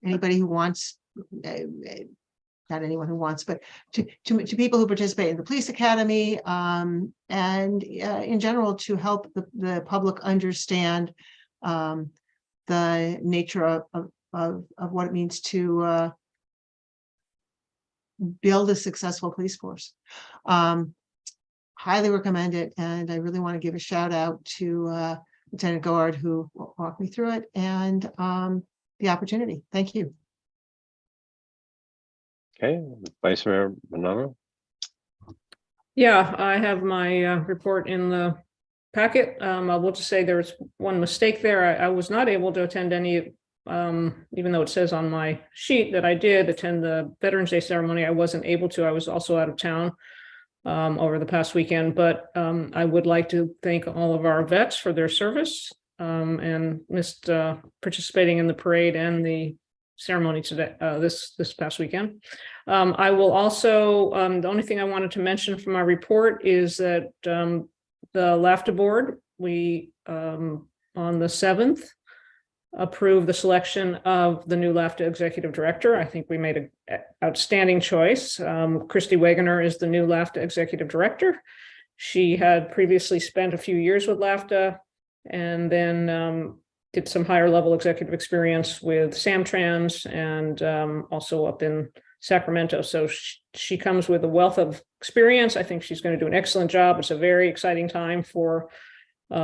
anybody who wants, not anyone who wants, but to people who participate in the police academy, and in general to help the public understand the nature of what it means to build a successful police force. Highly recommend it, and I really want to give a shout out to Lieutenant Gord, who walked me through it, and the opportunity. Thank you. Okay, Vice Mayor Bonanno. Yeah, I have my report in the packet. I will just say there's one mistake there. I was not able to attend any, even though it says on my sheet that I did attend the Veterans Day ceremony. I wasn't able to. I was also out of town over the past weekend, but I would like to thank all of our vets for their service and missed participating in the parade and the ceremony today, this past weekend. I will also, the only thing I wanted to mention from my report is that the LAFTA board, we on the 7th approved the selection of the new LAFTA executive director. I think we made an outstanding choice. Christy Wegener is the new LAFTA executive director. She had previously spent a few years with LAFTA and then did some higher level executive experience with Samtrans and also up in Sacramento. So she comes with a wealth of experience. I think she's going to do an excellent job. It's a very exciting time for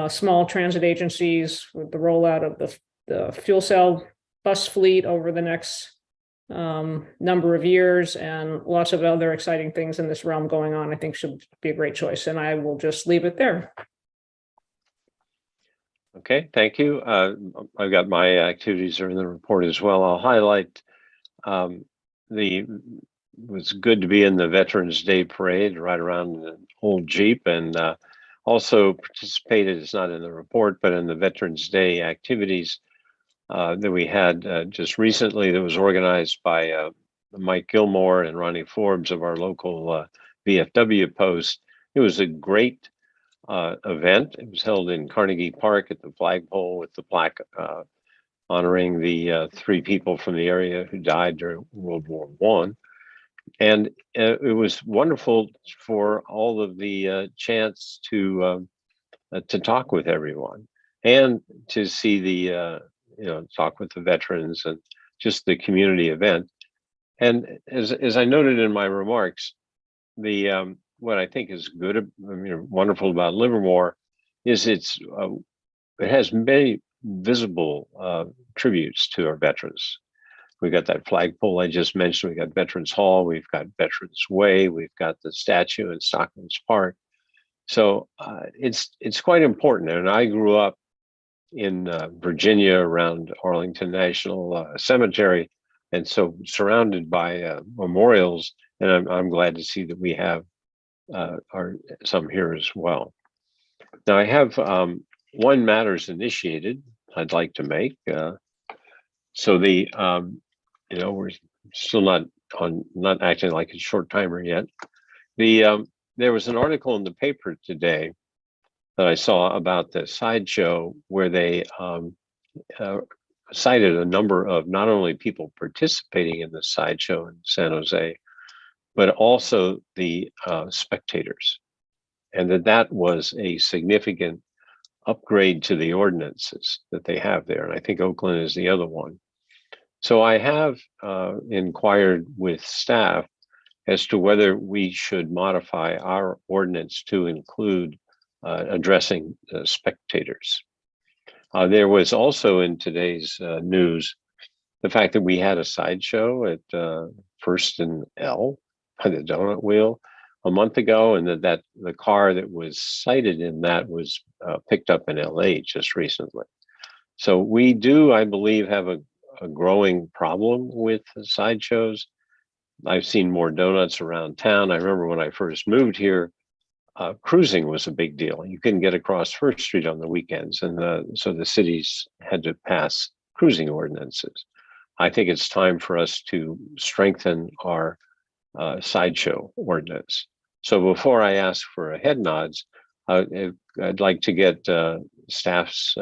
small transit agencies with the rollout of the fuel cell bus fleet over the next number of years and lots of other exciting things in this realm going on. I think should be a great choice, and I will just leave it there. Okay, thank you. I've got my activities are in the report as well. I'll highlight it was good to be in the Veterans Day parade right around the old Jeep, and also participated, it's not in the report, but in the Veterans Day activities that we had just recently that was organized by Mike Gilmore and Ronnie Forbes of our local VFW post. It was a great event. It was held in Carnegie Park at the flagpole with the plaque honoring the 3 people from the area who died during World War I. And it was wonderful for all of the chance to talk with everyone and to see the talk with the veterans and just the community event. And as I noted in my remarks, the what I think is good, wonderful about Livermore is it has many visible tributes to our veterans. We got that flagpole I just mentioned. We got Veterans Hall. We've got Veterans Way. We've got the statue in Stockman's Park. So it's quite important. And I grew up in Virginia around Arlington National Cemetery, and so surrounded by memorials. And I'm glad to see that we have some here as well. Now I have one matters initiated I'd like to make. So the we're still not acting like a short timer yet. There was an article in the paper today that I saw about the sideshow where they cited a number of not only people participating in the sideshow in San Jose, but also the spectators, and that was a significant upgrade to the ordinances that they have there. And I think Oakland is the other one. So I have inquired with staff as to whether we should modify our ordinance to include addressing spectators. There was also in today's news the fact that we had a sideshow at First and L by the Donut Wheel a month ago, and that the car that was cited in that was picked up in LA just recently. So we do, I believe, have a growing problem with sideshows. I've seen more donuts around town. I remember when I first moved here, cruising was a big deal. You couldn't get across First Street on the weekends, and so the cities had to pass cruising ordinances. I think it's time for us to strengthen our sideshow ordinance. So before I ask for a head nods, I'd like to get staff's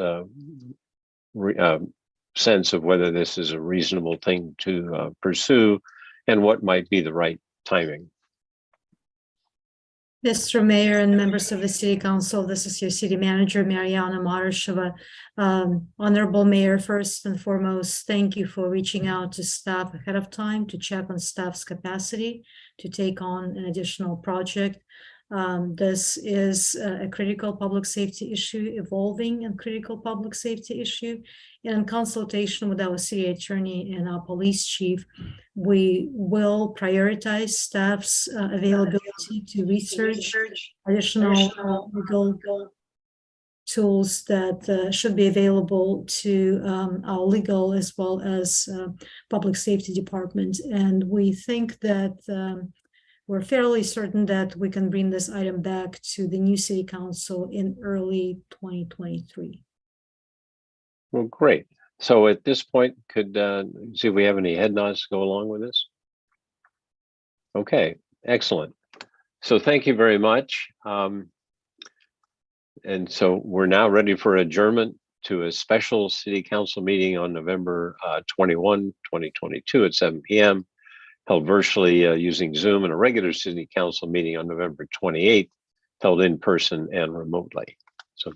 sense of whether this is a reasonable thing to pursue and what might be the right timing. Mr. Mayor and members of the City Council, this is your City Manager, Mariana Marasheva. Honorable Mayor, first and foremost, thank you for reaching out to staff ahead of time to check on staff's capacity to take on an additional project. This is a critical public safety issue, evolving and critical public safety issue. And in consultation with our city attorney and our police chief, we will prioritize staff's availability to research additional legal tools that should be available to our legal as well as public safety department. And we think that we're fairly certain that we can bring this item back to the new city council in early 2023. Well, great. So at this point, could see if we have any head nods to go along with this. Okay, excellent. So thank you very much. And so we're now ready for adjournment to a special city council meeting on November 21, 2022 at 7 p.m. held virtually using Zoom, and a regular city council meeting on November 28th held in person and remotely. So good.